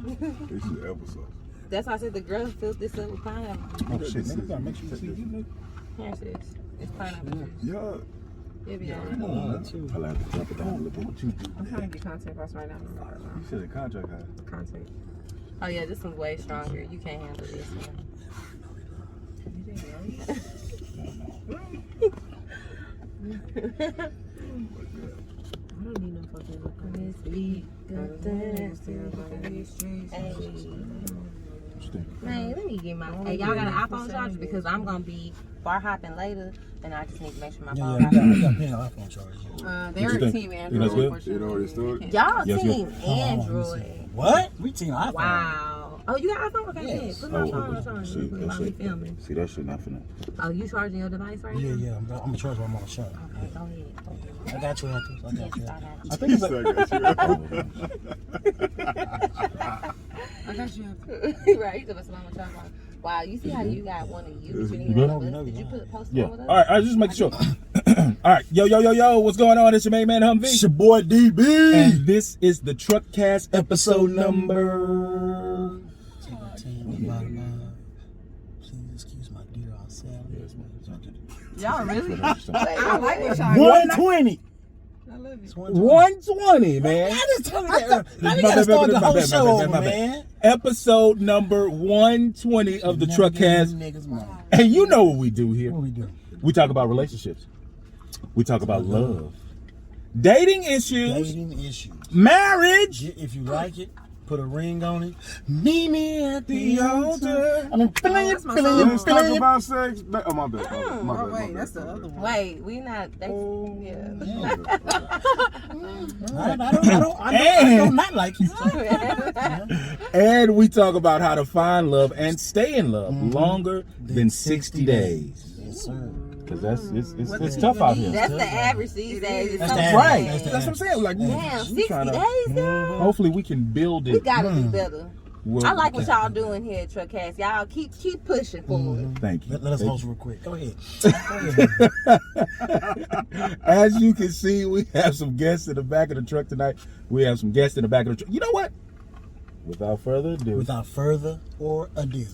This is episode. That's why I said the girl filled this up with pineapple. Oh shit, nigga, gotta make sure you see you, nigga. Here it is. It's pineapple juice. Yeah. It'll be Come all on, man. I like to drop it down a little bit. What you do? I'm trying to get content across right now. You said the contract high. Content. Oh yeah, this one's way stronger. You can't handle this one. I don't need no fucking look on this. Man, let me get my. Hey, y'all got an iPhone charger because I'm gonna be bar hopping later, and I just need to make sure my phone. I got plenty of iPhone chargers. They're team Android. That's good? It already stored? Y'all Yes, team Oh, Android. What? We team iPhone. Wow. Oh, you got iPhone? Okay, Yes. good. Put my phone on charger See, real quick while we that filming. shit. See, that shit not finna. Oh, you charging your device right Yeah, now? yeah. I'm gonna charge while I'm on the show. Okay, go ahead. I got you, Hunter. I got you. Yes, I got you. I think it's I got you. Right, you put my charger on. Wow, you see how you got one of you? But you You didn't good? have us? Did you post Yeah. one with us? All right, just making sure. All right, yo, what's going on? It's your main man Humvee. It's your boy DB. And this is the Truckcast episode number. Please excuse my dear Aunt Sally. Y'all really? Wait, I like what y'all 120. I love it. 120, man. I just told you that. Now we gotta start the whole show over, man. Episode number 120 of the Never give Truckcast. these niggas money. And you know what we do here. What we do? We talk about relationships. We talk about love. Dating issues. Dating issues. Marriage. If you like it, put a ring on it. Meet me at the altar. I mean, feeling it. Let's talk about sex. Oh, my bad. My Oh, bad. wait, that's the other one. Wait, we not. They, yeah. I don't not like you. And we talk about how to find love and stay in love longer than 60 days. Yes, sir. Because it's tough out here. That's the average these days. It's That's so the Right. That's the That's what I'm saying. Like, Damn, 60 trying to- days, girl. Hopefully we can build it. We gotta do better. Well, I like what y'all doing here at Truckcast. Y'all keep pushing forward. Thank you. Let us Thank host real quick. Go ahead. you. As you can see, we have some guests in the back of the truck tonight. We have some guests in the back of the truck. You know what? Without further ado, Without further or ado.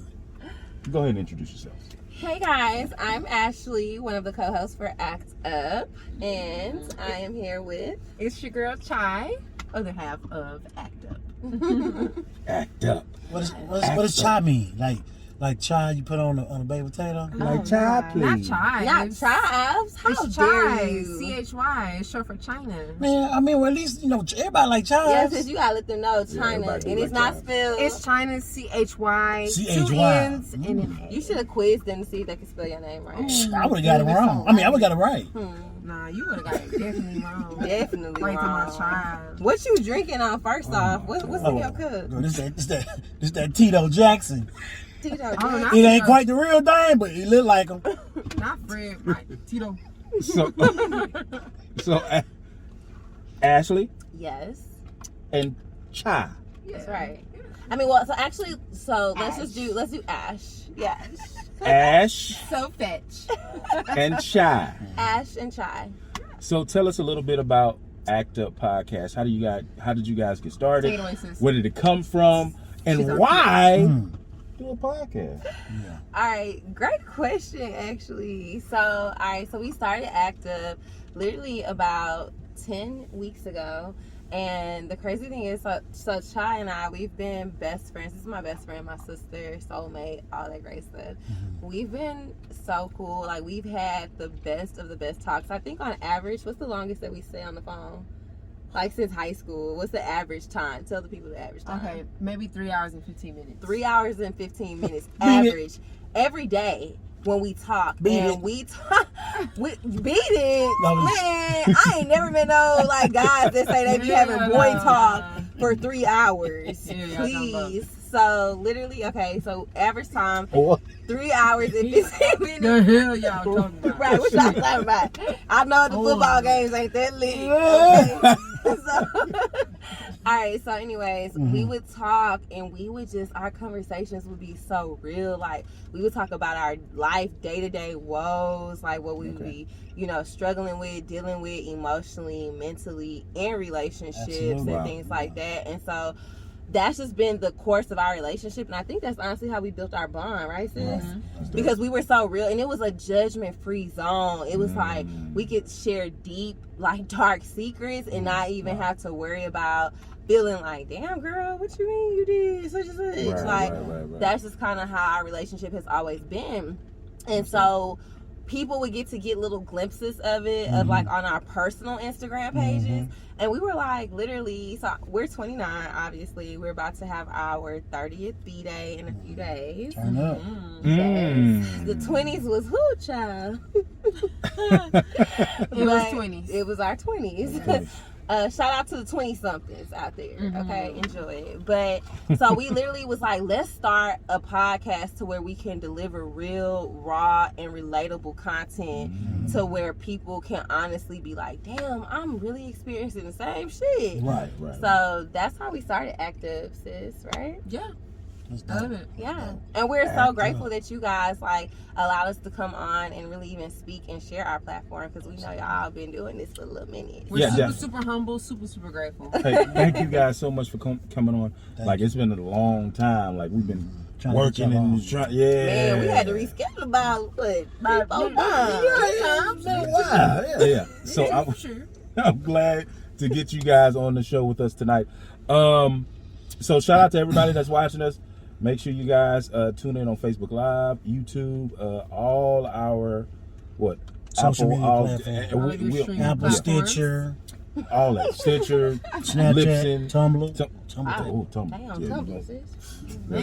go ahead and introduce yourselves. Hey guys, I'm Ashley, one of the co-hosts for Act Up, and I am here with. It's your girl Chai, other half of Act Up. Act up. What does chai mean? Like chai you put on a baked potato? Like child, Not please. Chai. Not chives. How It's dare Chai. you? CHY. It's short for China. Man, I mean, well, at least, everybody like chai. Yes, because you gotta let them know China, everybody and do it's like not chives. spelled. It's China, CHY. CHY. 2 N's and an A. You should have quizzed them to see if they can spell your name right. I would have got it wrong. I would have got it right. Nah, you would have got it definitely wrong. Definitely Wait till my wrong. child. What you drinking on first off? What's in your cup? Girl, this that Tito Jackson. Tito. Oh, Jack. not It ain't Tito. quite the real thing, but it look like him. Not Fred, right? Tito. So Ashley Yes. and Chai. That's right. I mean, well, so actually, let's do Ash. Yeah. Ash So fetch. and Chai. Ash and Chai. So tell us a little bit about Act Up Podcast. How did you guys get started? Potato Oasis. Where did it come from? She's And our why do a podcast? All right, great question, actually. So we started Act Up literally about 10 weeks ago. And the crazy thing is, so Chai and I, we've been best friends. This is my best friend, my sister, soulmate, all that great stuff. We've been so cool. Like, we've had the best of the best talks. I think on average, what's the longest that we stay on the phone? Like, since high school, what's the average time? Tell the people the average time. Okay, maybe 3 hours and 15 minutes. 3 hours and 15 minutes Beat it. average every day when we talk. Beat and it. we talk. We beat it. No, Man, I ain't never met no like guys that say they be having boy talk for 3 hours. Yeah, y'all Please. So literally, okay, so average time, Or 3 hours and 15 minutes. The hell y'all talking about? Right, what y'all talking about? I know the football games ain't that lit. Okay? So, all right, so anyways, we would talk and we would our conversations would be so real. Like, we would talk about our life, day-to-day woes, like what we would be, struggling with, dealing with emotionally, mentally, in relationships Absolutely. and things like that. And so that's just been the course of our relationship, and I think that's honestly how we built our bond, right, sis? Because we were so real, and it was a judgment-free zone. It was like we could share deep, like dark secrets, and not even have to worry about feeling like, damn girl, what you mean you did such and such? Right. That's just kind of how our relationship has always been, and so people would get little glimpses of it, of like on our personal Instagram pages. And we were like, literally, so we're 29, obviously. We're about to have our 30th B-Day in a few days. Turn up. Yes. The 20s was who, child? It was 20s. It was our 20s. Shout out to the 20-somethings out there, okay? Enjoy it. But, so we literally was like, let's start a podcast to where we can deliver real, raw, and relatable content to where people can honestly be like, damn, I'm really experiencing the same shit. Right. So, that's how we started Active, sis, right? Yeah. I love it. Yeah. And we're so grateful that you guys, like, allowed us to come on and really even speak and share our platform, because we know y'all been doing this for a little minute. We're super humble, super grateful. Hey, thank you guys so much for coming on. It's been a long time. Like, we've been working and Man, we had to reschedule about 4 times. Yeah. So I'm glad to get you guys on the show with us tonight. So shout out to everybody that's watching us. Make sure you guys tune in on Facebook Live, YouTube, all our social Apple, media platforms. Apple, Stitcher, all that. Stitcher, Snapchat, Tumblr. Tumblr. Damn, Tumblr, sis.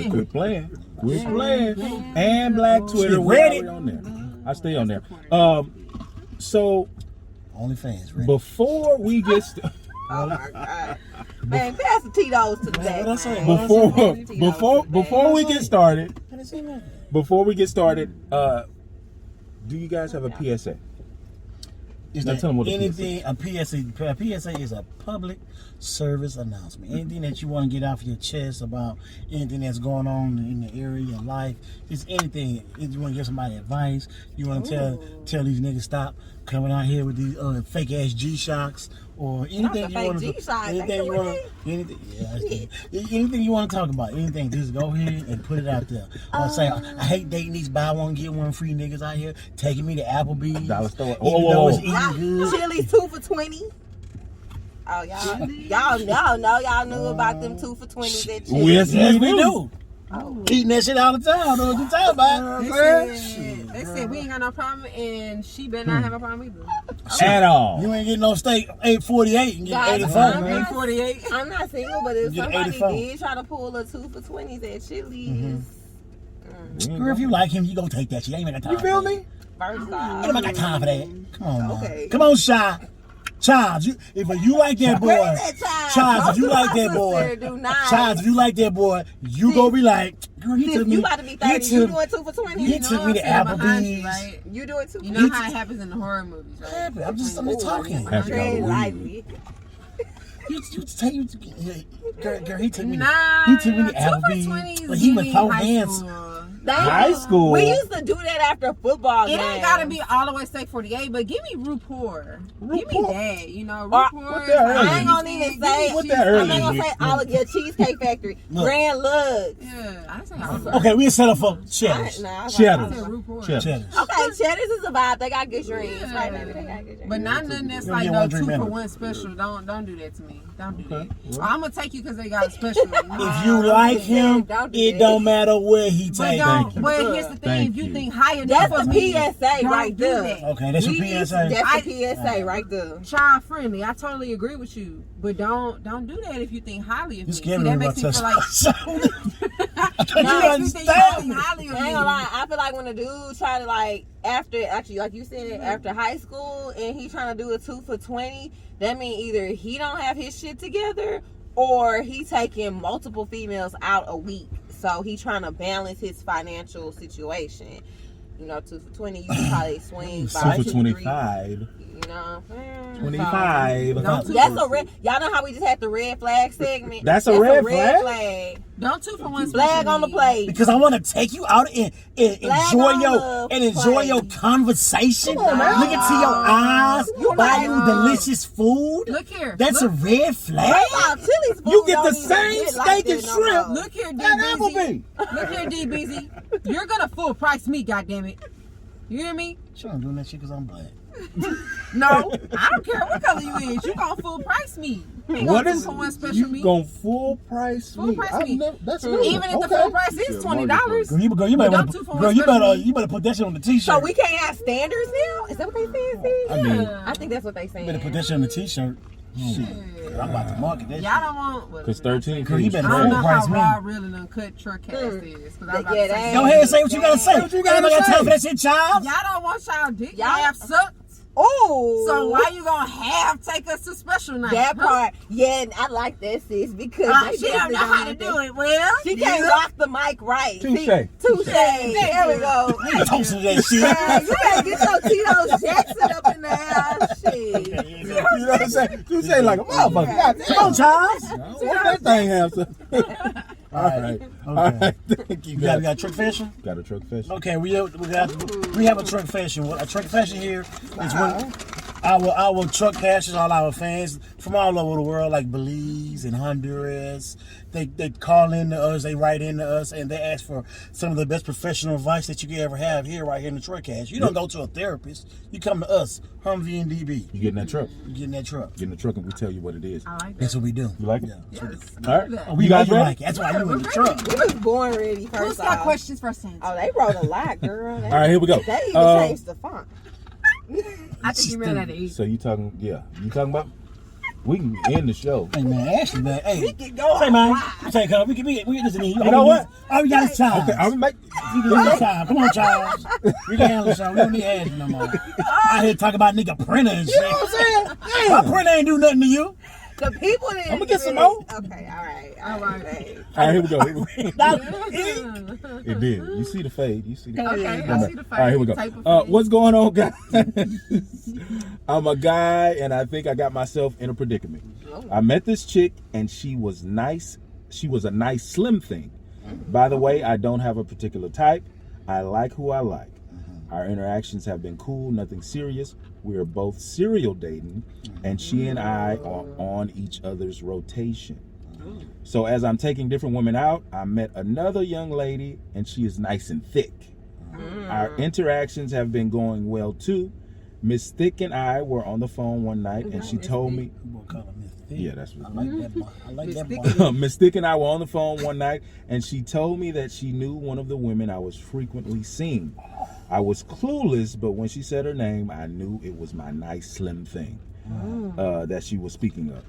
Quit playing. And Black Twitter. We're on there. I stay on there. So OnlyFans. Ready. Before we get started. Oh my God. Man, pass the Tito's to the back. What I say? Before we get started, do you guys have a PSA? Is now, there tell them what anything a PSA is a public service announcement. Anything that you want to get off your chest about anything that's going on in the area of your life, just anything. If you want to give somebody advice, you want to tell these niggas stop coming out here with these fake ass G-Shocks, or anything you want to anything you want to talk about, anything, just go ahead and put it out there. Or say, I hate dating these buy one get one free niggas out here taking me to Applebee's. Dollar store. It's eating good. Chili's 2 for $20. Oh, y'all know y'all knew about them 2 for $20s at Chili's. Yes, we do. Eating that shit all the time. Know what you talking about? They said we ain't got no problem, and she better not have a problem either. At all. You ain't getting no steak $8.48 and get 84. $8.48. I'm not single, but if You get somebody 84. did try to pull a 2 for $20s at Chili's, Girl, if you like him, you gonna take that shit. Ain't got time. You feel me? first off, Ain't got time for that. Come on, man. Okay. Come on, Shy. Child, if you like that boy, Where is that child? Child, if you Most like of that my boy, sisters do not. Child, if you like that boy, you gonna be like, girl, he took me. You about to be 30. You doing 2 for 20? He took me to Applebee's. Right? You doing 2 for You know how it happens in the horror movies, right? I'm just talking. Tread lightly. Girl, he took me. Nah, He took me to 2 for Applebee's, 20 but he was is so high handsome. school. High school. We used to do that after football It games. ain't gotta be all the way steak 48, but give me RuPaur. Give me that, you know. What RuPaur. the hell? I ain't gonna even say. What that I'm early? not gonna say all of your Cheesecake Factory, Look. Grand Lux. Yeah, I say all of it. Okay, we'll set up for Cheddars. Nah, Cheddars. I said RuPaur. Cheddars. Cheddars. Okay, Cheddars is a vibe. They got good drinks, Yeah. right, baby? They got good drinks. But not nothing that's You like get no one 2 drink for minimum. 1 special. Don't do that to me. Don't do Okay. that. I'm gonna take you because they got a special. If you like him, Don't do it that. don't matter where he But take. don't. you. But here's the thing: Thank if you you. think higher, That's than a me, PSA don't right do there. that. Okay, that's your PSA. That's the PSA right there. Child friendly. I totally agree with you, but don't do that if you think highly of me. You See, scared me that about makes me feel like You that makes me think understand? highly of I ain't me. gonna lie, I feel like when a dude try to like like you said, after high school and he trying to do a 2 for 20, that means either he don't have his shit together or he taking multiple females out a week. So he trying to balance his financial situation. You know, 2 for 20, you can probably swing by 2 for 2, 25. 3. You know, 25. That's a red. Y'all know how we just had the red flag segment? That's a red flag? Don't 2 for 1 Flag on the plate. Because I want to take you out and enjoy your conversation. Come on, man. Look into your eyes. Buy you delicious food. Look here. That's a red flag. Chili's food You get don't the even same get steak like and that no shrimp. more. Look here, D At Busy. Applebee. Look here, D Busy. You're gonna full price me, goddammit. You hear me? Sure, I'm doing that shit because I'm black. No, I don't care what color you is. You gonna full price me. You ain't What gonna is do for one special you me. gonna full price Full me? price I've me. never- that's new. Even if the Okay. full price is $20. Girl, you But better, don't 2 for 1 you better put that shit on the t-shirt. So we can't have standards now? Is that what they saying, Steve? I mean, I think that's what they You saying. better put that shit on the t-shirt. Shit. I'm about to market that Y'all don't want. because 13 Girl, you better I don't know full price how me. raw really done cut Truckcast is. Cause I'm about Yeah, to say, Go ahead and say what you gotta say. What you gotta Ain't got say. time for that shit, child. y'all don't want y'all dick Y'all- have sucked. Oh, So why you gonna have take us to special night? that huh? part? Yeah, and I like that, sis, because they She don't definitely know how to have do that. it. Well, She can't rock the mic right. Touche. Touche. There we go. Toasting that shit. Yeah, you better get your Tito Jackson up in the house. Shit. You know what I'm saying? You say like a motherfucker. God damn. Come on, Charles. What that thing have to? All right. All right. Thank you. We got a truck fashion? Got a truck fashion. Okay, we have a truck fashion. A truck fashion here is when our truck passengers, all our fans from all over the world, like Belize and Honduras, they call in to us, they write in to us, and they ask for some of the best professional advice that you could ever have here, right here in the Truckcast. You don't go to a therapist. You come to us, Humvee and DB. You get in that truck. You get in that truck. Get in the truck and we tell you what it is. I like that. That's what we do. You like it? Yeah. All right. that. We You guys know ready? like it. That's why you in the truck. We was born ready, Who's first got off. questions for Santa? Oh, they wrote a lot, girl. All right, here we go. They even changed the font. I think you ran out of eat. So you talking about? We can end the show. Hey man, Ashley, man. Hey, We can go say man, outside. say come. We can listen to you. You know what? All we got is time. Okay, I'm make. You got time. Come on, Charles. We can handle the show. We don't need Ashley no more. I here talking about nigga printer and shit. You know what I'm saying? My printer ain't do nothing to you. The people didn't. I'ma get some really- more. Okay, all right. All right. All right, here we go. Here we go. Okay, It did. You see the fade. You see the I see the All right, here we go. Type of fade. What's going on, guys? I'm a guy, and I think I got myself in a predicament. I met this chick, and she was nice. She was a nice, slim thing. By the way, I don't have a particular type. I like who I like. Our interactions have been cool, nothing serious. We are both serial dating, and she and I are on each other's rotation. So as I'm taking different women out, I met another young lady, and she is nice and thick. Our interactions have been going well too. Miss Thick and I were on the phone one night, and she told me, You gonna call her Miss Thick? yeah, that's what. I like that. I like Miss that. Thick. boy. Miss Thick and I were on the phone one night, and she told me that she knew one of the women I was frequently seeing. I was clueless, but when she said her name, I knew it was my nice slim thing that she was speaking of.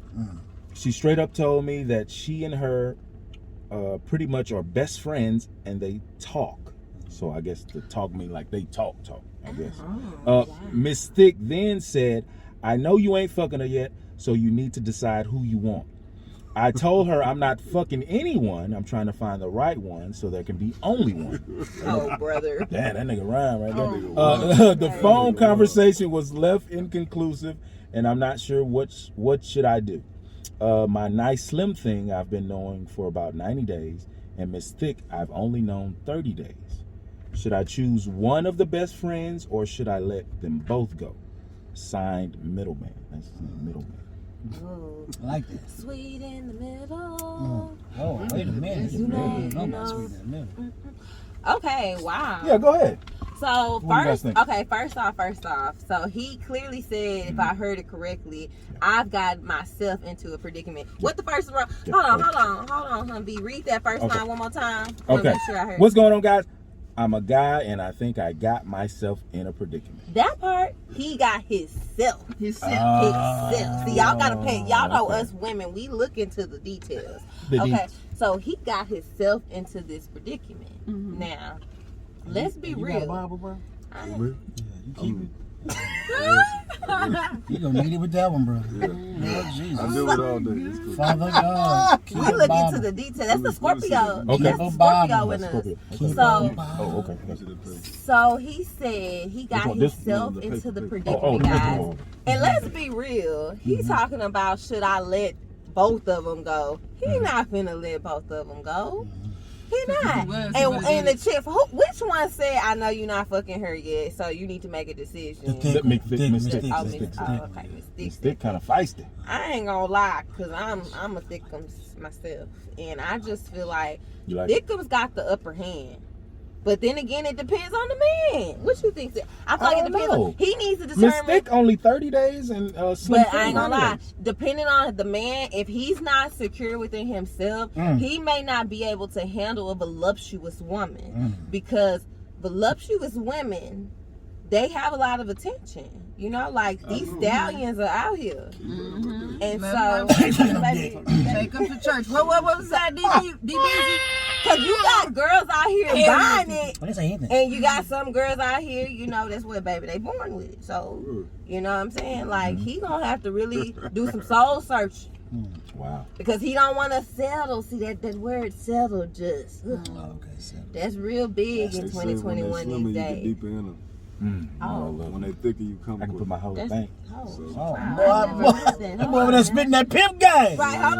She straight up told me that she and her pretty much are best friends, and they talk. So I guess the talk mean like they talk, I guess. Miss Thick then said, I know you ain't fucking her yet, so you need to decide who you want. I told her I'm not fucking anyone. I'm trying to find the right one, so there can be only one. Oh, brother. Damn, that nigga rhyme right there. The phone conversation was left inconclusive, and I'm not sure what should I do. My nice slim thing I've been knowing for about 90 days, and Miss Thick I've only known 30 days. Should I choose one of the best friends, or should I let them both go? Signed, Middleman. That's Middleman. Ooh, I like that. sweet in the middle. Oh, wait a minute. You know, You know you my know. sweet in the middle. Okay, wow. Yeah, go ahead. So What do you guys first, think? first off. So he clearly said, if I heard it correctly, I've got myself into a predicament. What the first row? Hold on, Humvee. Read that first line one more time. I wanna Okay. make sure I heard What's going on, guys? I'm a guy, and I think I got myself in a predicament. that part. He got himself. Himself. Himself. See, y'all gotta pay. Y'all know okay. us women. We look into the details. The Okay, deets. so he got himself into this predicament. Now, let's be You got a real. Bible, bro? I- Yeah, you keep it. You gonna need it with that one, bro. Yeah. Lord Jesus. I do it all day. It's cool. Father God. keep We it look Bible. into the details. That's the Scorpio. Okay. That's the Scorpio in us. Scorpio. Keep So- on Oh, okay. So he said he got one? This himself one, the into the paper. predicament, the guys. paper. And let's be real. He's talking about should I let both of them go? He not finna let both of them go. He not. And the chick, which one said, I know you're not fucking her yet, so you need to make a decision. The thick Miss one. Thick, Miss Thick, Thick, Oh, Miss thick, Miss, Thick. oh, okay, Miss Miss Thick. Thick kind of feisty. I ain't gonna lie, cause I'm a thickums myself, and I just feel like You like it? thickums got the upper hand. But then again, it depends on the man. What you think? I feel like it don't depends. know. He needs to Miss determine. Thick only 30 days and Slim But I ain't 30 gonna lie. days. Depending on the man, if he's not secure within himself, he may not be able to handle a voluptuous woman because voluptuous women, they have a lot of attention. You know, like these stallions are out here, and so Take them to church. What was that? DBZ? because you got girls out here buying it. What is anything? And you got some girls out here, you know, that's what baby they born with it. So, you know what I'm saying? Like he gonna have to really do some soul search Wow. because he don't want to settle. See that word settle just Oh, okay, so. that's real big in They say when they 2021 slimmer, these you get days. deeper in them. Oh. When they thicker, you come I can put quick. my whole That's bank. oh. So- Oh, I never boy, heard that. that boy over there spitting that pimp game. Right, hold on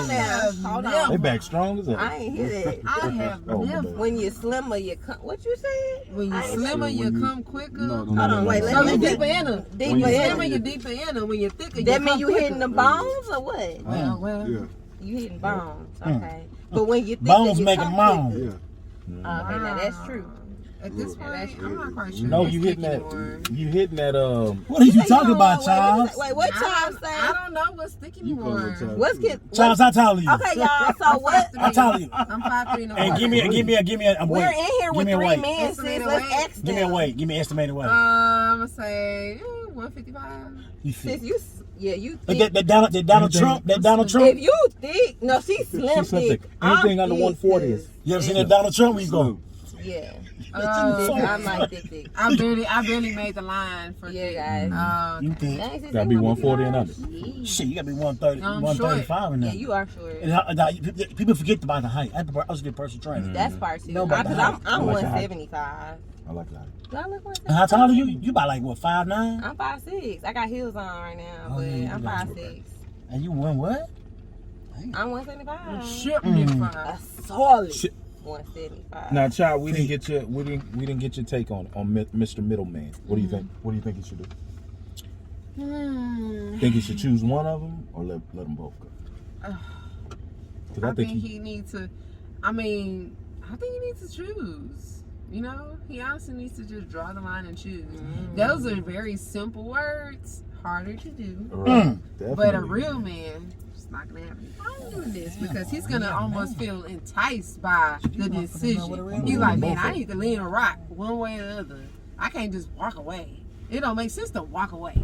now. Hold They on. back strong as hell. I ain't hear that. I have Oh, my never. bad. When you slimmer, you come. What you said? When you I ain't slimmer, When you you- come quicker. No, Hold on, wait. So Let you me deeper in them. Deeper When you in slimmer, them. you deeper in them. When you're thicker, That you mean come you quicker. hitting the bones or what? Well. Yeah. You hitting bones. Okay. But when you think Bones you make a come moan. quicker. Yeah. Okay, now that's true. At this point, I'm not quite sure. No, it's you hitting thick that. anymore. You hitting that. What are you talking Hold about, on, Charles? Wait, what I Charles don't- I say? don't know what's thick You call anymore. it Charles. What's kid? Charles, how tall are you? Okay, y'all. So what? How tall are you? I'm 5'3" and a And quarter. give me a We're weight. in here Give with me a 3 weight. men, sis. Estimated Let's weight? ask them. Give me a weight. Give me an estimated weight. I'm gonna say 155. You Sis, fit. you That, thick. that Donald Trump. That Donald If Trump. you thick, no, she's slim She's slim thick. thick. Anything I'm under thick, 140 sis. is. You ever seen that Donald Trump? Where you go? Yeah. Uh, I'm like thick. I barely made the line for Yeah, thick. guys. You think? Dang, sis, Gotta you be gonna 140 and large. under. Yeah. Shit, you gotta be 130, I'm 135 in Yeah, there. you are short. And people forget about the height. I was a good personal trainer. That's part two. No, but Because the height. I'm I like the height. 175. I like that. Do I look And how 175? tall are you? You about like what, 5'9"? I'm 5'6". I got heels on right now, Oh, but yeah, you I'm got 5'6". And you won what? I'm 175. Ship me A fine. solid Shit. 175. Now, child, we didn't get your take on Mr. Middleman. What do you think? What do you think he should do? Think he should choose one of them or let them both go? Because I think he needs to. I mean, I think he needs to choose. You know, he honestly needs to just draw the line and choose. Those are very simple words, harder to do. Right, But a real man is not gonna have any problem with this because he's gonna almost feel enticed by the decision. He's like, man, I need to lean a rock one way or the other. I can't just walk away. It don't make sense to walk away.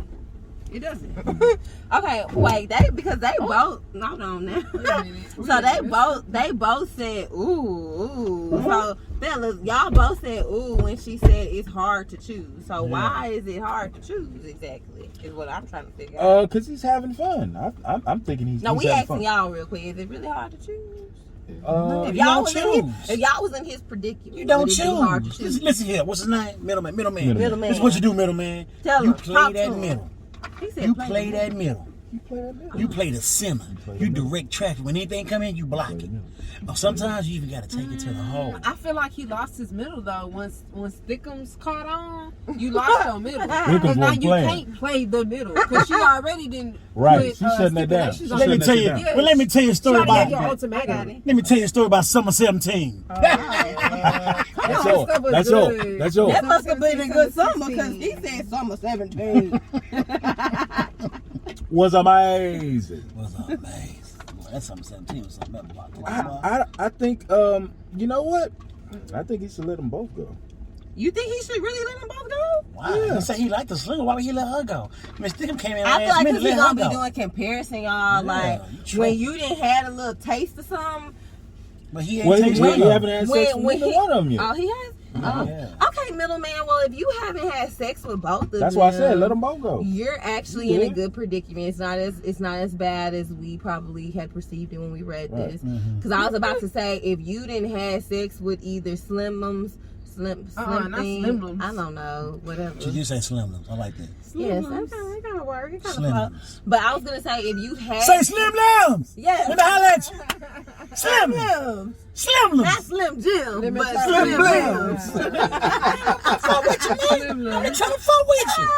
It doesn't. Okay, wait, because they both hold on now. So they both said ooh. So fellas, y'all both said ooh when she said it's hard to choose. So why is it hard to choose exactly? Is what I'm trying to figure out. Because he's having fun. I'm thinking he's. No, he's we having asking fun. y'all real quick. Is it really hard to choose? Uh, If You y'all don't was in his, choose. if y'all was in his predicament, You don't would it be hard to choose. choose? Listen here. What's his name? Middleman. Middleman. This is what you do, middleman. Tell You him. play Talk to that him. middle. He said You play that middle. you play that middle. You play the center. You direct traffic. When anything come in, you block it. But sometimes you even got to take it to the hole. I feel like he lost his middle though. Once Thickums caught on, you lost your middle. Thickums Because now wasn't you playing. can't play the middle because she already didn't. Right, put, she's shutting that down. stipulations She's on Let me it. shutting tell you. that down. Well, let me tell you a She story already about. gave you ultimatum. Let me tell you a story about summer 17. That's That yours. stuff was That's yours. good. That's yours. That must have been a good summer 16. because he said summer 17. Was amazing. Was amazing. Boy, that's summer 17 was something else about that. I think you know what? I think he should let them both go. You think he should really let them both go? Wow. He said he liked the slinger. Why would he let her go? Miss Stickham came in I feel last like minute. he's Let gonna her be go. doing comparison, y'all. Yeah, Like you true. when you didn't had a little taste of something. But he ain't Well, taste he none of haven't them. had sex with neither one of them yet. Oh, he has. Yeah. Okay, middleman, well, if you haven't had sex with both of them, That's why I said let them both go. You're actually in a good predicament. It's not as bad as we probably had perceived it when we read this. Because I was about to say, if you didn't have sex with either Slim not thing, Slimlums. I don't know, whatever. Did you say Slimlums? I like that. Yes, Slimlums. that kind of work. It kind of Slimlums. But I was gonna say, if you had Say Slimlums! yes, Let me holler at you. Slimlums! Slimlums! not Slim Jim, Let me but try Slim Slimlums. Jim. Fuck with you, man. I'm trying to fuck with you.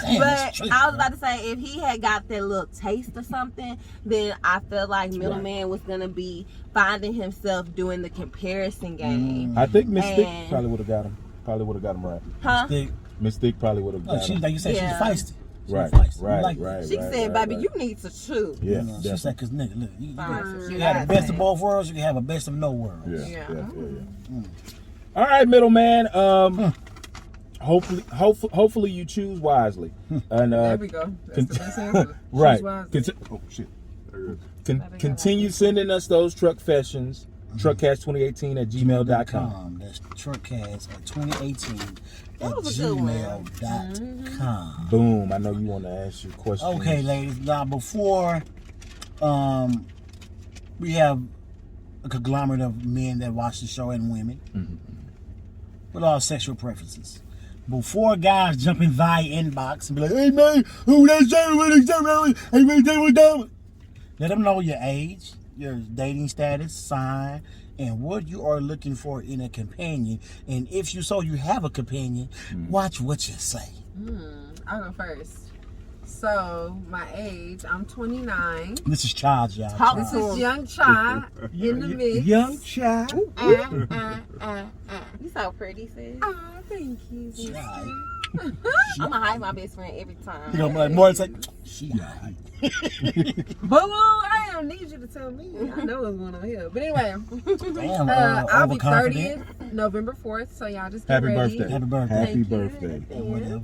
Damn, But that's tricky, I was bro. about to say, if he had got that little taste or something, then I feel like middleman was gonna be finding himself doing the comparison game. I think Miss Thick And- probably would have got him. Probably would have got him right. Huh? Thick. Miss Thick probably would have Oh, got she, him. like you said, Yeah. she's feisty. She's Right, feisty. right, You like right. that. She said, "Baby, you need to choose." Yeah, You know, she definitely. said, "Cause nigga, look, you Fine. got the best of both worlds. You can have a best of no worlds." Yeah. Yeah. All right, middleman. Hopefully you choose wisely. And There we go. That's the best answer. right. Choose wisely. Oh shit. Continue sending us those truck fashions. Truckcast2018 at gmail.com. That's Truckcast at 2018 at That was a good one. gmail.com. Boom. I know you want to ask your question. Okay, ladies. Now, before we have a conglomerate of men that watch the show and women with all sexual preferences. Before guys jump in thy inbox and be like, "Hey man, who that shit? Let them know your age, your dating status, sign, and what you are looking for in a companion. And if you have a companion, watch what you say." I'll go first. So, my age, I'm 29. This is child, y'all. Talk This to is him. young child in the mix. Young child. You so pretty, sis. Oh, thank you. sis. Child. I'ma hide my best friend every time. You know, like Morris like, she alright. But I don't need you to tell me. I know what's going on here. But anyway, Damn, I'll be overconfident. 30th November 4th, so y'all just get Happy ready. birthday. Happy birthday. Happy Thank you. birthday. Whatever.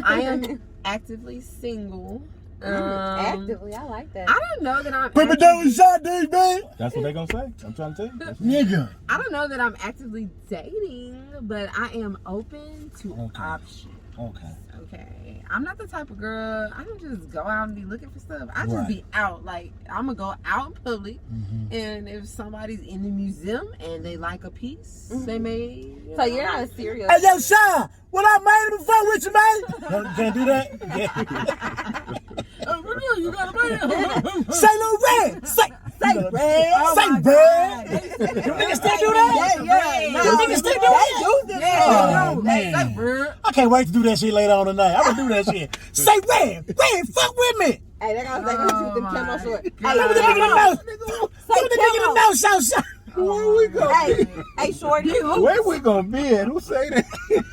I am actively single. Actively, I like that. I don't know that I'm. Baby, that was shot, dude, man. That's what they gonna say. I'm trying to tell you. Nigga. I don't know that I'm actively dating, but I am open to Okay. options. Okay. Okay, I'm not the type of girl. I don't just go out and be looking for stuff. I just Right. be out. Like I'm gonna go out in public, Mm-hmm. and if somebody's in the museum and they like a piece, they may. So you're not a serial. Hey, yo, Sean, what up, man? Let me fuck with you, man. No, you can't do that? Yeah. You got a man. Say Lil Red. Say Red. Oh Say my Red. God. You niggas still do that? Yeah. You niggas still do that? Oh, man. Say bird. I can't wait to do that shit later on tonight. I'm gonna do that shit. Say Red. Red, fuck with me. Hey, they're gonna say Oh them my camo short. Hey, God. Give me the nigga the nose. Give me the nigga the nose, Sean. Where we gonna hey, shorty. Where we gonna be at? Who say that?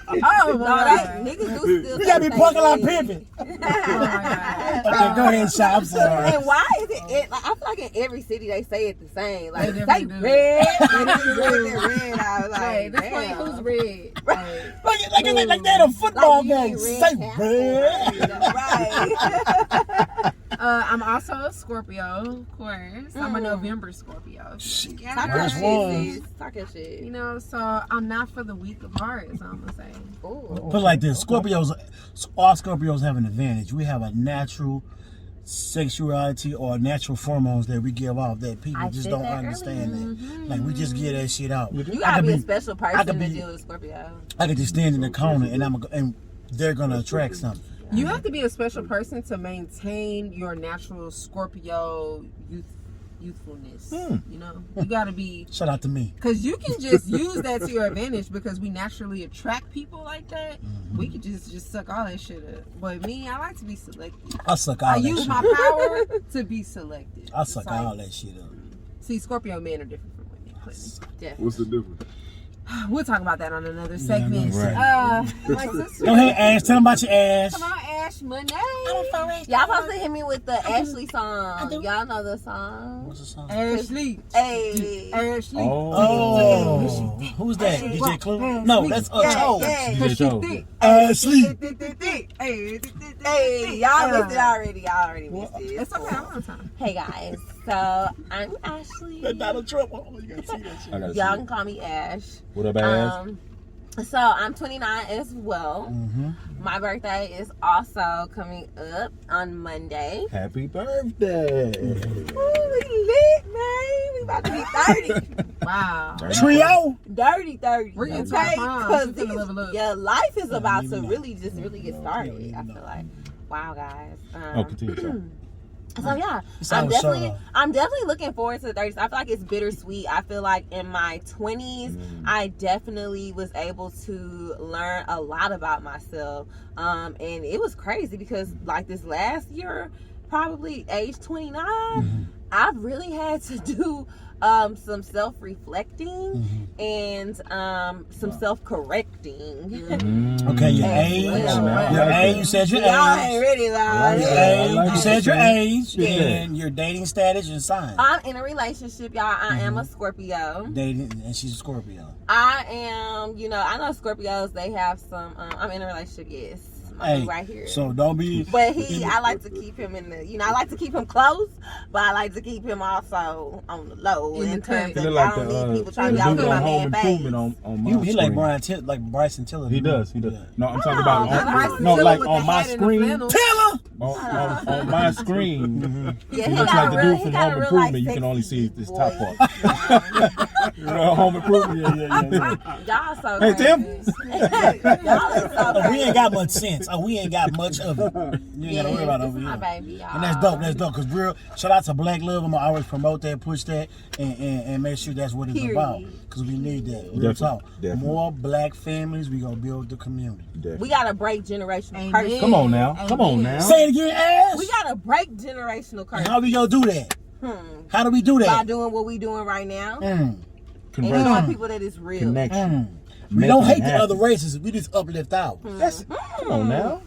Oh No, my that God. niggas do still. You got me say parking lot red. pimping. Oh my God. Okay, go ahead, Sean. I'm sorry. And why is it? Like, I feel like in every city they say it the same. Like They say definitely do. red, and then you look at red. I was Hey, like, this point, damn. who's red? Like they're at a football Like you game. need Say red Red. Right. I'm also a Scorpio, of course. I'm a November Scorpio. Shit. Talk your Which shit, ones? sis. Talk your shit. You know, so I'm not for the weak of heart, is all I'm gonna say. Ooh. Put it like this: Scorpios, all Scorpios have an advantage. We have a natural sexuality or natural hormones that we give off that people I just said don't that understand earlier. that. Like we just get that shit out. You I gotta could be a special person to be- deal with Scorpio. I could just stand in the corner and they're gonna attract something. You have to be a special person to maintain your natural Scorpio youthfulness. You know, you gotta be. Shout out to me. Because you can just use that to your advantage because we naturally attract people like that. We could just suck all that shit up. But me, I like to be selective. I suck all I that use shit. my power to be selective. I suck It's like- all that shit up. See, Scorpio men are different from women. Clearly. What's the difference? We'll talk about that on another segment. right. My sister. Go ahead, Ash. Tell them about your ass. Come on, Ash Money. Y'all supposed to hit me with the Ashley song. Y'all know the song. What's the song? Ashley. Hey. Ashley. Oh, who's that? DJ Clue? No, that's Cho. DJ Show. Ashley. Hey, y'all missed it already. Y'all already missed it. It's okay, I'm on time. Hey guys, so I'm Ashley. That Donald Trump. Oh, you gotta see that shit. I gotta see Y'all it. can call me Ash. What up, ass? So I'm 29 as well. Mm-hmm. My birthday is also coming up on Monday. Happy birthday. Ooh, we lit, man. We about to be 30. Wow. Trio. Dirty 30. We're getting to okay? the prom. Because She's gonna level up. yeah, life is about to even really get started. I feel like. Wow, guys. Continue. Sorry. So yeah, It's always so, I'm definitely looking forward to the 30s. I feel like it's bittersweet. I feel like in my 20s, I definitely was able to learn a lot about myself. And it was crazy because like this last year, probably age 29, I've really had to do some self-reflecting and some self-correcting. Okay, your As age. well. Your age. You said your Y'all ain't age. ready, though. Your age. You said your age and your dating status and sign. I'm in a relationship, y'all. I am a Scorpio. Dating, and she's a Scorpio. I am, I know Scorpios, they have some, I'm in a relationship, yes. Hey, right here. so don't be. But I like to keep him in the, I like to keep him close, but I like to keep him also on the low in terms of I don't need people trying to get dude my on Home man face. Improvement on my He screen. like Bryson Tiller. He does. Yeah. No, I'm talking about Bryson no, Tiller like with on the my hat and the screen. flannel. Tiller. On my screen, Yeah, he looks like the dude from Home Improvement. You can only see this top part. You know, Home Improvement. Yeah. Y'all so Hey, Tim. Y'all is so We crazy. ain't got much sense. We ain't got much of it. You ain't gotta worry about it this over is my here. baby, y'all. And that's dope. That's dope. Cause real shout out to Black Love. I'm gonna always promote that, push that, and make sure that's what it's Period. about. Cause we need that. Real Definitely. talk. Definitely. More black families. We gonna build the community. We gotta break generational Amen. curses. Come on now. Come on now. Say it again, ass. We gotta break generational curses. How we gonna do that? How do we do By that? doing what we doing right now. Mm. And showing people that it's real. Connection. We don't hate the happen. other races. We just uplift ours. Come on now.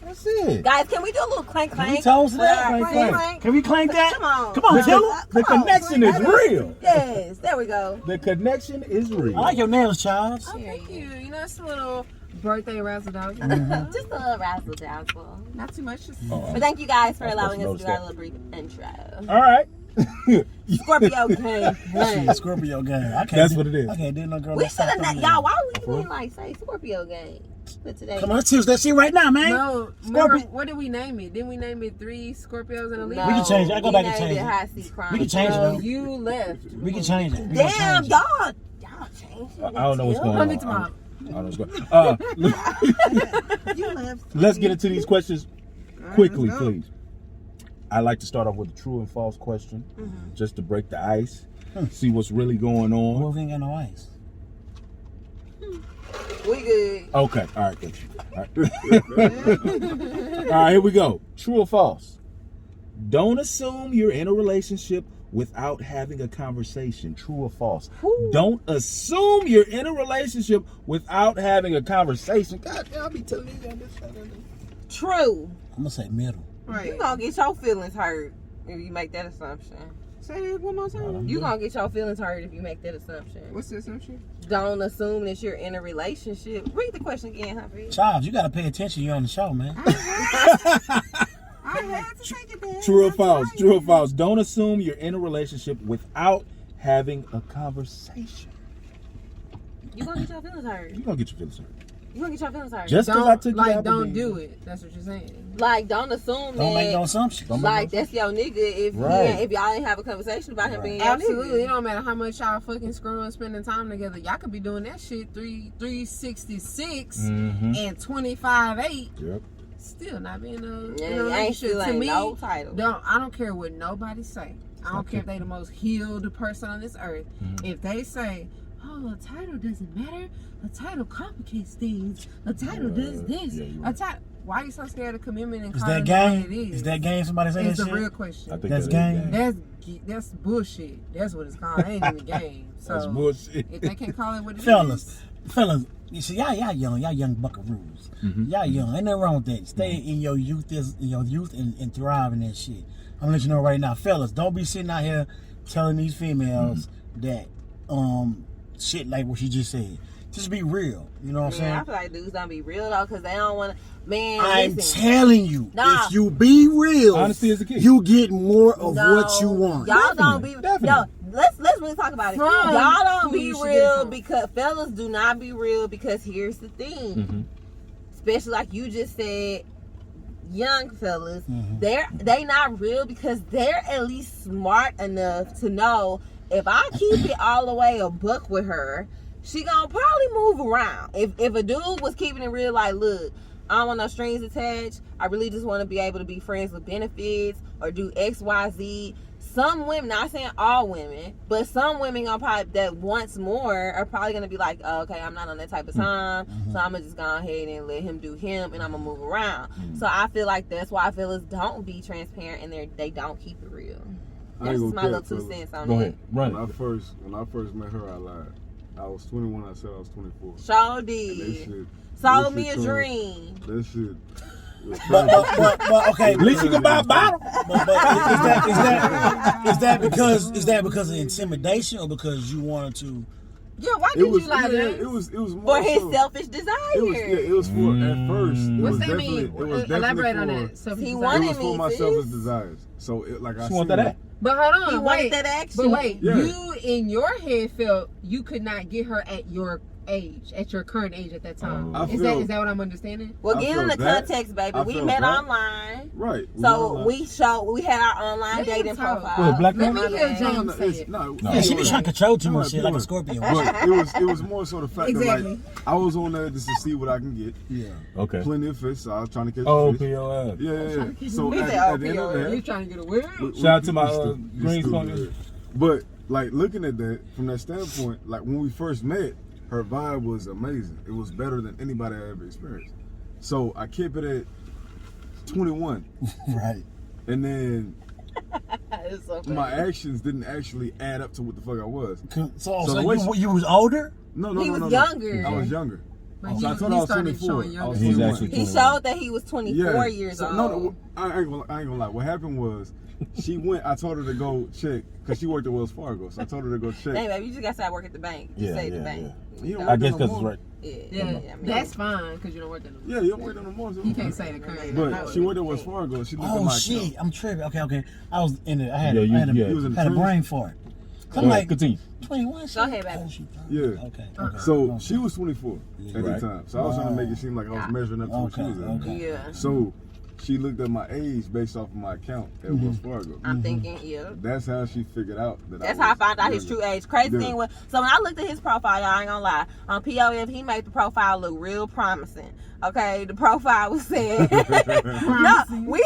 That's it. Guys, can we do a little clank Can we clank? toast that? Clank, Clank, clank. Can we clank that? Come on. Come on, Tiller. The connection is real. Yes, there we go. The connection is real. I like your nails, Charles. Oh, thank you. It's a little birthday razzle dazzle. Just a little razzle dazzle. Not too much. Just But thank you guys for I'm allowing us supposed to to do our notice little brief intro. All right. Scorpio gang. Shit, Scorpio gang. I can't That's do- what it is. I can't do no girl. We that should have sucked not, on y'all. me. Why we didn't like say Scorpio gang for today? Come on, let's choose that shit right now, man. no, Scorpio. remember, what did we name it? Didn't we name it 3 Scorpios and a Libra? We can change it. I go we back and named change it it. High Sea Crime. We can change it, No, though. you left. We can change it. We gonna Damn, change it. y'all changed it. I don't know what's going Let on. me tomorrow. I don't know what's going on. You left. Let's get into these questions quickly, please. I like to start off with a true and false question, just to break the ice, see what's really going on. Well, we ain't got no ice. We good. Okay, all right, good. All right. All right, here we go. True or false? Don't assume you're in a relationship without having a conversation. True or false? Ooh. Don't assume you're in a relationship without having a conversation. God damn, I'll be telling you on this. True. I'm gonna say middle. Right. You gonna get your feelings hurt if you make that assumption. Say it one more time. You gonna get your feelings hurt if you make that assumption. What's the assumption? Don't assume that you're in a relationship. Read the question again, Humphrey. Charles, you gotta pay attention. You're on the show, man. I had to take it there. True or false? True or false? Don't assume you're in a relationship without having a conversation. You gonna get your feelings hurt. You're going to get your feelings hurt. You gonna get your feelings hurt. Just because I took you like, out to don't be- do it. That's what you're saying. Like, don't assume Don't make no that. assumptions. Don't make Like, that's your nigga if Right. if y'all ain't have a conversation about him Right. being your Absolutely. It nigga. don't matter how much y'all fucking screwing, spending time together. Y'all could be doing that shit 366 and 25/8. Yep. Still not being a Yeah, you know, ain't relationship. still To ain't me, no title. I don't care what nobody say. I don't care if they the most healed person on this earth. If they say, "Oh, a title doesn't matter. A title complicates things. A title does this. Yeah, you're a right. title." Why are you so scared of commitment and Is calling that it what game? it is? Is that game? Somebody say that It's the shit? real question. I think That's that is game. That's bullshit. That's what it's called. It ain't even a game. So That's bullshit. if they can't call it what it is, Fellas, you see, y'all young buckaroos. Y'all young. Ain't nothing wrong with that. Stay in your youth, and thrive in that shit. I'm gonna let you know right now, fellas. Don't be sitting out here telling these females that shit like what she just said. Just be real. You know what I'm Man, I saying? feel like dudes don't be real though, cause they don't want to. Man, I'm listen. telling you, Nah. if you be real, Honesty is the key. you get more of No, what you want. Y'all don't be. Definitely. Yo, let's really talk about it. From Y'all don't who be you should get real from. because fellas do not be real because here's the thing. Mhm. Especially like you just said, young fellas, they not real because they're at least smart enough to know if I keep it all the way a buck with her, she gonna probably move around. If a dude was keeping it real, like, look, I don't want no strings attached. I really just want to be able to be friends with benefits or do X, Y, Z. Some women, not saying all women, but some women gonna probably that wants more are probably gonna be like, oh, okay, I'm not on that type of time, so I'm gonna just go ahead and let him do him, and I'm gonna move around. So I feel like that's why fellas don't be transparent and they don't keep it real. I ain't That's gonna my cap, little 2 fellas. cents on Go it. ahead, run When it. I first met her, I lied. I was 21. I said I was 24. Sure And that did. shit. Sold that me shit a turned- dream. That shit. was But okay. At least you can buy a bottle. But is that because of intimidation or because you wanted to? Yeah, why It did was, you lie yeah, to it was more For his so, selfish desire. it was for at first. It What's was that definitely, mean? It was definitely Elaborate for, on that. So He It wanted was for me, my sis. selfish desires. So it, like I She want seen that it. act. But hold on, He wanted wait. that action. But wait, Yeah. you in your head felt you could not get her at your age, at your current age at that time. I Is feel- that what I'm understanding? Well, I give him the felt that. context, baby. I We felt met that. online. Right. So we had our online Let him dating talk. profile. What, black Let man? me hear James say it. Yeah, she be trying to control too much shit like a Scorpio. But it was more so the fact that Exactly. like I was on there just to see what I can get. Yeah. Okay. Plenty of fish, so I was trying to catch Oh, fish. POF. Yeah. So He at said, the end of POF. You that, trying to get a word? we- Shout out to my, you stupid, you Green stupid, Scorpio. yeah. But like looking at that from that standpoint, like when we first met, her vibe was amazing. It was better than anybody I ever experienced. So I kept it at 21, Right. and then It's so funny. my actions didn't actually add up to what the fuck I was. So the way you was older? No, He was younger. I was younger. But So I he told her I was started 24. showing I was He's 21. actually He showed that he was 24 years So, old. No, I ain't gonna lie. What happened was, she went. I told her to go check because she worked at Wells Fargo. So I told her to go check. Hey, baby, you just got to work at the bank. You Yeah, say yeah, the bank. You don't I work guess no because it's more. right. Yeah, I mean, that's fine because you don't work there no more. Yeah, you don't work there no more. So. You can't say the current. But she worked at Wells Fargo. She looked at Oh my shit! account. I'm tripping. Okay. I was in it. I had Yeah, you- had a, yeah. You was in the had a trench? brain fart. Go I'm ahead, like continue. 21. Go ahead, baby. Oh, she 30. Yeah. Okay. So she was 24 at Right. the time. So I was trying to make it seem like I was measuring up to what she was at. Okay. Yeah. So she looked at my age based off of my account at Wells Fargo. I'm thinking, yeah. That's how she figured out that That's I how I was found out his younger. true age. Crazy Yeah. thing was, so when I looked at his profile, y'all, I ain't gonna lie, on POF, he made the profile look real promising. Okay, the profile was saying, no, we,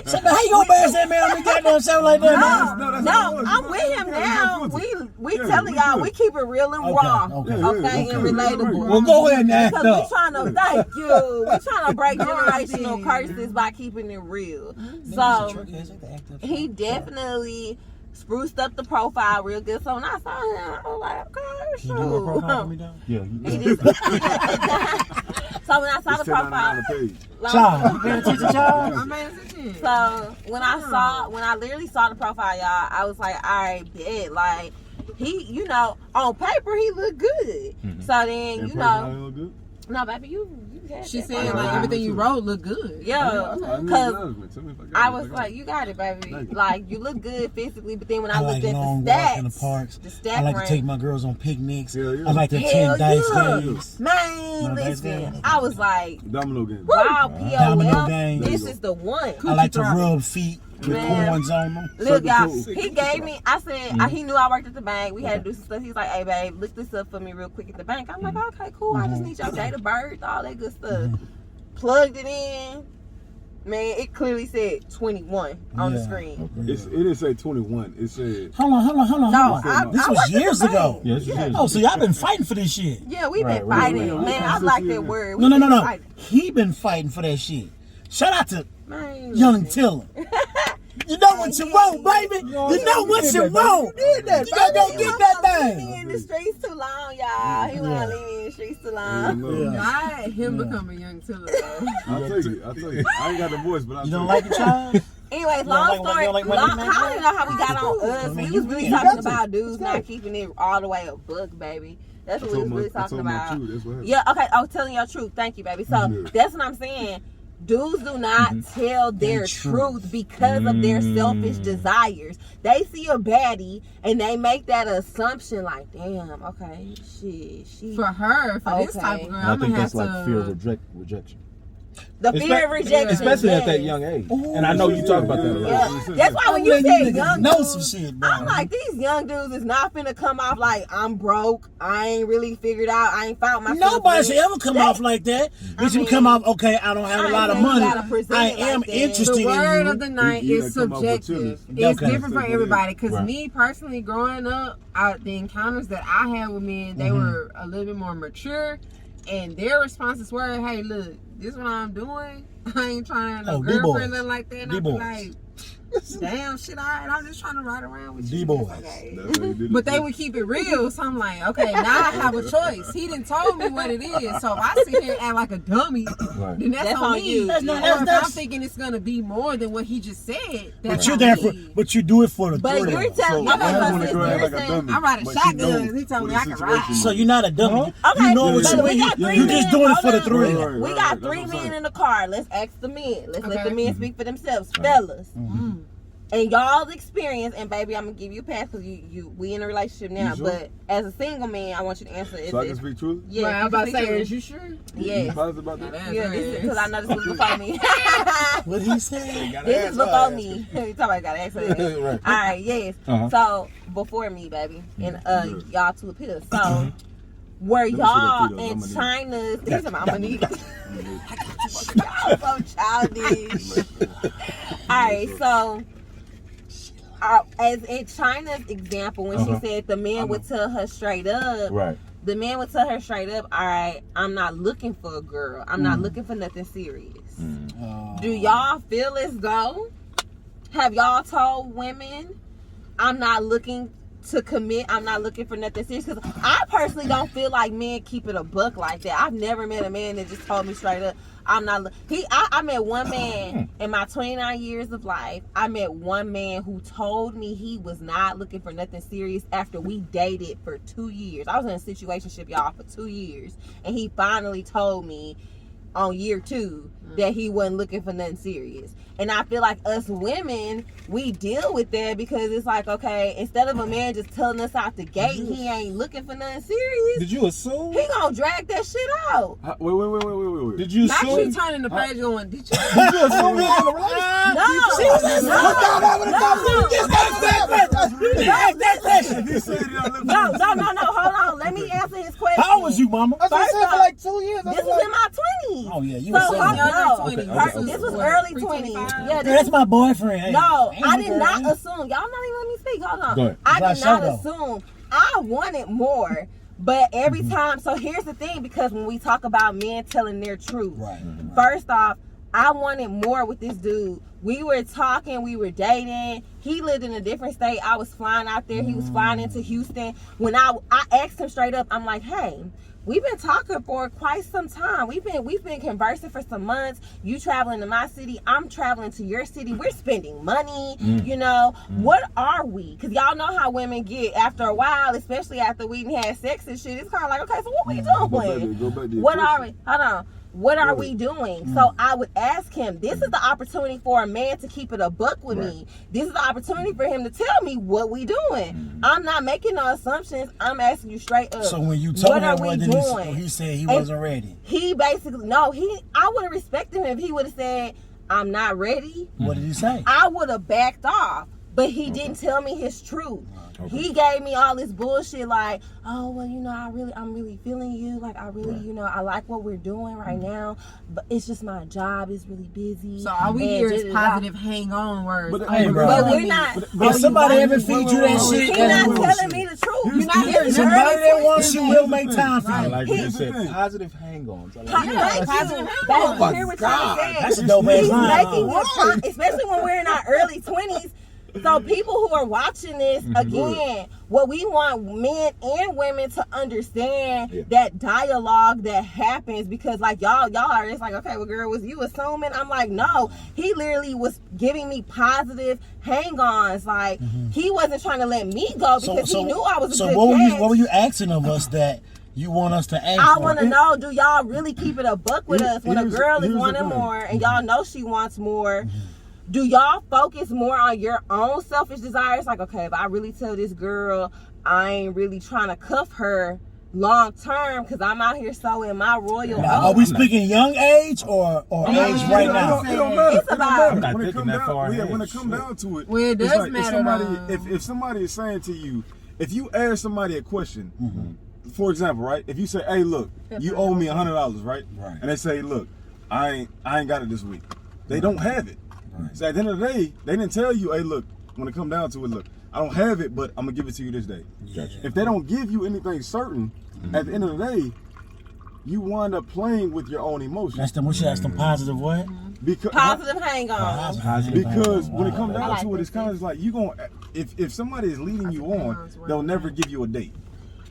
So how you gonna bash that man on the goddamn show like that, man? No, that's no, how it was. I'm with him now. We Yeah, telling we y'all, good. we keep it real and Okay, raw, okay. okay, Yeah, and okay. relatable. Well, go ahead and act Because up. we trying to thank you. We trying to break No, generational I didn't. curses by keeping it real. Niggas a So trick ass, they act up. he definitely spruced up the profile real good. So when I saw him, I was like, okay, Can you do a profile for me, sure. though? Yeah. He just- So when I saw the It's $10.99 profile, a page. Child, you paying attention, child? I'm paying attention. so when I literally saw the profile, y'all, I was like, all right, bet. Like, he, you know, on paper, he looked good. So then, And you personality know, look good? no, baby, you had She that said profile. like everything you wrote looked good. Yeah, I need because acknowledgement. Tell me if I got I it, was if got like, it. you got it, baby. Thank you. Like, you look good physically, but then when I I looked like at long the walk in the stats, parks. the stat I like to rank, take my girls on picnics. Yeah, yeah. I like to Hell attend dice yeah. games. Man, No, that's listen, good. I was like, Domino game. wow, Domino POL, games. this is the one. I like to Coochie rub feet with Man. corns on them. Look, y'all, Circle he two. gave me, I said, he knew I worked at the bank. We had to do some stuff. He's like, hey, babe, look this up for me real quick at the bank. I'm like, okay, cool. I just need your date of birth, all that good stuff. Plugged it in. Man, it clearly said 21 on the Yeah. screen. It didn't say 21. It said Hold on. No, This I was worked at years the ago. bank. Yes, it is. Oh, so y'all been fighting for this shit. Yeah, we've been Right, fighting. right. Man, I like that word. No. We been fighting. He been fighting for that shit. Shout out to Man, Young listen. Tiller. You know what you want, baby. You know what you want. You gotta go get that Leave me thing. in the streets too long, y'all. He wanna leave me in the streets too long. no. Not him becoming young Tiller. though. I'll take it. I ain't got the voice, but I'll You take don't it. like it, child? Anyways, You long don't like- story. you don't like my long, nickname? I don't even know how we got on us. I mean, We you was really can. talking You got to. about dudes Let's not go. keeping it all the way a book, baby. That's what we was really I talking told my about. truth. That's what happened. Yeah, okay. I was telling your truth. Thank you, baby. So Yeah. that's what I'm saying. Dudes do not tell their truth because of their selfish desires. They see a baddie and they make that assumption like, damn, okay, shit, she. For her, for this type of girl, I I'm think gonna that's have like to. fear of rejection. The fear of rejection. Especially at that yes. young age. And I know you talk about that a lot. Yeah. That's why when you said young know dudes, some shit, bro. I'm like, these young dudes is not finna come off like, I'm broke, I ain't really figured out, I ain't found myself. Nobody should ever come off like that. They should come off, okay, I don't have a lot of money. I am interested The in word you. of the night You is gotta come up with subjective. chilies. It's Okay. different for everybody. Because Right. me personally, growing up, the encounters that I had with men, they were a little bit more mature, and their responses were, "Hey, look, this is what I'm doing. I ain't trying no D-boys. girlfriend, nothing like that." And I'd be D-boys. like, "Damn, shit, I'm just trying to ride around with you." D-boys. Okay. That's how you did it. But they would keep it real, so I'm like, okay, now I have a choice. He didn't told me what it is, so if I sit here and act like a dummy, Right. then that's on me. you. That's not- Or that's- if that's- I'm thinking it's gonna be more than what he just said, But that's you're on there for, me. but you do it for the But thrill. you're telling So me, what happens when okay, a girl act like a listen, dummy? I'm riding but she shotguns. knows He told what me the I can situation ride. is. So you're not a dummy. Okay, You know what but you we got three You're just men, doing it hold for the on. thrill. Right. We got That's three what I'm men saying. in the car. Let's ask the men. Let's let the Okay. men speak for themselves. Right. Fellas. Mm. And y'all's experience, and baby, I'm gonna give you a pass because we in a relationship now. You sure? But as a single man, I want you to answer. Is So I it? can speak truly? Yeah, Right, I'm you about can to speak say, to is me. you sure? You Yes. positive about that? That's Yeah, right. because I know this was before me. What he said? This is before me. You talking about gotta ask her. Right. All right, yes. Uh-huh. So before me, baby, and Yeah. y'all two appears. So were me see y'all that too, though. in I'm gonna China's? These are my I'm need. Y'all so childish. All right, so. As in China's example, when she said the man would tell her straight up, Right. the man would tell her straight up, all right, I'm not looking for a girl. I'm not looking for nothing serious. Do y'all feel as though, have y'all told women, I'm not looking to commit, I'm not looking for nothing serious? Because I personally don't feel like men keep it a buck like that. I've never met a man that just told me straight up, I'm not. I met one man in my 29 years of life. I met one man who told me he was not looking for nothing serious after we dated for 2 years. I was in a situationship, y'all, for 2 years, and he finally told me on year 2 that he wasn't looking for nothing serious. And I feel like us women, we deal with that because it's like, okay, instead of a man just telling us out the gate he ain't looking for nothing serious, Did you assume? he gonna drag that shit out. Wait. Did you Not you assume? turning the page going, did you? Did you assume he was in a relationship? No, hold on. Let me answer his question. How old was you, mama? First off, 2 years. this was in my 20s. Oh yeah, you So, were so hold young. on. Okay, This was what, early pre-25? 20s. Yeah, Yeah, this that's my boyfriend. Hey, No, ain't I no did girl. not assume. Y'all not even let me speak. Hold on. Go ahead. I By did not show, assume. I wanted more. But every time, so here's the thing, because when we talk about men telling their truth, Right. first off, I wanted more with this dude. We were talking, we were dating. He lived in a different state. I was flying out there. He was flying into Houston. When I asked him straight up, I'm like, hey, we've been talking for quite some time. We've been conversing for some months. You traveling to my city, I'm traveling to your city. We're spending money, you know. What are we? Because y'all know how women get after a while, especially after we had sex and shit. It's kind of like, okay, so what we doing? Go back to your What are question. we? Hold on. What are we doing? So I would ask him, this is the opportunity for a man to keep it a buck with me. This is the opportunity for him to tell me what we doing. I'm not making no assumptions. I'm asking you straight up. So when you told what are him we what did doing? he said he And wasn't ready. He basically, I would have respected him if he would have said, I'm not ready. What did he say? I would have backed off. But he didn't tell me his truth. Okay. He gave me all this bullshit like, oh, well, you know, I'm really feeling you. Like, I really, you know, I like what we're doing right now. But it's just my job is really busy. So all we And hear is da-da-da. positive hang on words. But- Hey, bro. But we're not. If somebody ever feed you that shit, He's that's not bullshit. telling me the truth. You're not hearing Somebody nothing. that wants you will make time for I you. like what you said. He- Positive hang-ons. I like Thank that. you. positive That's my hear what God. you're saying. That's a dope ass He's line. making a point, especially when we're in our early 20s. So people who are watching this, again, what we want men and women to understand that dialogue that happens, because like y'all are just like, okay, well, girl, was you assuming? I'm like, no, he literally was giving me positive hang-ons. Like he wasn't trying to let me go because he knew I was a So good what catch. were you asking of us that You want us to ask? I want to know, do y'all really keep it a buck with us when a girl is wanting more and y'all know she wants more? Do y'all focus more on your own selfish desires? Like, okay, if I really tell this girl I ain't really trying to cuff her long term because I'm out here so in my royal Are we speaking young age or age right now? It don't matter. It's about- I'm not thinking that far ahead. When it comes down to it, Well, it it's does like matter, if somebody is saying to you, if you ask somebody a question, for example, right? If you say, "Hey, look, you owe me $100," right? Right. And they say, "Look, I ain't got it this week." They don't have it. Right. So at the end of the day, they didn't tell you, "Hey, look, when it come down to it, look, I don't have it, but I'm gonna give it to you this day." Gotcha. If they don't give you anything certain, at the end of the day, you wind up playing with your own emotions. That's them. We should ask them positive what? Because Positive hang on. Because when it comes I down like to it, this it's kind of like you gonna if somebody is leading you on, they'll never give you a date.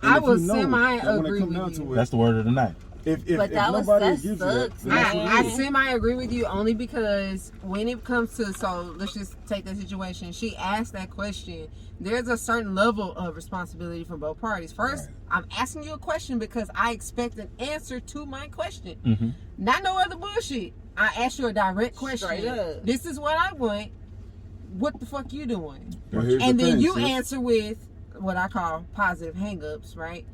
And I if would you know that when it semi-agree comes with down you. to it, That's the word of the night. if But that nobody gives you that, sucks, then that's what I it is. semi-agree with you only because when it comes to, so let's just take that situation. She asked that question. There's a certain level of responsibility from both parties. First, I'm asking you a question because I expect an answer to my question. Not no other bullshit. I ask you a direct question. Straight up. This is what I want. What the fuck you doing? Well, here's And the then thing, you sis. answer with what I call positive hang-ups, right?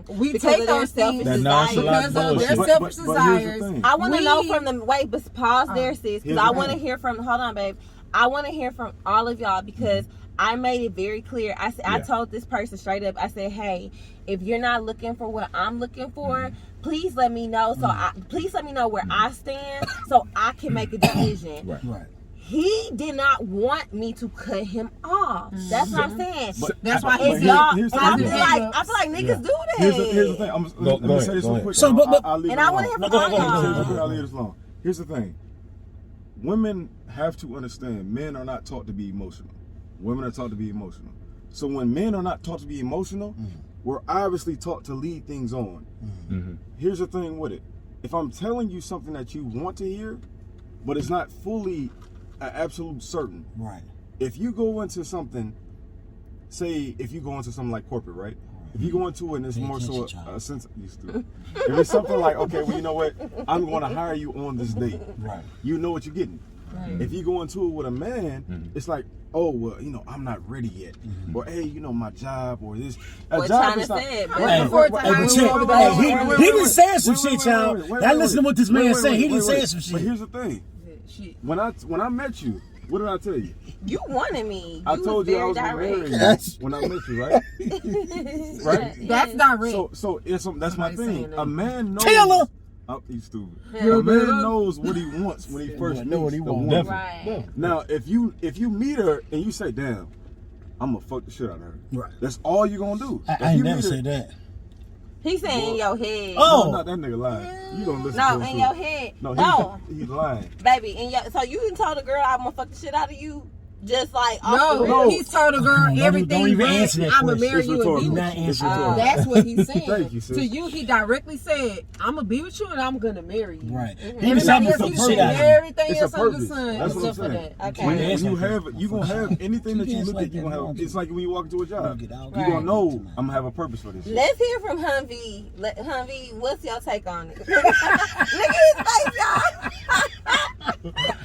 We Because take of their those selfish things desires. because of their bullshit. selfish But here's the desires. thing. I want to We- know from them. Wait, but pause there, sis, because Here's I the want to thing. hear from. Hold on, babe. I want to hear from all of y'all because I made it very clear. I Yeah. told this person straight up. I said, "Hey, if you're not looking for what I'm looking for, please let me know. So please let me know where I stand, so I can make a decision." Right. Right. He did not want me to cut him off. That's what I'm saying. That's why but he's here- Y'all, here's and the I thing. feel like niggas do that. Here's the thing. Let me go say this ahead. real quick. So, but- I'll leave And it I alone. want to hear No, from go all ahead, go ahead, y'all. I'll leave this alone. Here's the thing. Women have to understand men are not taught to be emotional. Women are taught to be emotional. So when men are not taught to be emotional, we're obviously taught to lead things on. Here's the thing with it. If I'm telling you something that you want to hear, but it's not fully an absolute certain. Right. If you go into something, say if you go into something like corporate, right? If you go into it and it's Pay more so attention, child. a sense, you stupid. If it's something like, okay, well, you know what? I'm going to hire you on this date. Right. You know what you're getting. If you go into it with a man, it's like, oh, well, you know, I'm not ready yet. Or, hey, you know, my job or this. A What job China is not- said, I'm man. looking forward to Hey, hiring but you check. over Hey, there. he done said some shit, y'all. Now listen to what this man said. He done said some But shit. here's the thing. Shit. When I met you, what did I tell you? You wanted me. I You told was you I was very going to marry direct. you when I met you, right? Right? That's direct. So that's my Somebody thing. saying that. A man knows. Tell her. Oh, he's stupid. You're A man better. knows what he wants when he first know what meets he the wants. woman. Right. Now, if you meet her and you say, "Damn, I'm gonna fuck the shit out of her," Right. that's all you gonna do. I If ain't you never meet her- said that. He saying in your head. Oh. No, not that nigga lying. You don't listen No, to him. in too. your head. No, No, he's lying. baby, in your. So you done told a girl I'm gonna fuck the shit out of you, just like off No, the rip? No. he's told a girl Come on, everything. don't even right. answer that I'm gonna question. marry It's you and rhetorical. be Not with you. answer It's rhetorical. That's what he's saying. Thank you, sis. To you, he directly said, "I'm gonna be with you and I'm gonna marry you." Right. He Everybody decided else, to he fuck said shit out of you. everything It's a else under the purpose. sun That's what I'm except for saying. that. Okay. When Yeah, you that's have okay. you gonna have anything that you Yes, look like at, you that, gonna have. don't It's you? like when you walk into a job. Get out. You Right. gonna know I'm gonna have a purpose for this. Shit. Let's hear from Humvee. Humvee, what's your take on it? Look at his face, y'all.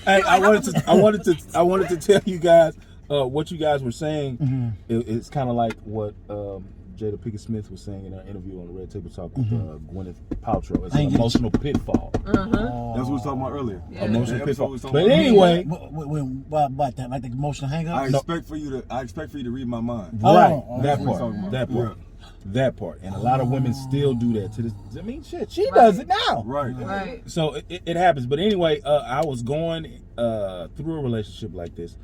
Hey, I wanted to tell you guys what you guys were saying. It's kind of like what Jada Pinkett Smith was saying in her interview on the Red Table Talk with Gwyneth Paltrow. It's I an ain't get emotional pitfall. That's what we was talking about earlier. Emotional The episode pitfall. we was talking But about. anyway, What that? Like the emotional hang I up? expect for you to read my mind. right, Oh, that that's what part, we're talking that about. part, that part, and a lot of women still do that to this. I mean, shit, she does it now. Right. Right. So it happens. But anyway, I was going through a relationship like this,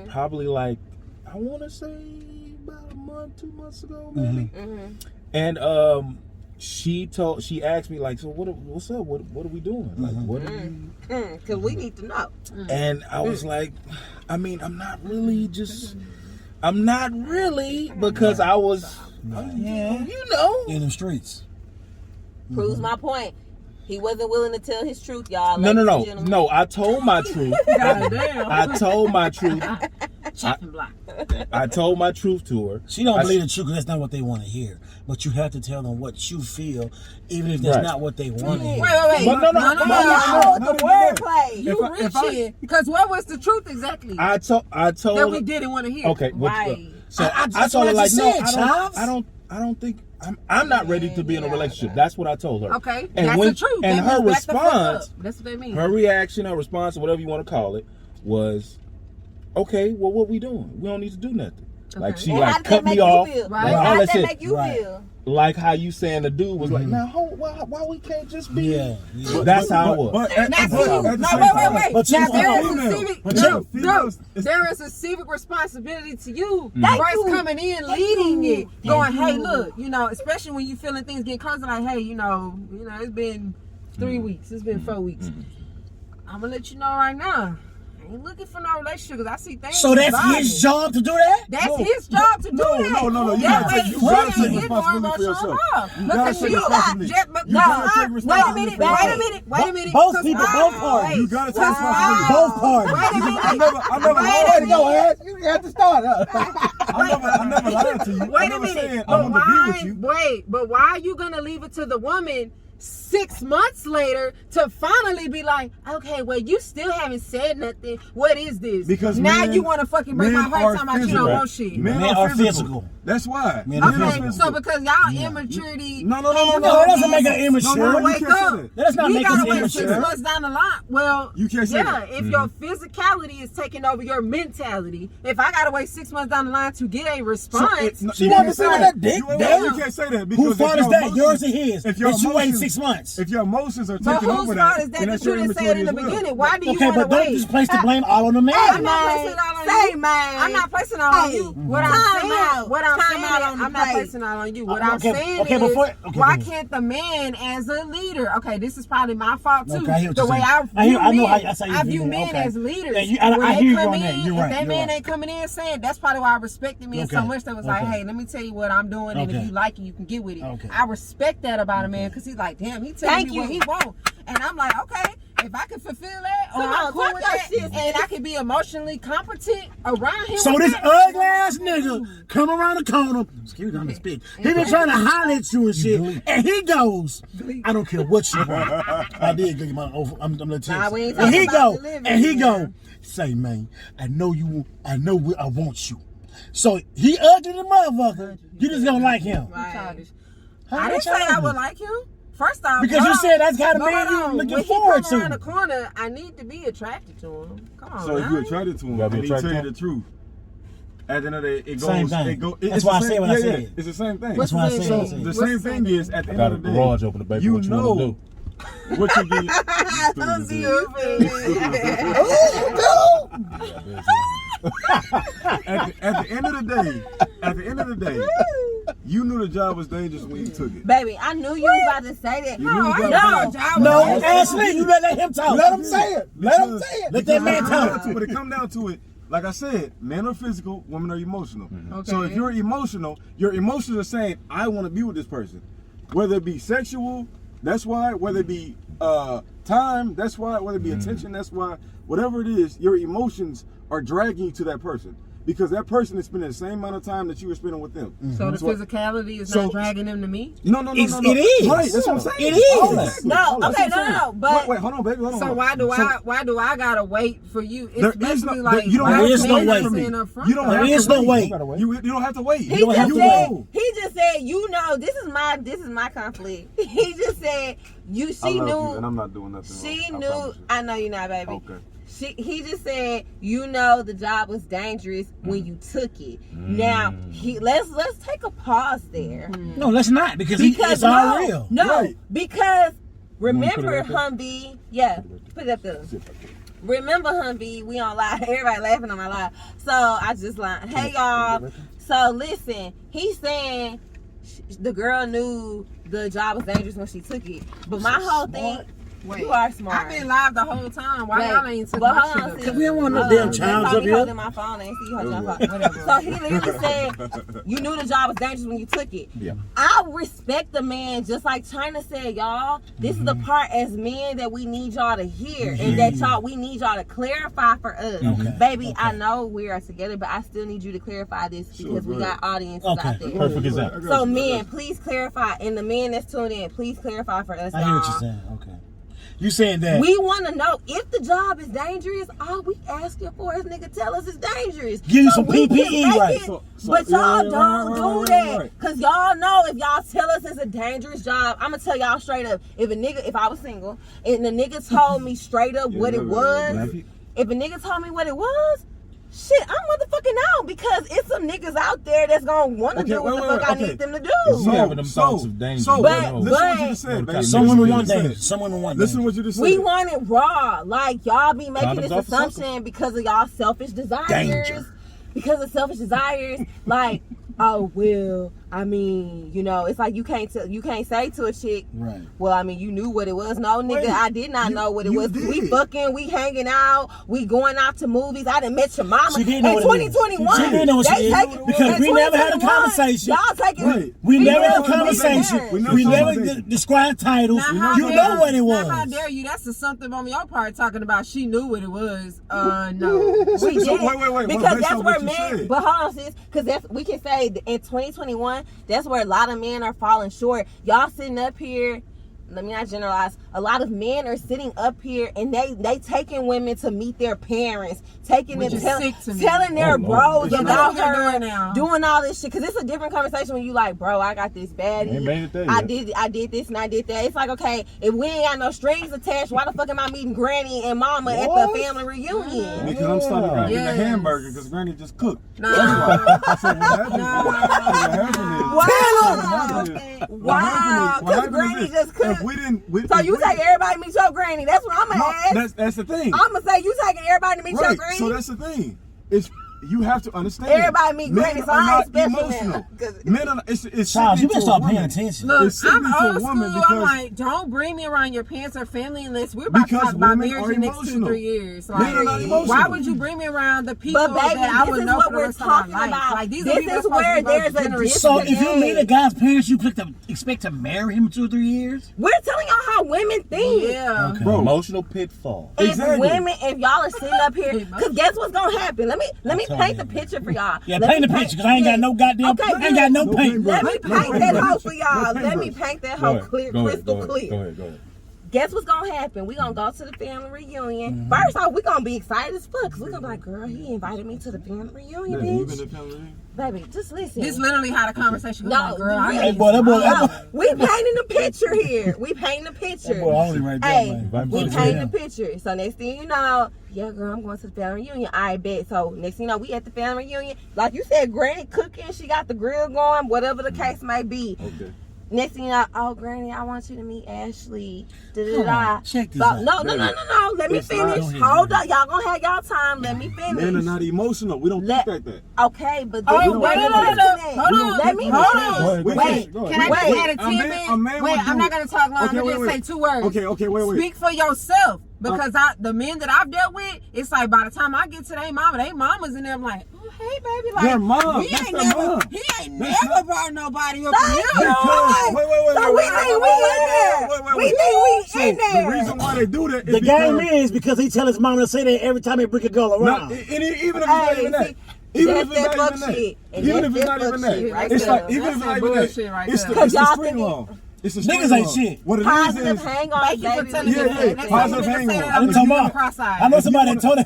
probably like I want to say about a month, 2 months ago, maybe. And she asked me like, so what's up? What are we doing? Like, what are you? Cause we need to know. And I was like, I mean, I'm not really because I was, you know. In the streets. Proves my point. He wasn't willing to tell his truth, y'all. No. Ladies and gentlemen. No, I told my truth. Goddamn. I told my truth. chopping block. I told my truth to her. She don't I believe s- the truth because that's not what they want to hear. But you have to tell them what you feel, even if that's Right. not what they want to hear. Wait. But no. Y'all no, the no, wordplay. You If I- reaching. Because what was the truth exactly? I told that we didn't want to hear. Okay, Right. So I I just told her what like, you no, said, Charles. I don't think I'm not ready to be in a relationship. That's what I told her. Okay, And that's when, the truth. and That her means back the fuck response, up. That's what they mean. her reaction, her response, or whatever you want to call it, was, okay, well, what we doing? We don't need to do nothing. Like Okay. she And like how did cut that make me you off. feel? Right. Like, How all did that that shit. make you Right. feel? Like how you saying the dude was like, now why we can't just be? Yeah. That's how it was. But at Now, the same wait. But Now, you- there is female. a civic. But No, females- there is a civic responsibility to you. Thank First you. coming in, leading it, going, hey, look, especially when you feeling things get closer, like, hey, it's been 3 weeks, it's been 4 weeks. I'm gonna let you know right now. I ain't looking for no relationship because I see things. So that's bothering his me. job to do that? That's No. his job to do No, that. no, you That gotta way take- you he gotta ain't take getting responsibility no for yourself. emotional love. You gotta Because take you responsibility. got You gotta take responsibility for yourself. wait a minute. Both 'cause people, I- both parties. wait, You gotta take wait, responsibility. Both parties. Wait a minute. I never Wait lied a to you. minute. You have to start. I never lied to you. I Wait a never minute. said I But want to be with you. but why are you gonna leave it to the woman 6 months later to finally be like, okay, well, you still haven't said nothing. What is this? Because now men- you want to fucking break my men heart are talking about you physical. don't want shit. Men are physical. That's why. Men are Men are Okay, physical. so because y'all immaturity. No, No, that doesn't make her immature. No, you Wake can't say up. that. That does not You make us gotta wait 6 immature. months down the line. Well, You can't say yeah, that. if your physicality is taking over your mentality, if I gotta wait 6 months down the line to get a response, She wanted to see that dick, You damn. can't say that because Whose fault is that? Yours or his? If your That you waiting emotions- 6 months. If your emotions are but taking whose over fault that, is that then that that's you your didn't say it in the immaturity as well. beginning? Why do you Okay, want to but don't wait? just place the blame all on the man. I'm not placing it all on you. man. I'm not placing it all on you. What I'm Time saying, out. what I'm Time saying, out on the I'm not plate. placing it all on you. What Okay, I'm saying okay, is, before- okay, why go ahead. can't the man as a leader? Okay, this is probably my fault too. Okay, I hear what the you're way saying. I view I know men, that's how you I view view men. men Okay. as leaders. Yeah, I When hear they you come on that. in, You're if right, that you're man right. ain't coming in saying, that's probably why I respected men so Okay, much. That was like, okay. hey, let me tell you what I'm doing, and Okay. if you like it, you can get with it. Okay. I respect that about a man because he's like, damn, he telling Thank me what you. he want, and I'm like, okay. If I can fulfill that, or Come I'm on, cool talk with your that, shit. and I can be emotionally competent around him. So with this that, ugly ass nigga come around the corner. Excuse me, I'm speak. He been trying to holler at you and shit, and he goes, "I don't care what you want." I did get my over. I'm gonna tell Nah, you. we ain't And he talking about go, the living and he here. go, say, man, I know I want you. So he ugly the motherfucker. You just don't like him. I'm childish. How I you didn't say I childish? would like him. First off, Because you said that's kind of man you when looking he forward come around the to. corner, I need to be attracted to him. Come on, So if now. you're attracted to him, gotta be and he tell attracted you to the truth, at the end of the day, it goes. Same thing. It's That's why I the said same- what I yeah, said. yeah, it's the same thing. What's That's why I the said same what I So said. the What's same the thing is, at the I end got a of the day, garage open, baby. you What you want to know do? what you get. I'm At the end of the day, you knew the job was dangerous when you took it. Baby, I knew you was about to say that. You knew I the know. job No, was dangerous. No, Ashley, you let him talk. Let him say it. Let him say it. Let that man talk. But it come down to it, like I said, men are physical, women are emotional. So Okay. if you're emotional, your emotions are saying, I want to be with this person. Whether it be sexual, that's why. Whether it be time, that's why. Whether it be attention, that's why. Whatever it is, your emotions are dragging you to that person. Because that person is spending the same amount of time that you were spending with them. So the So- physicality is so- not dragging them to me? No. It is. Right, that's what I'm saying. It is. All that. No, All that. okay, no. But Wait, hold on, baby. Hold on. So why do I gotta wait for you? It's There is basically no- like you don't why have to is wait man for me. saying up front? You don't though? have There is to no wait. wait. You don't have to wait. he don't have just to said, wait. he just said, you know, this is my conflict. He just said, I she love knew, you, and I'm not doing nothing she wrong. knew. promise you. I know you're not, baby. Okay. He just said, you know, the job was dangerous when you took it. Now let's take a pause there. No, let's not because it's all real. No, Right. because remember, put it right there? Humvee. Yeah, put it up there. Remember, Humvee, we on live. Everybody laughing on my live. So I just like, hey y'all. So listen, he's saying the girl knew the job was dangerous when she took it. But my whole thing, Wait, You are smart. I've been live the whole time. Why y'all ain't took But my hold shit on, up? sis. Cause we don't want no Hold damn on. chimes That's up me here. holding my phone. I ain't see you holding my phone. Whatever. So he literally said, you knew the job was dangerous when you took it. Yeah. I respect the man, just like China said, y'all. This is the part as men that we need y'all to hear, and that we need y'all to clarify for us. Okay. Baby, I know we are together, but I still need you to clarify this because we go got audiences Okay. out there. Perfect example. So men, please clarify, and the men that's tuned in, please clarify for us, I hear what y'all. you're saying. Okay. You saying that? We want to know if the job is dangerous. All we asking for is nigga tell us it's dangerous. Give you some we can PPE, make right? it, So- but y'all don't do that. right. Cause y'all know if y'all tell us it's a dangerous job, I'ma tell y'all straight up. If I was single and the nigga told me straight up what it was, if a nigga told me what it was, shit, I'm motherfucking out because it's some niggas out there that's gonna want to do what the fuck I need them to do. You having them thoughts of danger. but- listen what you just said, baby. Some Listen women what want you just danger. said. Some women want Listen danger. what you just said. We want it raw. Like y'all be making Condoms this off the assumption because of y'all selfish desires. Danger. Because of selfish desires, like, oh well, I mean, you know, it's like you can't say to a chick, Right. well, I mean, you knew what it was. No, nigga, Wait, I did not know what it you was. did. We fucking, we hanging out, we going out to movies. I done met your mama. She didn't know in what it is. 2021. She didn't know what they she is, taking- because in we never had a 2021, conversation. Y'all taking Right. We we never had a never conversation. did. We We never never talked described titles. Now, how You dare know what it Now, how was. dare you? That's the something on your part talking about she knew what it was. No. We So, did. wait, Because based that's on where what you men. said. But hold on, sis. Because we can say that in 2021, that's where a lot of men are falling short. Y'all sitting up here. Let me not generalize. A lot of men are sitting up here and they taking women to meet their parents, taking Which them, is sick to me. telling their Oh, Lord. bros That's about what they're her, doing now. doing all this shit. Because it's a different conversation when you like, bro, I got this baddie. Ain't made it there I yet. did this and I did that. It's like, okay, if we ain't got no strings attached, why the fuck am I meeting Granny and Mama at What? the family reunion? Because I'm starting to eating a Yes. hamburger because Granny just cooked. No. So what happened is, Wow, because Granny just cooked. If we didn't, So you take everybody to meet your granny. That's what I'm going to ask. That's the thing. I'm going to say you taking everybody to meet your Right. granny. So that's the thing. It's you have to understand. Everybody meet men granny, so are I ain't not special emotional. now, 'cause- Men are. It's Charles, you sickening better to a start paying woman. attention. Look, It's sickening I'm to a old woman school. because- I'm like, don't bring me around your parents or family unless we're about to Because talk about women marriage are in the next emotional. 2-3 years. Men are not Like, emotional. why would you bring me around the people But baby, that I this would is know what for the we're rest of my talking life? about. Like, these This are people is that's supposed to where be there's a generations. So if you Today. meet a guy's parents, you expect to marry him in 2 or 3 years? We're telling y'all how women think. Yeah. Okay. Bro, Emotional pitfall. If Exactly. women, if y'all are sitting up here, because guess what's gonna happen? Let me told paint you. the picture for y'all. Yeah, Let paint me the picture, because I ain't got no goddamn, Okay, I ain't got no No paint. paintbrush. Let me No paint that paintbrush. hoe for y'all. No Let me paintbrush. paint that Go hoe ahead, clear, go ahead, crystal go clear. ahead, go ahead. Guess what's gonna happen? We gonna go to the family reunion. First off, we gonna be excited as fuck. 'Cause we gonna be like, girl, he invited me to the family reunion, Yeah, you bitch. been to family reunion? Baby, just listen. This literally how the conversation goes. No, Like, girl, I hey, ain't boy, that boy- No, we painting the picture here. We painting the picture. That boy only right there, Hey, man. we Put it painting in. the picture. So next thing you know, yeah, girl, I'm going to the family reunion. I bet. So next thing you know, we at the family reunion. Like you said, Granny cooking. She got the grill going. Whatever the case may be. Okay. Next thing you know, oh, Granny, I want you to meet Ashley. Hold Da-da-da. on, check this So, out. no. Let me It's finish. not- Hold up. Y'all gonna have y'all time. Let me finish. Men are not emotional. We don't Let- think like that. Okay, but Oh, this is wait, where no, the no, no, disconnect. hold on. Let me Hold finish. on. Go ahead, Wait, go ahead. Can I Wait, just add a a man- tidbit? a man Wait, would I'm do- not gonna talk long. Okay, I'm wait, gonna wait. say 2 words. Okay, wait. Speak for yourself. Because the men that I've dealt with, it's like by the time I get to their mamas in there, I'm like, oh hey baby, like Their mom, he that's ain't their never, mom. he ain't That's never not- brought nobody up Thank here. you. Because, wait. So we think we in there. We think we in there. The reason why they do that is The game because is because he tell his mom to say that every time he bring a girl not, around. even if it's not even that. see, Even that's if it's that not fuck even that. shit. And Even that's if it's that not even fuck shit that. right It's there. like, even if That's it's not that even bullshit that. right It's there. the Cause y'all string thinking- along. It's the string Niggas ain't along. shit. What it Positive is hang on, Thank you for baby. telling Yeah, me that. yeah, Next positive time you hang say on. that, I'm I'm talking gonna about. cross-eyed. I know somebody that told him.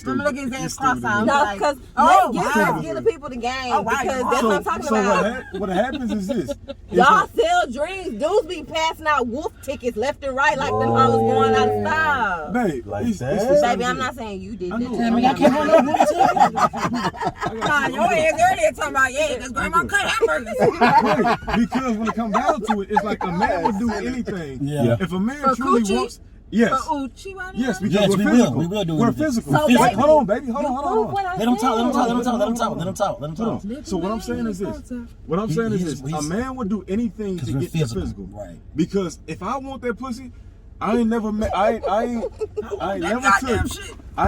I'm gonna look at his ass cross-eyed. No, Like, because oh, let's wow. give the people the game. Oh, wow, because you're that's wrong. what I'm talking about. what happens is this. It's Y'all like- sell dreams. Dudes be passing out wolf tickets left and right like them hoes going out of style. Babe, Like it's that? the same Baby, I'm shit. not saying you did I that. know. Tell me I can't run no booty. Nah, your ass earlier talking about, yeah, this grandma cut hamburgers. Right. Because when it comes down to it, it's like a man would do anything. Yeah. If a man For truly coochie? wants, yes, For Uchi right now? yes, because Yes, we're we physical. will. We will do We're anything. physical. So, Wait, baby, hold on, baby. Hold You on. prove what I Let him talk. Let him said. talk. Let him talk. Let him talk. Let him talk. Let him Hold talk. on. So what I'm saying is this. What I'm saying is this. A man would do anything to we're get the physical. Right. Because if I want that pussy, I ain't never met. I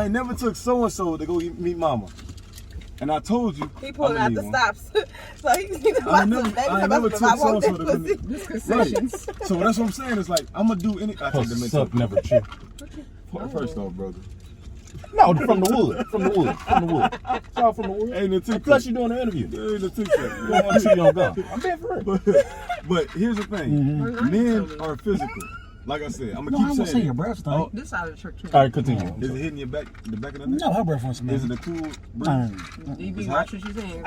ain't never took so and so to go meet mama. And I told you. He pulling I'ma out the need one. stops. So he's I never took so and so to go meet. This Right. concessions. So that's what I'm saying. It's like I'm gonna do any. I take the Suck mental. never chew. First off, brother. No, from the wood. From the wood. From the wood. It's all from the wood. Ain't no And TikTok. plus, you're doing an interview. Ain't no TikTok. You don't want to chew, you don't go. I'm being for real. But here's the thing. Men are physical. Like I said, I'm gonna No, I keep won't say saying your it. breath stink. Oh, This side of the truck. All right, continue. is it hitting your back, the back of the neck? No, her breath wasn't Is smelling. it a cool breath? DB, watch what you're saying.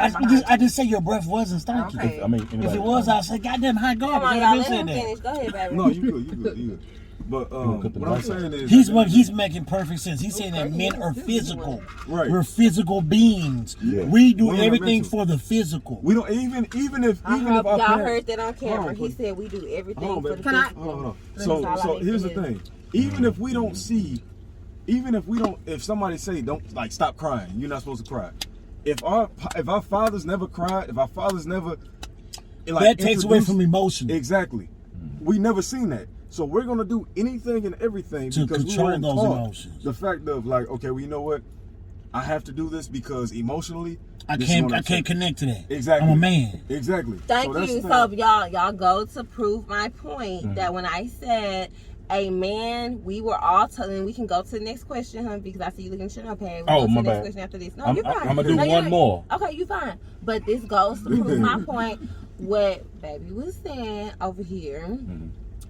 I just say your breath wasn't stinky. Okay. I mean, If anybody- it was, I'd say, goddamn high Come garbage. on, I'd y'all. been Let saying him that. finish. Go ahead, baby. No, you good. But cut the what I'm lights saying is He's making perfect sense. He's saying that men are physical. Right. We're physical beings. Yeah. We do Women are everything mental. for the physical. we don't even if I even hope if our y'all parents, heard that on camera. Hold on, He please. said we do everything Hold on, for the baby. Can I- physical. Hold on. That's all I So need here's to the do. thing. Even if we don't see, if somebody say don't like stop crying, you're not supposed to cry. If our fathers never cried, if our fathers never That takes away introduced- from emotion. Exactly. We never seen that. So we're gonna do anything and everything To because control we weren't those taught emotions. the fact of like, okay, well, you know what? I have to do this because emotionally, I this is can't gonna upset connect to that. Exactly. I'm a man. Exactly. Thank that's you. the So thing. y'all go to prove my point that when I said a man, we were all telling. We can go to the next question, huh? Because I see you looking at your notepad. We'll Oh, go to my the next bad. question after this. No, I'm you're fine. going to do No, one you're- more. Okay, you fine. But this goes to prove my point. What baby was saying over here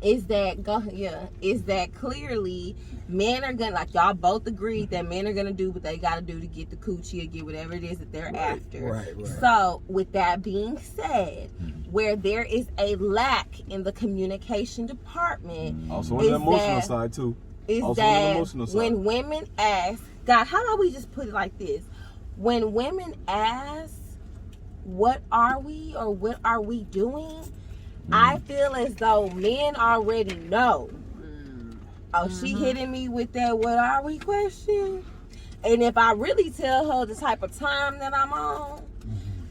is that clearly men are gonna, like y'all both agreed that men are gonna do what they gotta do to get the coochie or get whatever it is that they're after. Right. So with that being said, where there is a lack in the communication department, Also on the is emotional that- side too. is Also on the that emotional side. when women ask, God, how about we just put it like this? When women ask, what are we or what are we doing? I feel as though men already know. Oh, she hitting me with that what are we question? And if I really tell her the type of time that I'm on,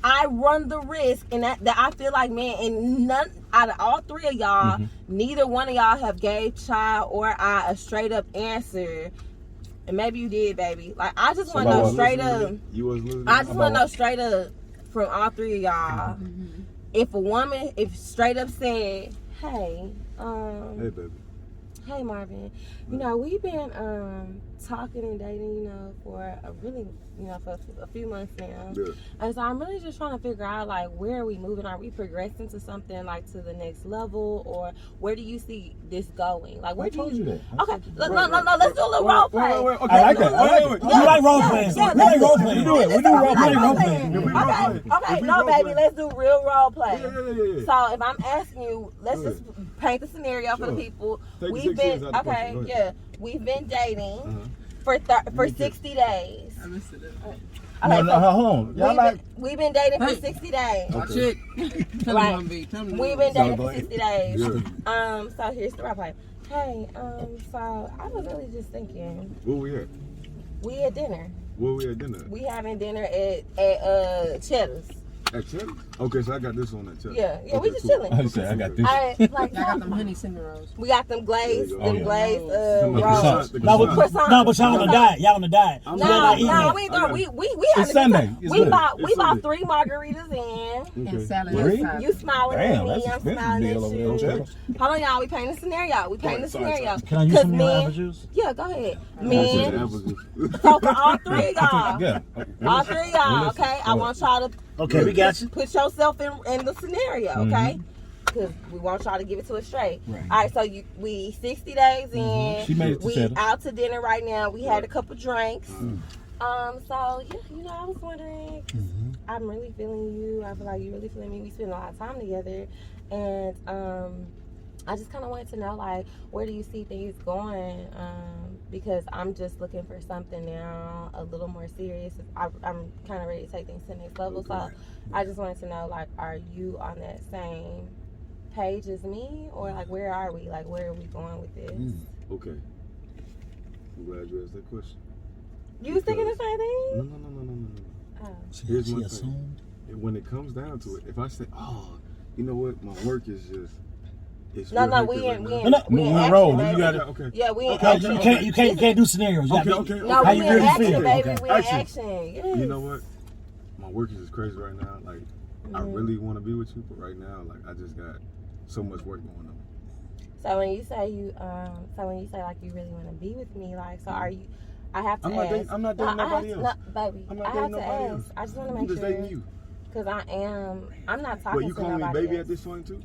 I run the risk, and that I feel like, man, and none out of all three of y'all, neither one of y'all have gave child or I a straight up answer. And maybe you did, baby. Like I just want to know straight up. You wasn't listening. I just want to know straight up from all three of y'all. If a woman, if straight up said, hey, Hey, baby. hey Marvin, you know, we've been talking and dating, you know, for a really, you know, for a few months now. Yeah. And so I'm really just trying to figure out, like, where are we moving? Are we progressing to something, like, to the next level? Or where do you see this going? Like, where I do told you that. Okay, no, let's do a little role play. Wait. Okay. I like that. Wait. You like role playing. Yeah, We like role playing. We do it. We do role playing. Role playing. Yeah, we role Okay, playing. no, baby, let's do real role play. Yeah. So if I'm asking you, let's Go just paint the scenario for the Sure. people. Take the We've 6 been years out the question. Go ahead. we've been dating Uh-huh. for 60 days. I missed it. Okay, No, so hold on. Y'all like... we've been dating for Hey. 60 days. Watch Okay. it. Tell Right. them one B. Tell them We've one been B. dating go for ahead. 60 days. Yeah. So here's the role play. Hey, so I was really just thinking, Where we at? we at dinner. Where we at dinner? We having dinner at Cheddar's. At Cheddar's? Okay, so I got this on that Cheddar's. Yeah, we Okay, just cool. chilling. I said, I got this. I like I got them honey cinnamon rolls. we got them glazed, There you go. glazed Some of the rolls. croissants, the No, croissants. Croissant. no, but y'all on a diet. Y'all on a diet. I'm So y'all not eating No, that. we ain't I got doing. it. We It's having Sunday. It's we good. bought It's Sunday. 3 margaritas in. And salad. Three? inside. You smiling Damn, at that's me, I'm expensive smiling deal at over you. there. Okay. Hold on, y'all. We painting a scenario. We painting a Sorry. scenario. Can I use 'Cause some of your men- apple juice? Yeah, go ahead. Apple Men. juice. So for all three of y'all, Yeah. all three of y'all, okay. I want y'all to Okay, we got you. put yourself in the scenario, okay? Because we want y'all to give it to us straight. Right. All right, so we 60 days in. She made it to We Cheddar. out to dinner right now. We had a couple drinks. So yeah, you know, I was wondering. 'Cause I'm really feeling you. I feel like you really feeling me. We spend a lot of time together, and I just kind of wanted to know, like, where do you see things going? Because I'm just looking for something now a little more serious. I'm kind of ready to take things to the next level. So I just wanted to know, like, are you on that same page as me, or like, where are we? Like, where are we going with this? Okay. I'm glad you asked that question. You was thinking the same thing? No. Oh. Here's She my thing. assumed. And when it comes down to it, if I say, oh, you know what, my work is just, It's No, real we hectic in right we now. in we action, roll. baby. You gotta- Okay. Yeah, we in Okay, action. okay. You can't do scenarios. You Okay, gotta be- okay. No, How we you in really action, feel? baby. Okay. We in Action. action. Yes. You know what? My work is just crazy right now. Like, I really want to be with you, but right now, like, I just got so much work going on. So when you say like you really want to be with me, like, so are you? I have to ask. I'm not dating nobody else. Baby. I'm not I have dating to nobody ask. else. I just want to I'm make just sure. dating you. Cause I'm not talking What, you to calling me nobody baby else. at this point too?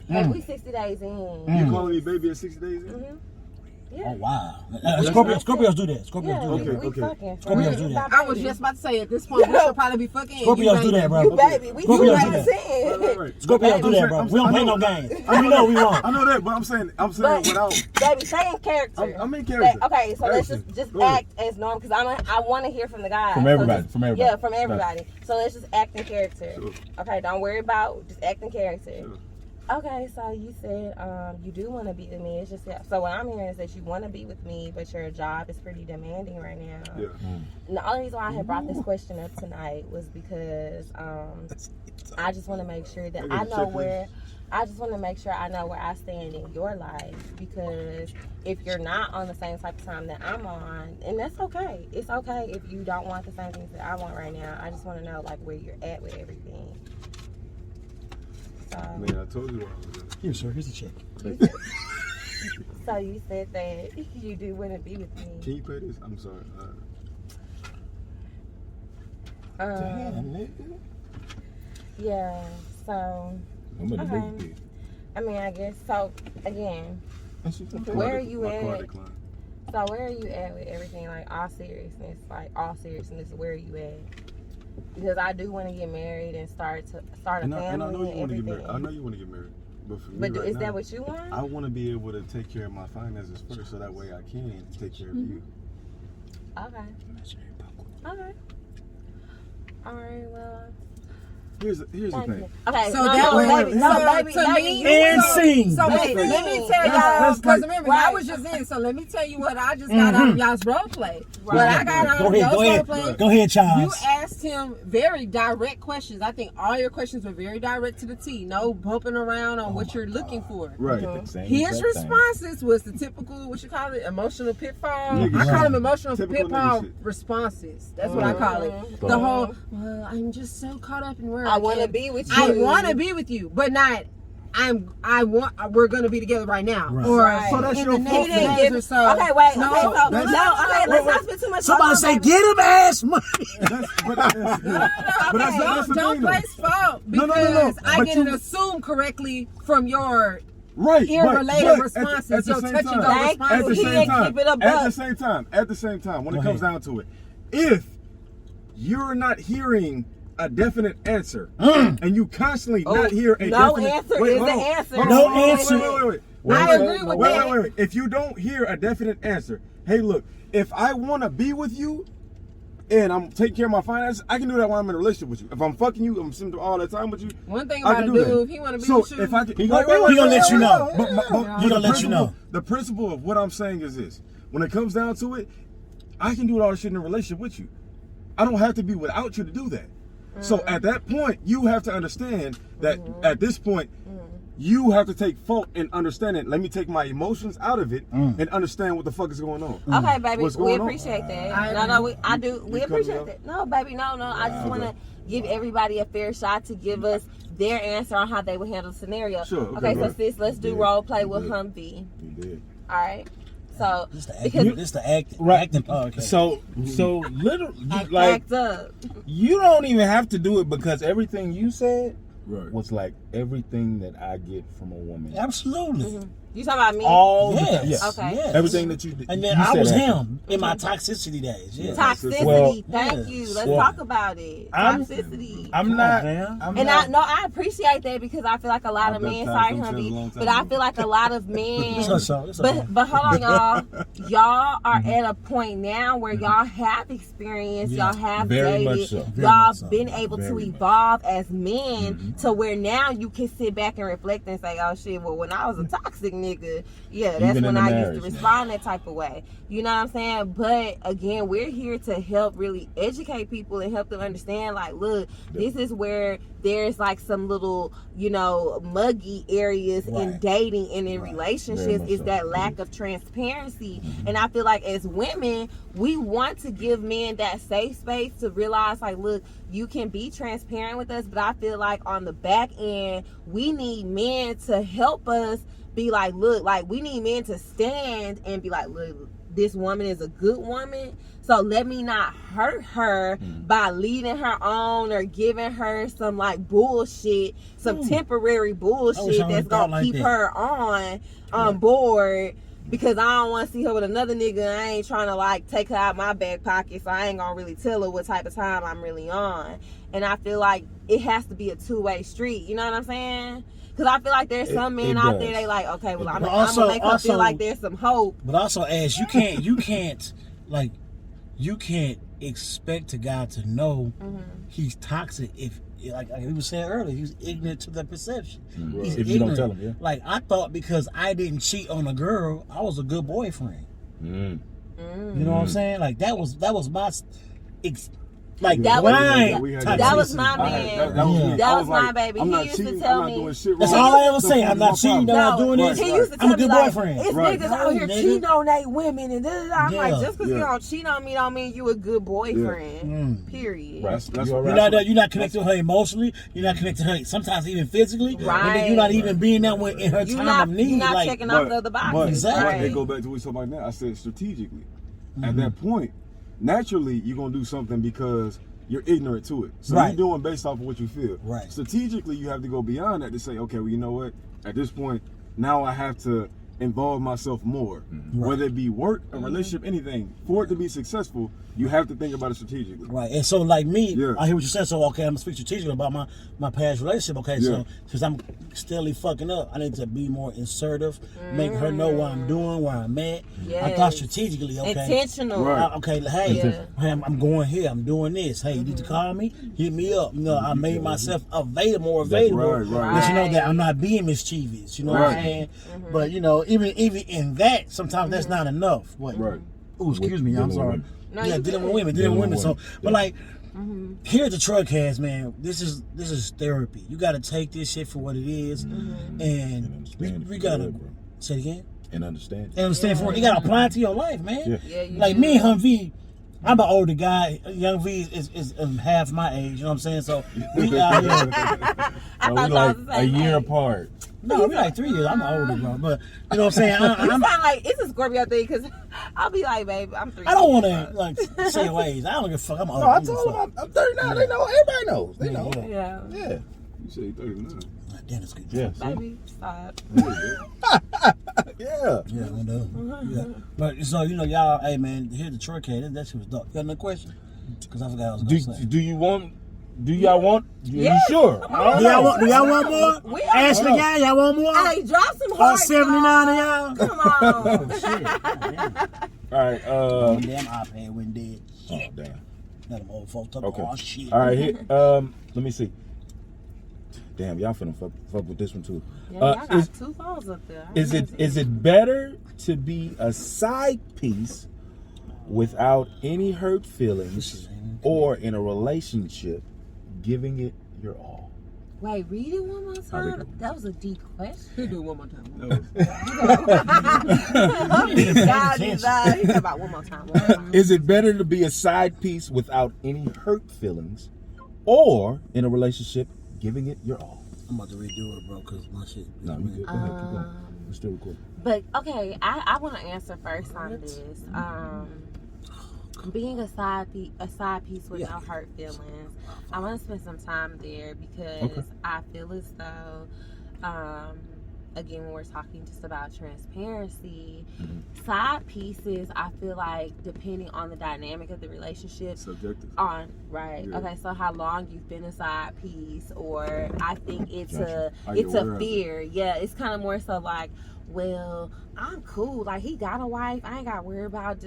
Hey, we 60 days in. You calling me baby at 60 days in? Mm-hmm. Oh Yeah. wow. Scorpios do that. Scorpios Yeah, do that. Okay, we fucking. Scorpios do that. I was just about to say at this point we should probably be fucking. Scorpios do that, bro. You baby, we Scorpios do do what I'm that. saying. Right. Scorpios do that, bro. We don't play no games. You know we won't. I know that, but I'm saying But without. baby, stay in character. I'm in character. Okay, so let's Action. just Go ahead. act as normal because I want to hear from the guys. From So everybody, just- from everybody. Yeah, from everybody. So let's just act in character. Sure. Okay, don't worry about just act in character. Sure. Okay, so you said you do want to be with me. It's just so what I'm hearing is that you want to be with me, but your job is pretty demanding right now. Yeah. And the only reason why I had brought this question up tonight was because I just want to make sure that I know where. I just want to make sure I know where I stand in your life, because if you're not on the same type of time that I'm on, and that's okay. It's okay if you don't want the same things that I want right now. I just want to know like where you're at with everything. So, Man, I told you where I was at. Here, sir. Here's the check. so you said that you do want to be with me. Can you play this? I'm sorry. Yeah. So I'm in the Okay. big I mean, I guess so. Again, deal. Where are you my at? car declined. so where are you at with everything? Like all seriousness, where are you at? Because I do want to get married and start a And I family know you want to get everything. married. I know you want to get married. But for me But right is now, that what you want? I want to be able to take care of my finances first, so that way I can take care of you. Okay. Okay. All right. Well. Here's the Thank thing. you. Okay. So no, that no, way- baby, no, so baby, to baby, me- you And so- scene. So That's wait, like- let me tell y'all, that's because like- remember, Right. y'all was just in, so let me tell you what I just got out of y'all's role play. What I got out Go of ahead. y'all's Go role ahead. play, Go ahead, you Charles. asked him very direct questions. I think all your questions were very direct to the T. No bumping around on what you're looking for. Right. His responses was the typical, what you call it, emotional pitfall. Nigga I shit. call them emotional Typical pitfall nigga shit. responses. That's what I call it. Mhm. The whole, well, I'm just so caught up in where I want to can't- be with you. I want to be with you, but not. We're gonna be together right now, Right. or Right. So that's in your the fault next then. days or so. Okay, wait. No, okay, so that's- let's not spend too much. Somebody time say, on get him ass money. But that's the don't thing, though. place fault No, because no. I But get you- it assumed correctly from your Right. irrelated but responses. At the Your same touch and go time, Thank responses. at the He same didn't time, keep it a at buck. the same time, when Go it comes ahead. down to it, if you're not hearing a definite answer and you constantly not hear a no definite answer wait, is hold the on. answer. Hold on, No hold on, answer. Wait. I agree with that. Wait. If you don't hear a definite answer, hey, look, if I want to be with you and I'm taking care of my finances, I can do that when I'm in a relationship with you. If I'm fucking you, I'm spending all that time with you. One thing I about a can do that. dude, if he want to be So with you, if I can, He gonna let you know. But He the gonna let you principle- know. The principle of what I'm saying is this: when it comes down to it, I can do all this shit in a relationship with you. I don't have to be without you to do that. So at that point, you have to understand that at this point, you have to take fault in understanding. Let me take my emotions out of it and understand what the fuck is going on. Okay, baby, What's we going on? appreciate that. I No, we You cut me appreciate off? that. No, baby, no. I just want to give everybody a fair shot to give us their answer on how they would handle the scenario. Sure, okay, Okay, so right. sis, let's do Yeah, role play with yeah. Humvee. You did. All right. So This the because acting. This the acting. Right. Acting podcast. So literally, act, like act up. you don't even have to do it because everything you said Right. was like everything that I get from a woman. Absolutely. You talking about me? All the Yes. time. Yes. Okay. Yes. Everything that you did. And then you I said was that. him in my toxicity days. Yeah. Toxicity. Well, Thank yes. you. Let's Well, talk about it. I'm- Toxicity. I'm Come not. on, man. I'm And not. I appreciate that because I feel like a lot of I've men, baptized sorry, them since a long Humvee, time but I ago. feel like a lot of men. It's okay. But hold on, y'all are at a point now where y'all have experience, Yeah, y'all have very much dated, so. Very y'all much so. been able to Very much. evolve as men to where now you can sit back and reflect and say, oh shit, well when I was a toxic nigga, nigga, yeah, that's Even in when the I marriage, used to respond that type of way. You know what I'm saying? But again, we're here to help really educate people and help them understand, like, look, this is where there's like some little, you know, muggy areas in dating and in relationships, is that lack of transparency. And I feel like as women, we want to give men that safe space to realize, like, look, you can be transparent with us, but I feel like on the back end, we need men to help us be like, look, like, we need men to stand and be like, look, this woman is a good woman, so let me not hurt her by leading her on or giving her some like bullshit, some temporary bullshit that's gonna keep her on board, because I don't want to see her with another nigga. I ain't trying to like take her out my back pocket, so I ain't gonna really tell her what type of time I'm really on. And I feel like it has to be a two-way street. You know what I'm saying? Because I feel like there's some men out there, they like, okay, well, I'm gonna make her feel like there's some hope. But also, Ash, you can't expect a guy to know he's toxic if, like we were saying earlier, he's ignorant to the perception. He's if ignorant. you don't tell him, Like, I thought because I didn't cheat on a girl, I was a good boyfriend. You know what I'm saying? Like, that was my like that blind. That was my man. That was my baby. He used to tell me. That's all I ever say. I'm not cheating. I'm not doing this. He used to tell I'm a good me, like, boyfriend. it's niggas out here cheating on they women and da. I'm like, just because you don't cheat on me don't mean you a good boyfriend. Period. That's You're not connected to her emotionally. You're not connected to her sometimes even physically. Right. And then you're not even being there when in her time of need. You're not like, checking off the other boxes. But they go back to what we talking about now. I said strategically. At that point, naturally you're gonna do something because you're ignorant to it. So you're doing based off of what you feel. Right. Strategically, you have to go beyond that to say, okay, well, you know what? At this point, now I have to involve myself more. Whether it be work, a relationship, anything. For it to be successful, you have to think about it strategically. Right. And so, like me, I hear what you said. So, okay, I'm going to speak strategically about my past relationship. Okay, so since I'm steadily fucking up, I need to be more assertive, make her know what I'm doing, where I'm at. I thought strategically, okay. Intentional. Okay, hey, I'm going here, I'm doing this. Hey, you need to call me, hit me up. You know, I made myself available. Let you know that I'm not being mischievous. You know what I'm saying? But, you know, even in that, sometimes that's not enough. Oh, excuse me, I'm sorry. No, dealing with women. So, but like, here's the Truckcast, man. This is therapy. You got to take this shit for what it is, and we gotta say it again and understand. And understand for it. You gotta apply it to your life, man. Like do. me and Humvee, I'm an older guy. Young V is half my age. You know what I'm saying? So we out here. So we like a year apart. No, we like 3 years. I'm older, bro. But you know what I'm saying? You sound like it's a Scorpio thing, because I'll be like, babe, I'm 3 years. I don't want to like say your age. I don't give a fuck. I'm older. No, I told them I'm 39. They know. Everybody knows. They know. Yeah. You say 39. Damn, that's good. Yeah. Baby, stop. Yeah. But so, you know, y'all, hey man, here's the Truckcast. That shit was dope. You got another question? Because I forgot what I was gonna say. Do y'all want? You sure? Do y'all want more? Ashley, y'all want more? Hey, drop some hearts. All 79 of y'all? Come on. All right. Damn iPad went dead. Oh, damn. Now them old folks talk Okay. all shit. All right. Here, let me see. Damn, y'all finna fuck with this one too. Yeah, y'all got 2 phones up there. Is it better to be a side piece without any hurt feelings, or in a relationship giving it your all? Wait, read it one more time. That was a deep question. Do it one more time. He's talking about one more time. Is it better to be a side piece without any hurt feelings, or in a relationship giving it your all? I'm about to redo it, bro, because my shit. No, you good. Go ahead, keep going. We're still recording. But okay, I want to answer first on this. Being a side piece with no hurt feelings, I want to spend some time there, because I feel as though, again, when we're talking just about transparency, side pieces, I feel like, depending on the dynamic of the relationship, subjective. Okay, so how long you've been a side piece, or I think it's a fear. Yeah, it's kind of more so like, well, I'm cool. Like, he got a wife. I ain't got to worry about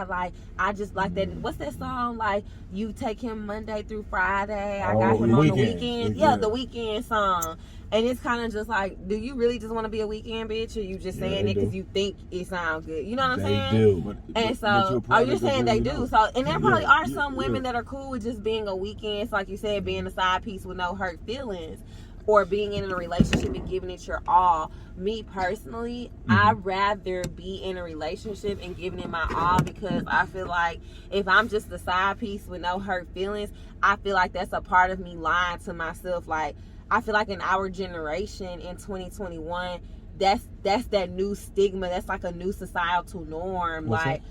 like, I just like that. What's that song? Like, you take him Monday through Friday. I got him on the weekend. Yeah, the weekend song. And it's kind of just like, do you really just want to be a weekend bitch, or you just saying it because you think it sounds good? You know what I'm saying? They do. And so, you're saying they do. So, and there probably are some women that are cool with just being a weekend, so like you said, being a side piece with no hurt feelings, or being in a relationship and giving it your all. Me personally, I'd rather be in a relationship and giving it my all, because I feel like if I'm just a side piece with no hurt feelings, I feel like that's a part of me lying to myself. Like, I feel like in our generation in 2021, that's that new stigma. That's like a new societal norm. What's like,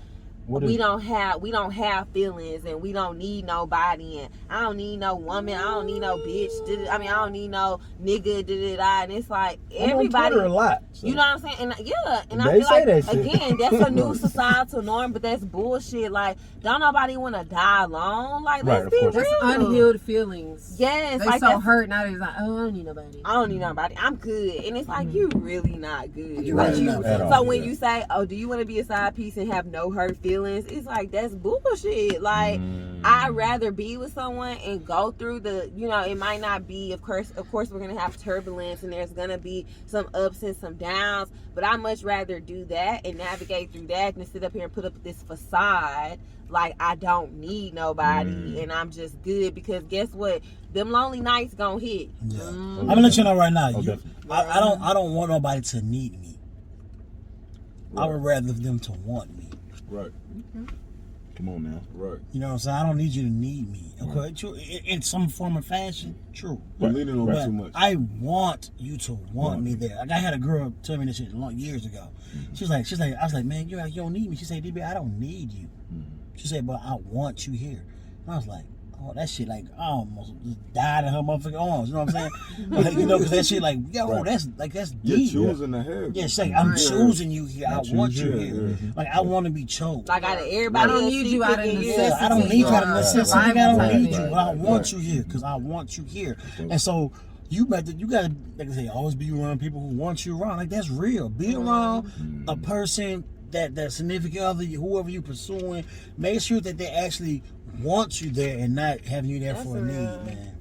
we don't have feelings, and we don't need nobody, and I don't need no woman, I don't need no bitch. I don't need no nigga. And it's like everybody. I'm on Twitter a lot, so. You know what I'm saying? And They I feel say like that shit. again, that's a new societal norm, but that's bullshit. Like, don't nobody want to die alone. Like, let's be real. That's unhealed feelings. Yes, they like so hurt now. They're like, oh, I don't need nobody. I don't need nobody. I'm good. And it's like, you really not good. You're really not at all. So when you say, oh, do you want to be a side piece and have no hurt feelings? It's like, that's bullshit. Like, I'd rather be with someone and go through the, it might not be, of course we're going to have turbulence, and there's going to be some ups and some downs, but I'd much rather do that and navigate through that than sit up here and put up this facade like I don't need nobody and I'm just good, because guess what? Them lonely nights gonna hit. Yeah. I'm gonna let you know right now. I don't want nobody to need me. Right. I would rather them to want me. Right. Come on now. Right. You know what I'm saying? I don't need you to need me. Okay. Right. In some form or fashion, true. You're leaning on me too much. I want you to want me there. Like, I had a girl tell me this shit years ago. She's like, I was like, man, you don't need me. She said, DB, I don't need you. She said, but I want you here. And I was like, oh, that shit, like, I almost just died in her motherfucking arms. You know what I'm saying? Like, because that shit, like, yo, that's deep. You're choosing the head. Yeah, she's like, I'm choosing you here. I want you here. Like, I want to be chosen. Like, out of everybody, I don't need you out of necessity. I don't need you out of necessity. I don't need you, but I want you here because I want you here. And so, you gotta, like I say, always be around people who want you around. Like, that's real. Be around a person that significant other, whoever you pursuing, make sure that they actually want you there and not having you there for a need, man.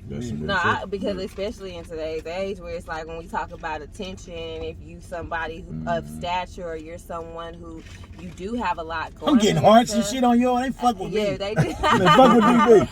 Because especially in today's age, where it's like when we talk about attention, if you somebody of stature, or you're someone who you do have a lot going on. I'm getting hearts and shit on y'all. They fuck with me. Yeah, they do. They fuck with DB.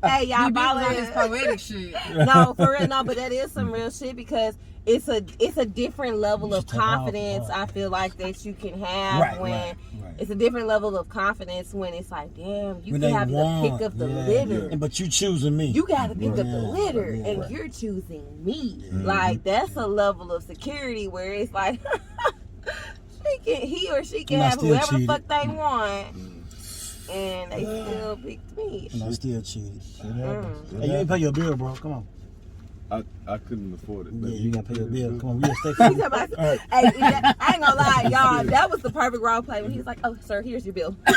Hey, y'all, follow this poetic shit. No, for real, no, but that is some real shit, because it's a different level of confidence. I feel like that you can have when it's a different level of confidence when it's like, damn, you can have the pick of the litter, but you choosing me. You got to pick up the litter, and you're choosing me. Like, that's a level of security where it's like, he or she can have whoever the fuck they want. And they still picked me. And I still cheated. Hey, you ain't pay your bill, bro. Come on. I couldn't afford it. Yeah, you gotta pay your bill. Come on, we gotta stay Hey, I ain't gonna lie, y'all. That was the perfect role play when he was like, "Oh, sir, here's your bill." I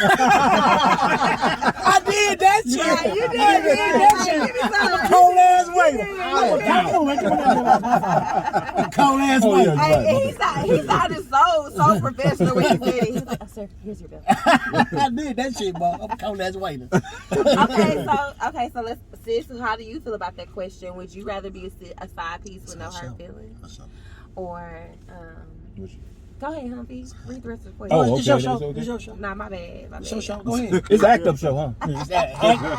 did that shit. Yeah, you did that shit. I'm a cold ass waiter. I'm a cold ass waiter. Hey, he sounded so professional when he did it. He's like, "Oh, sir, here's your bill." I did that shit, bro. I'm a cold ass waiter. Okay, so let's see. So how do you feel about that question? Would you rather be a side piece with no hurt feelings, or go ahead, Humpy, read the rest of the question. Oh, okay. It's your show. Nah, my bad. It's your show. Go ahead. It's an act up show, huh?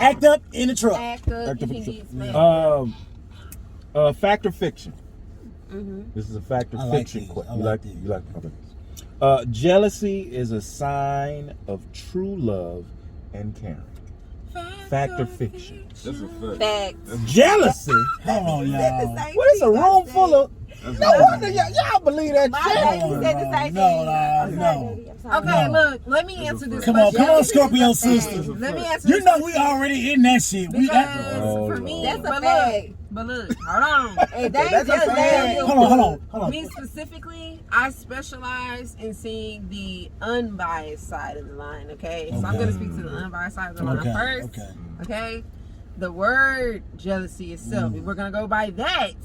Act up in the truck. Act up if he needs man. Fact or fiction? This is a fact or fiction question. You like? Okay. Jealousy is a sign of true love and caring. Fact or fiction? That's a fact. Fact. Jealousy? Oh, y'all. What is a room full of? No wonder y'all believe that My shit. baby said the same thing. No. Okay, look, let me answer this Come question. on, Scorpio sister. Let me answer You this know we already in that shit. because for me, That's a but fact. look, hold on. Hey, that's a fact. Hold on. Me specifically, I specialize in seeing the unbiased side of the line, okay? So I'm going to speak to the unbiased side of the line first. Okay? The word jealousy itself, if we're going to go by that,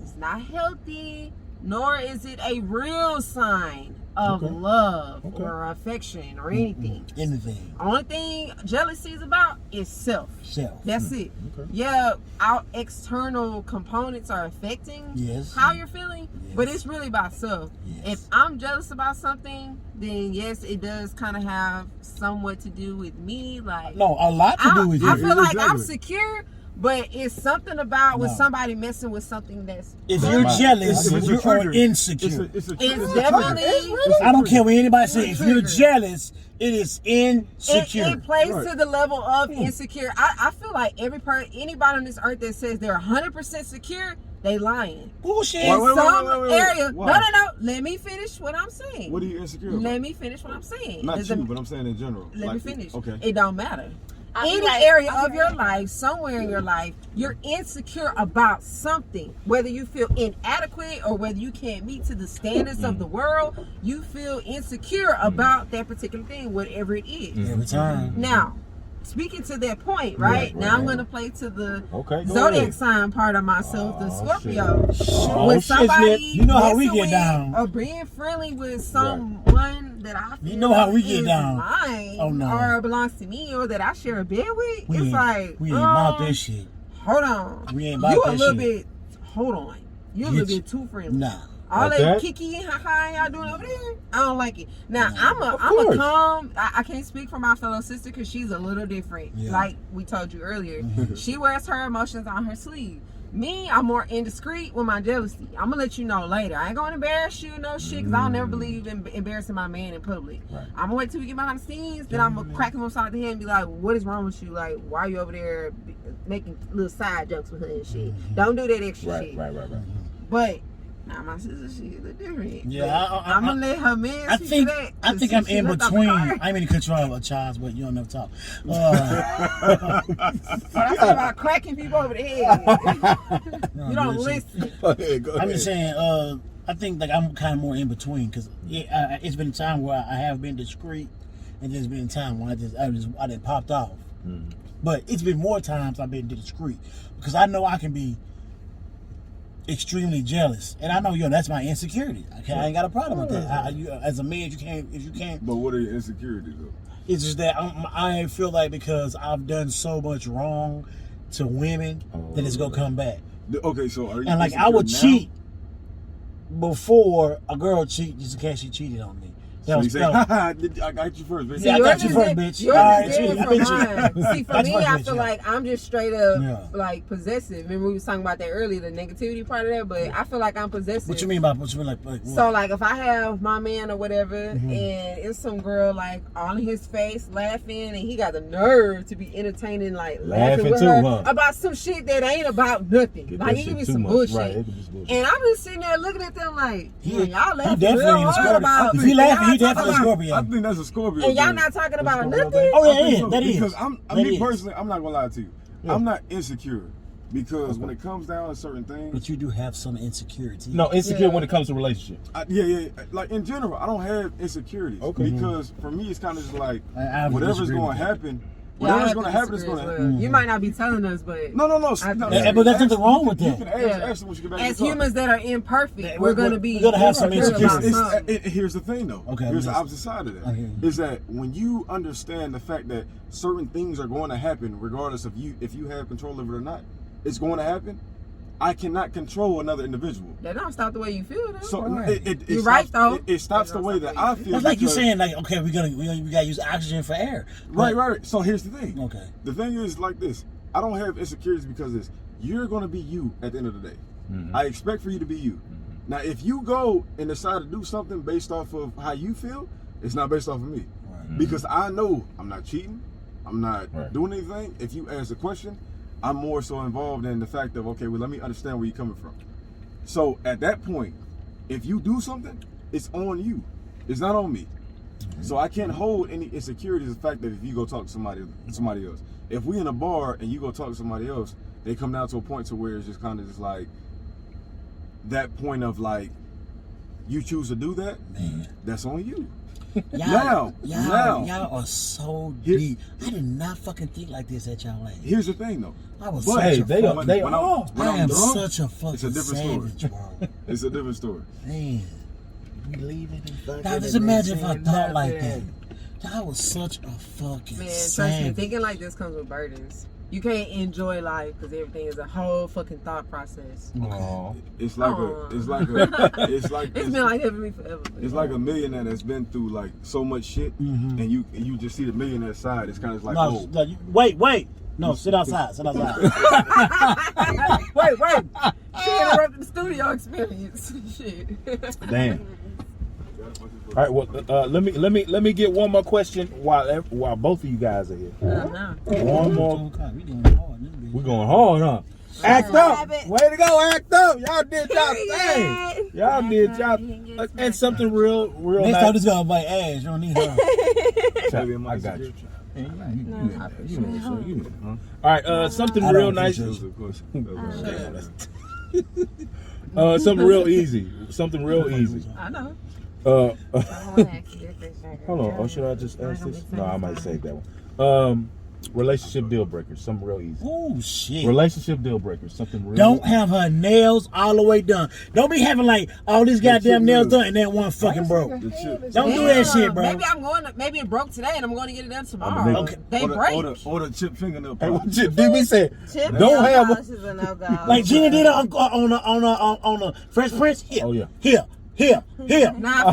It's not healthy, nor is it a real sign of Okay. love Okay. or affection or anything. Anything. Only thing jealousy is about is self. Self. That's it. Okay. Yeah, our external components are affecting Yes. how you're feeling, but Yes. it's really about self. Yes. If I'm jealous about something, then yes, it does kind of have somewhat to do with me. Like, No, a lot to do with you. I feel like I'm Exactly. secure, but it's something about when No. somebody messing with something that's. If That's you're my- jealous, it's a you are trigger. insecure. It's It's a definitely. trigger. I don't care what anybody says. If you're Trigger. jealous, it is It insecure. plays Right. to the level of insecure. I feel like anybody on this earth that says they're 100% secure, they lying. Bullshit. Wait, wait, Some wait. area. Why? No. Let me finish what I'm saying. What are you insecure about? Let me finish what I'm saying. Not Doesn't- you, but I'm saying in general. Let me Like, finish. Okay. It don't matter. I'll be Any right- area I'll of be your right back. life, somewhere in your life, you're insecure about something. Whether you feel inadequate or whether you can't meet to the standards of the world, you feel insecure about that particular thing, whatever it is. Every time. Now, speaking to that point, right? Right, Now I'm right. going to play to the Okay, go zodiac ahead. sign part of myself, the Oh, Scorpio. Oh, When shit, somebody Nick. You know how we messing get with down. or being friendly with someone that I feel You know how we get is down. mine Oh, no. or belongs to me or that I share a bed with, We it's ain't, like we ain't about that shit. Hold on, We ain't about you a that little shit. bit. Hold on, you a Get little you- bit too friendly. Nah. All Like that that? kiki and ha y'all doing over there, I don't like it. Now No. I'm a course. calm. I can't speak for my fellow sister because she's a little different. Yeah. Like we told you earlier, Mhm. she wears her emotions on her sleeve. Me, I'm more indiscreet with my jealousy. I'm gonna let you know later. I ain't gonna embarrass you, no shit, because I don't never believe in embarrassing my man in public. Right. I'm gonna wait till we get behind the scenes, then I'm gonna crack him upside the head and be like, "What is wrong with you? Like, why are you over there making little side jokes with her and shit? Don't do that extra Right, shit." right. But now my sister, she's a little different. Yeah, I'm gonna let her man. I speak think to that, I 'cause think I'm she in left out the between. car. I'm in control of Charles, but you don't never talk. When I say about cracking people over the head, No, you don't bullshit. listen. Go ahead, go ahead. I'm just saying. I think like I'm kind of more in between because it's been a time where I have been discreet, and there's been a time when I didn't popped off. Mhm. But it's been more times I've been discreet because I know I can be extremely jealous, and I know that's my insecurity. Okay, I ain't got a problem with that. As a man, if you can't. But what are your insecurities though? It's just that I feel like because I've done so much wrong to women that it's gonna come back. Okay, so are you And like I insecure would now? cheat before a girl cheat just in case she cheated on me. So you say, that was- I got you first, bitch. Yeah, I yours got you is first, di- bitch. Yours All is right, different cheating. from I've been mine. See, for That's me, my I bitch, feel yeah. like I'm just straight up Yeah. like possessive. Remember we was talking about that earlier, the negativity part of that. But I feel like I'm possessive. What you mean by what you mean like what? So like if I have my man or whatever, Mhm. and it's some girl like on his face laughing, and he got the nerve to be entertaining, like laughing with too, her huh? about some shit that ain't about nothing. Get Like that he give shit me too some much. bullshit. Right, it was bullshit. And I'm just sitting there looking at them like, He- man, y'all he laughing definitely real a hard Scorpio. about. If he laughing, he y'all talking definitely a about- Scorpio. I think that's a Scorpio. And y'all thing. not talking about Scorpio nothing. thing? Oh, yeah, I think yeah, so, that is. Because That me is. personally, I'm not gonna lie to you. Yeah. I'm not insecure because when it comes down to certain things, But you do have some insecurity. No, insecure Yeah. when it comes to relationships. yeah, like in general, I don't have insecurities. Okay. Because for me, it's kind of just like I would whatever's disagree going with to that. happen. Yeah, I Whatever's have going to to happen is disagree going to as happen. well. You might not be telling us, but No. But there's nothing wrong with You that. can ask, Yeah. ask them what you can back as this up. humans that are imperfect, Yeah, we're gonna be. we're gonna have some insecure about insecurities. something. Here's the thing, though. Okay, Here's the listen. opposite side of I that. hear you. Is that when you understand the fact that certain things are going to happen, regardless of if you have control of it or not, it's going to happen. I cannot control another individual. That don't stop the way you feel, though. So Right. it You're stops, right, though. It stops It the don't way stop that the way I you feel. feel. It's like you because- saying like, okay, we gotta use oxygen for air. Right. So here's the thing. Okay. The thing is like this. I don't have insecurities because you're going to be you at the end of the day. Mhm. I expect for you to be you. Now, if you go and decide to do something based off of how you feel, it's not based off of me. Right. Because I know I'm not cheating. I'm not Right. doing anything. If you ask a question, I'm more so involved in the fact of, okay, well, let me understand where you're coming from. So at that point, if you do something, it's on you. It's not on me. So I can't hold any insecurities the fact that if you go talk to somebody else. If we in a bar and you go talk to somebody else, they come down to a point to where it's just kind of just like that point of like, you choose to do that, Man. that's on you. Now. Y'all are so deep. I did not fucking think like this at y'all age. Here's the thing, though. I was But such a they fucking, they when are. when I I'm am drunk, such a fucking it's a different story. savage, bro. It's a different story. Man. We leaving and fucking Now just and imagine if I saying thought like that. nothing. I was such a fucking Man, trust me, savage. thinking like this comes with burdens. You can't enjoy life because everything is a whole fucking thought process. Aw. It's like Aw. it's It's been like that for me forever. it's like a millionaire that's been through like so much shit, Mhm. and you just see the millionaire side. It's kind of like, No, oh, no, wait. No, sit outside. Sit outside. wait. She interrupted the studio experience. Shit. Damn. All right. Well, let me get one more question while both of you guys are here. No. One more. We doing hard in this bitch. We're going hard, huh? Act up. Rabbit. Way to go, act up. Y'all did y'all thing. Period. Y'all did y'all. And something real Next time nice. this gonna bite ass. You don't need her. maybe it I might got be you. Huh? All right, something I real don't nice. appreciate Of course. Something real easy. Something real easy. I know. Uh, I wanna ask you this question. hold on. Or should I just ask this? No, I might save that one. Relationship deal breakers. Something real easy. Oh shit. Relationship deal breakers. Something real. Don't have her nails all the way done. Don't be having like all these goddamn nails done and then one fucking broke. The chip. Don't do that shit, bro. Maybe it broke today and I'm going to get it done the tomorrow. nigga. Okay. They break. Or the chip fingernail. Hey, what you DB said? Chip Don't nail have. polish is a no-go. Like Gina did it on the Fresh Prince. Here, Oh, yeah. here. Nah,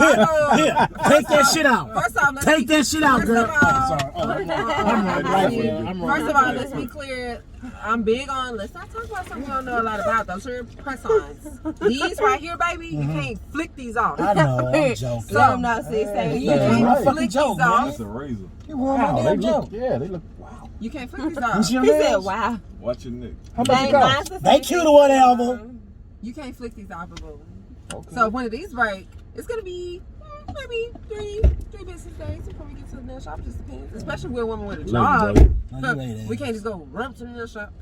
Here. Take that shit out. First off, let's Take that shit out, first girl. of all- Oh, sorry. Oh, I'm right. First of all, let's be clear. I'm big on, let's not talk about something we don't know a lot about. Those are press-ons. These right here, baby, you can't flick these off. I know. I'm joking. So, Let them know, sis. Say You you can't right. flick Fucking these joke, man. off. That's a razor. You ruined Wow, my they damn look. joke. Yeah, they look. Wow. You can't flick these You off. see your He said, nails? wow. Watch your neck. How much it Dang, cost? mine's the They same cute thing. or whatever. You can't flick these off, boo. Okay. So if one of these break, it's gonna be maybe three business days before we get to the nail shop. Just depends, especially with women with a Love job. you, No, you ain't We ass. can't just go run to the nail shop.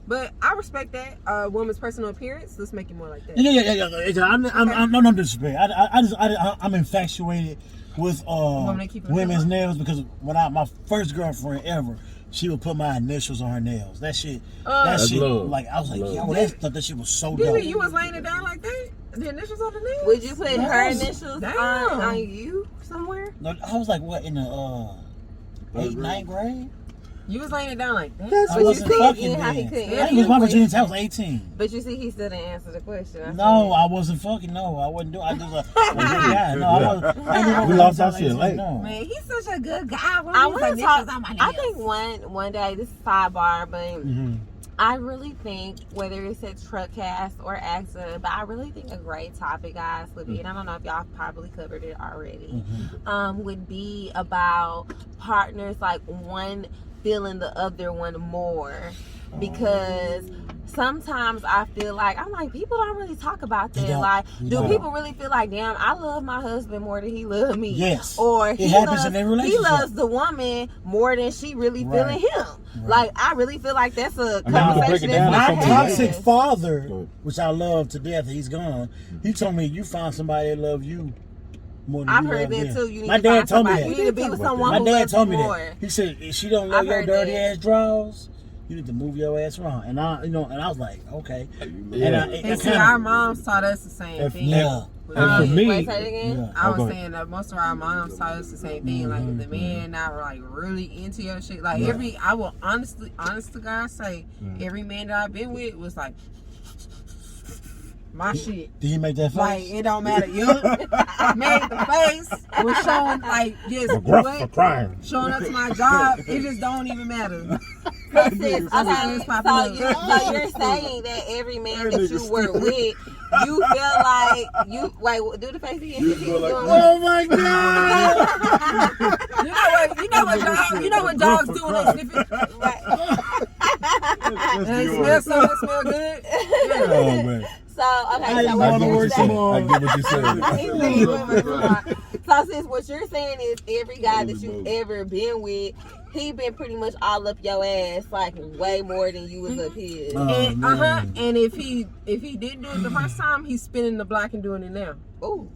But I respect that. A woman's personal appearance. Let's make it more like that. Yeah. I'm no disrespect. I'm infatuated with Woman that keep it women's real. nails because when my first girlfriend ever, she would put my initials on her nails. That shit, That's shit, love. like I was like, Love. yo, that shit was so Really, dope. you was laying it down like that? The initials on the nails? Would you put her Yes. initials Damn. on you somewhere? No, I was like, what in the 8th, 9th grade? You was laying it down like that? I But you wasn't see, fucking you know how he then. couldn't I answer was my the virginity. question. I was 18. But you see, he still didn't answer the question. I No, said- I wasn't fucking. No, I wasn't doing. I just yeah. No, I wasn't. I didn't know We I lost was our shit 18, late. No. Man, he's such a good guy. Why I you want to put talk. initials on my I nails? think one day, this is sidebar, but Mm-hmm. I really think whether it's at Truckcast or AXA, but I really think a great topic, guys, would be, and I don't know if y'all probably covered it already, would be about partners, like one feeling the other one more, because sometimes I feel like people don't really talk about They that. don't. Like, They do don't. people really feel like, damn, I love my husband more than he loves me? Yes. Or It he happens loves, in every he relationship. loves the woman more than she really Right. feeling him. Right. Like, I really feel like that's a I mean, you can conversation break it that's down not to My something had. toxic father, Go ahead. which I love to death, he's gone. He told me you find somebody that love you more than I've you heard love that them. too. You need My to dad find told me somebody. that. You need to be with someone My who dad loves told you me more. that. He said, if she don't love I've your heard dirty that. ass draws, you need to move your ass around. And I was like, okay. Yeah. And see, our moms taught us the same thing. Yeah. And for me, Wait, say it again. Yeah. I Oh, was go ahead. saying that most of our moms taught us the same thing. Like, if the man not like really into your shit, like I will honest to God say, every man that I've been with was like my shit. Did he make that face? Like, it don't matter. You made the face was showing like just gruff for what, crying. showing up to my job. It just don't even matter. So, sis, okay, It's my so blood. you're saying that every man that you were with, you feel like you wait. Do the face again. You feel like- Oh my god! You know what dogs do when they sniff it? They smell something that smell good. Oh man, So okay, I so wanna what you're work saying- tomorrow. I get what you said. So sis, what you're saying is every guy that you've ever been with, he been pretty much all up your ass, like way more than you was up his. And man. and if he didn't do it the first time, he's spinning the block and doing it now. Ooh.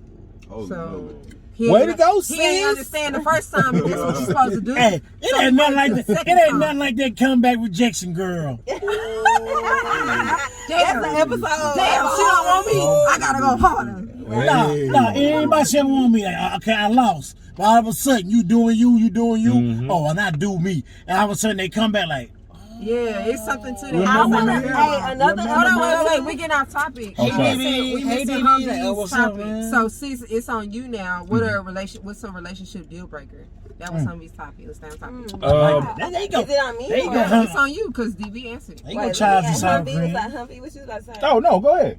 Oh, So no. Way to go, sis. He ain't understand the first time, but that's what you're supposed to do. Hey, it ain't nothing like that. It ain't nothing like that comeback rejection girl. That's an episode. Damn, she don't want me. I gotta go harder. No, anybody should want me. Like, okay, I lost. But all of a sudden, you doing you. Mm-hmm. Oh, and I do me. And all of a sudden, they come back like, Yeah, it's something to that. Another Wait, we get off topic. Okay. We missing Humvee's topic. So sis, it's on you now. What's a relationship deal breaker? That was Humvee's topic. Let's stay on topic. there you go. Is it on me? There you or- go. It's on you because DB answered. They gonna charge you something. Humpy, what you about to say? Oh no, go ahead.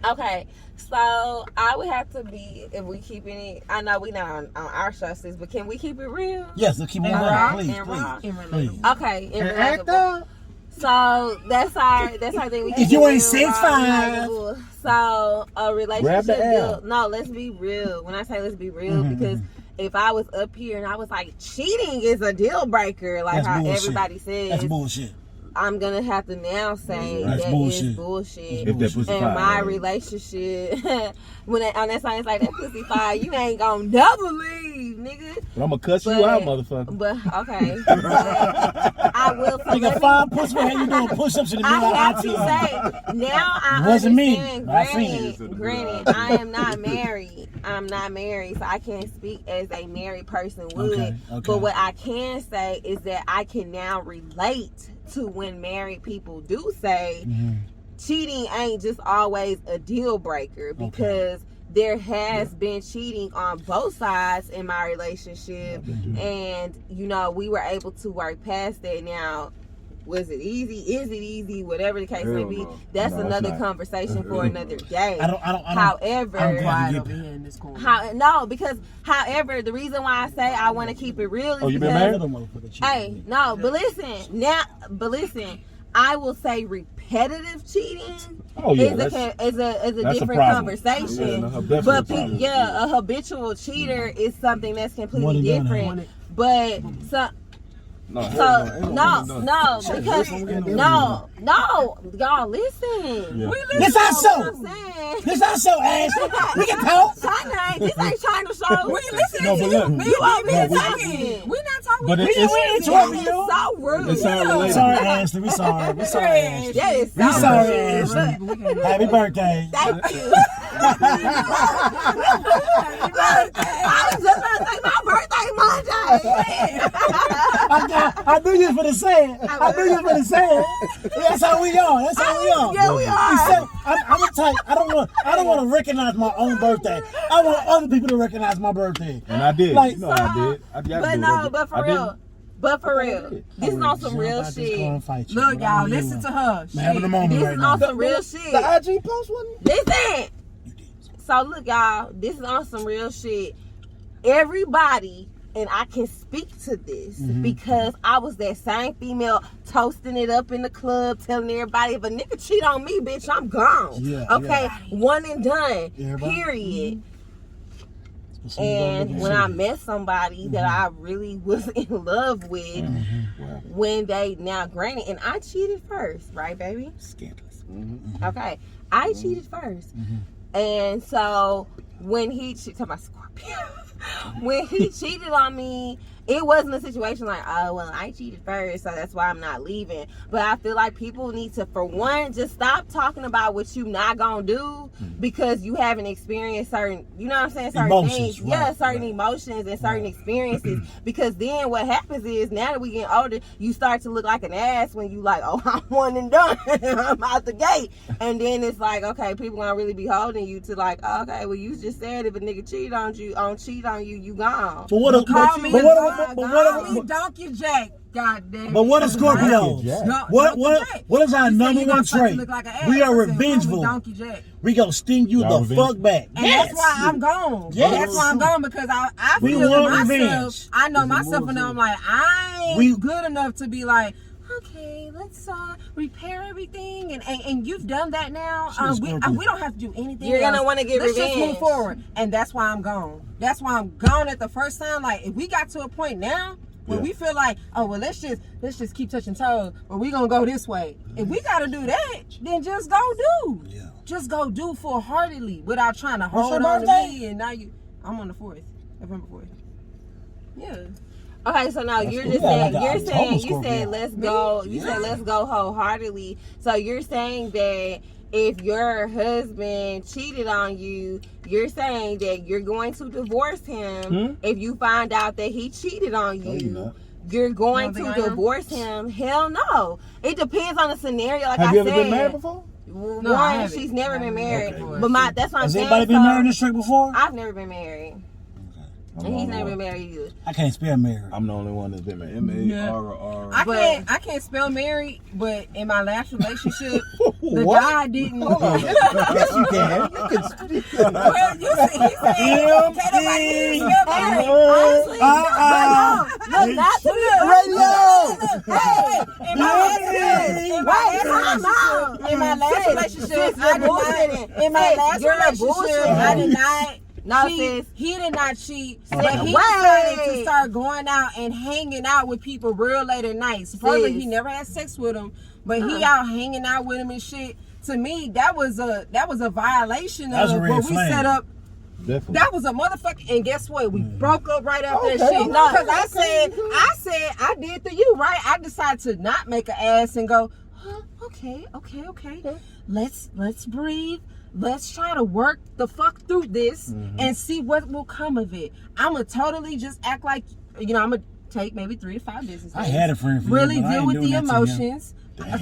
Okay. So I would have to be, if we keeping it, I know we not on our show, sis, but can we keep it real? Yes, let's keep it raw, real, and raw. please. Okay, and relatable. So that's our thing. We If you ain't 6'5". So a relationship Grab the deal. L. No, let's be real. When I say let's be real, because if I was up here and I was like, cheating is a deal breaker, like That's how bullshit. everybody says, That's bullshit. I'm gonna have to now say That's that bullshit. is bullshit. If that pussy And fire, my right? relationship, when on that song, it's like that pussy fire, you ain't gonna never leave, nigga. But I'm gonna cuss you out, motherfucker. But okay, I will. So Nigga, 5 push how you doing push-ups in the middle I of have to IT. say, now I Wasn't me. understand. I seen it. Granted, I am not married. I'm not married, so I can't speak as a married person would. Okay. But what I can say is that I can now relate to when married people do say cheating ain't just always a deal breaker, because there has been cheating on both sides in my relationship, and you know, we were able to work past that. Now, was it easy? Is it easy? Whatever the case may be, that's No, it's another not. conversation for another day. I don't However, I'm Quiet get over that. here in this corner. however, the reason why I say I want to keep it real is Oh, you been because, married? hey, no, but listen, I will say repetitive cheating Oh yeah, is a that's a different problem. conversation. Yeah, definitely But a problem. a habitual cheater is something that's completely What he done, different. But so No, because y'all listen. Yeah. We listen. This our to show. what I'm saying. This our show, Ashley. We can talk. This ain't China show. We listen No, to but you. look. Me and We DB talking. talking. We not talking. But We it's- just- That is so rude. It sound related. Sorry, Ashley. We sorry. We sorry, Ashley. That is We so sorry, rude. Ashley. Happy birthday. Thank you. I was just about to say my birthday Monday. I knew you was finna say it. That's how we are. That's how we are. Yeah, we are. I'm a type. I don't want to recognize my own birthday. I want other people to recognize my birthday. And I did. Like- You know I did. I did. But for real, this is on some real shit. Look, y'all, listen to her. I'm having a moment This right is now. on some real shit. The IG post wasn't. Listen. So look, y'all, this is on some real shit. Everybody, and I can speak to this because I was that same female toasting it up in the club, telling everybody, if a nigga cheat on me, bitch, I'm gone. Yeah, Okay, one and done. Everybody. Period. And when I met somebody that I really was in love with, when they, now granted, and I cheated first, right, baby? Scandalous. Okay, I cheated first. And so when he cheated, my Scorpio, when he cheated on me, it wasn't a situation like, oh, well, I cheated first, so that's why I'm not leaving. But I feel like people need to, for one, just stop talking about what you not gonna do because you haven't experienced certain, you know what I'm saying, certain Emotions, things. right, Yeah, certain emotions and certain experiences. Because then what happens is, now that we getting older, you start to look like an ass when you like, oh, I'm one and done. I'm out the gate. And then it's like, okay, people gonna really be holding you to like, okay, well, you just said if a nigga cheat on you, you gone. But what? Call me Donkey Jack. God damn. But what are Scorpios? Jack. What is our number one trait? We are revengeful. Donkey Jack. We gonna sting you Y'all the fuck back. And that's why I'm gone. Yes. That's why I'm gone, because I We feel want myself. revenge. I know myself, and I'm like, I ain't good enough to be like, okay, let's repair everything, and you've done that now. We don't have to do anything. You're gonna else. want to get Let's revenge. just move forward, and that's why I'm gone. That's why I'm gone at the first time. Like, if we got to a point now, When we feel like, oh well, let's just keep touching toes, or we gonna go this way. If we gotta do that, then just go do. Yeah. Just go do full-heartedly without trying to What's hold your on to birthday? me. And now I'm on the 4th, November 4th. Yeah. Okay, so now you're cool. just Yeah, saying, like you're an saying, October you said Scorpio. let's go, you said let's go wholeheartedly. So you're saying that if your husband cheated on you, you're saying that you're going to divorce him if you find out that he cheated on No, you're you. not. You're going You don't to think I am? divorce him? Hell no. It depends on the scenario. Like Have I you ever said, been married before? One, No, I haven't. she's never been married. Okay. But that's what I'm Has saying. anybody been so, married in this trick before? I've never been married. I'm And the he's only never one. been married either. I can't spell married. I'm the only one that's been married. M-A-R-R. I can't spell married, but in my last relationship, the What? guy didn't. Yes, you can. You can speak that. Well, you said he said can't nobody spell married. Honestly, but no, look, not to be Hey, in my last relationship, I did not. No, sis. He did not cheat, but Sis, he wait. decided to start going out and hanging out with people real late at night. Supposedly Sis. he never had sex with them, but he out hanging out with him and shit. To me, that was a violation That's of a red what we flag. set up. Definitely. That was a motherfucker. And guess what? We broke up right after Okay, that shit. okay, Because okay. I said I did to you, right? I decided to not make an ass and go, huh, okay. Let's breathe. Let's try to work the fuck through this and see what will come of it. I'ma totally just act like, I'ma take maybe 3 to 5 business days. I had a friend for you, Really but I deal ain't with doing the that to him. emotions.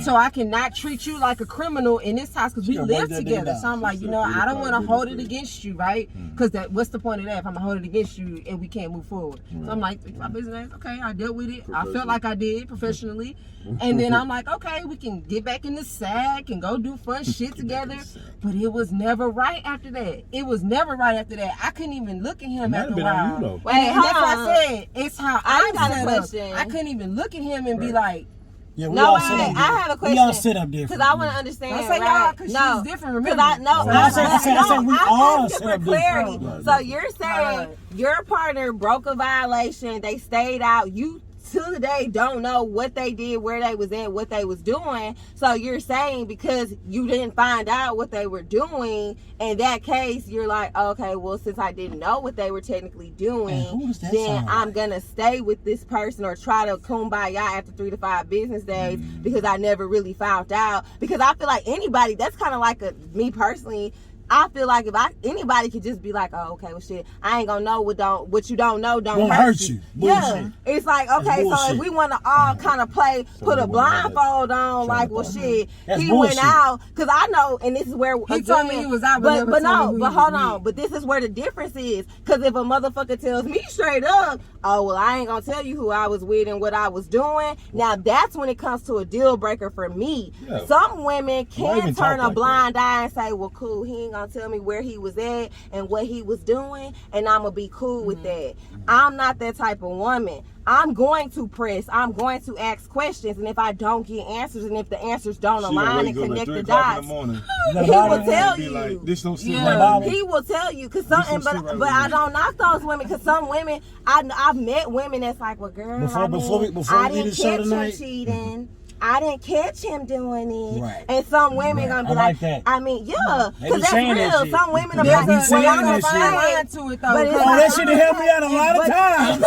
So I cannot treat you like a criminal in this house because we Sure, live break that together. down. So I'm like, I don't want to hold it against you, right? Because what's the point of that if I'm gonna hold it against you and we can't move forward? So I'm like, my business, okay, I dealt with it. I felt like I did professionally, and then I'm like, okay, we can get back in the sack and go do fun shit together. But it was never right after that. I couldn't even look at him Might after have a been on you while. though. Wait, And hold that's what on. I said. It's how I I'm got a set up. question. I couldn't even look at him and be like, Yeah, we No, all wait, sit up I have a question. We all sit up different. Because I want to understand. don't say y'all right? because No. she's different, Because remember? I know. So I said we all I'm set asking up for clarity. different. So you're saying Right. your partner broke a violation. They stayed out. You to the day don't know what they did, where they was at, what they was doing. So you're saying because you didn't find out what they were doing, in that case, you're like, okay, well, since I didn't know what they were technically doing, Man, who does that then sound I'm like? gonna stay with this person or try to kumbaya after 3 to 5 business days because I never really found out. Because I feel like anybody, that's kind of like me personally. I feel like if anybody could just be like, oh, okay, well, shit, I ain't gonna know what you don't know don't Won't hurt hurt you. you. Yeah, Bullshit. it's like, okay, so bullshit. if we want to all kind of put we a wanna have blindfold on, that like, well, training shit, That's he bullshit. went out, because I know, and this is where He told me he was out, but never but told me no, who he but was hold with. on, but this is where the difference is, because if a motherfucker tells me straight up, oh, well, I ain't gonna tell you who I was with and what I was doing, now that's when it comes to a deal breaker for me. Yeah. Some women Why can even turn talk a like blind eye and say, well, cool, he ain't gonna tell me where he was at and what he was doing, and I'm gonna be cool with that. I'm not that type of woman. I'm going to press. I'm going to ask questions, and if I don't get answers, and if the answers don't align and connect the dots, in the morning. he will tell Be you. like, this don't sit Yeah. right with me. He will tell you, cause This some, don't sit right but with I me. don't knock those women, cause some women, I've met women that's like, well, girl, Before I mean, we I leave didn't the show catch him tonight. cheating. I didn't catch him doing it. Right. And some women Right. gonna be I like, like that. I mean, yeah, They cause be that's saying that real. shit. Some women are They like, be well, saying I'm that gonna shit. say line it. to it But though. it's because Oh, like- that shit done helped me out a lot of times.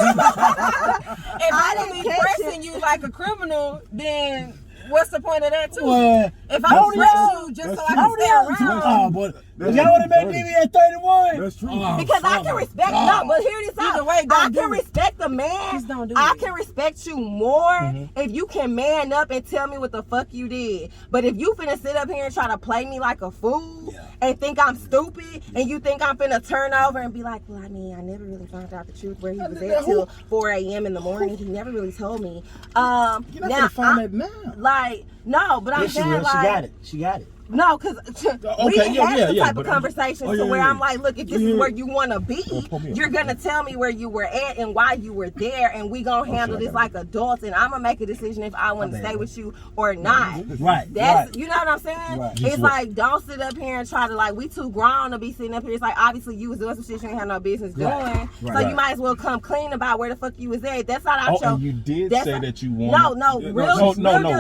if I I'm didn't gonna be catch pressing you like a criminal, then what's the point of that too? Well, If how I'm old pressing y'all? you just That's so I true. can stay Oh, around, but That's y'all would have met 30. me at 31. That's true. Oh, Because I can fuck. respect God. no, but hear this out. Either way, I don't can do it. respect the man. Just don't do I it. can respect you more Mm-hmm. if you can man up and tell me what the fuck you did. But if you finna sit up here and try to play me like a fool Yeah. and think I'm stupid and you think I'm finna turn over and be like, well, I mean, I never really found out the truth where he was at till 4 a.m. in the morning. He never really told me. You're not now gonna find I'm- that now. like, no, but I'm Yeah, she saying will. like, She got it. She got it. No, because we had the type of but- conversations Oh, yeah, to where yeah. I'm like, look, if this is where you want to be, you're going to tell me where you were at and why you were there, and we going to handle this like adults, and I'm going to make a decision if I want to stay with you or not. Right. That's, you know what I'm saying? Right. It's like, don't sit up here and try to, like, we too grown to be sitting up here. It's like, obviously, you was doing some shit you ain't had no business doing, so you might as well come clean about where the fuck you was at. That's not our show. And you did say that you wanted. No, real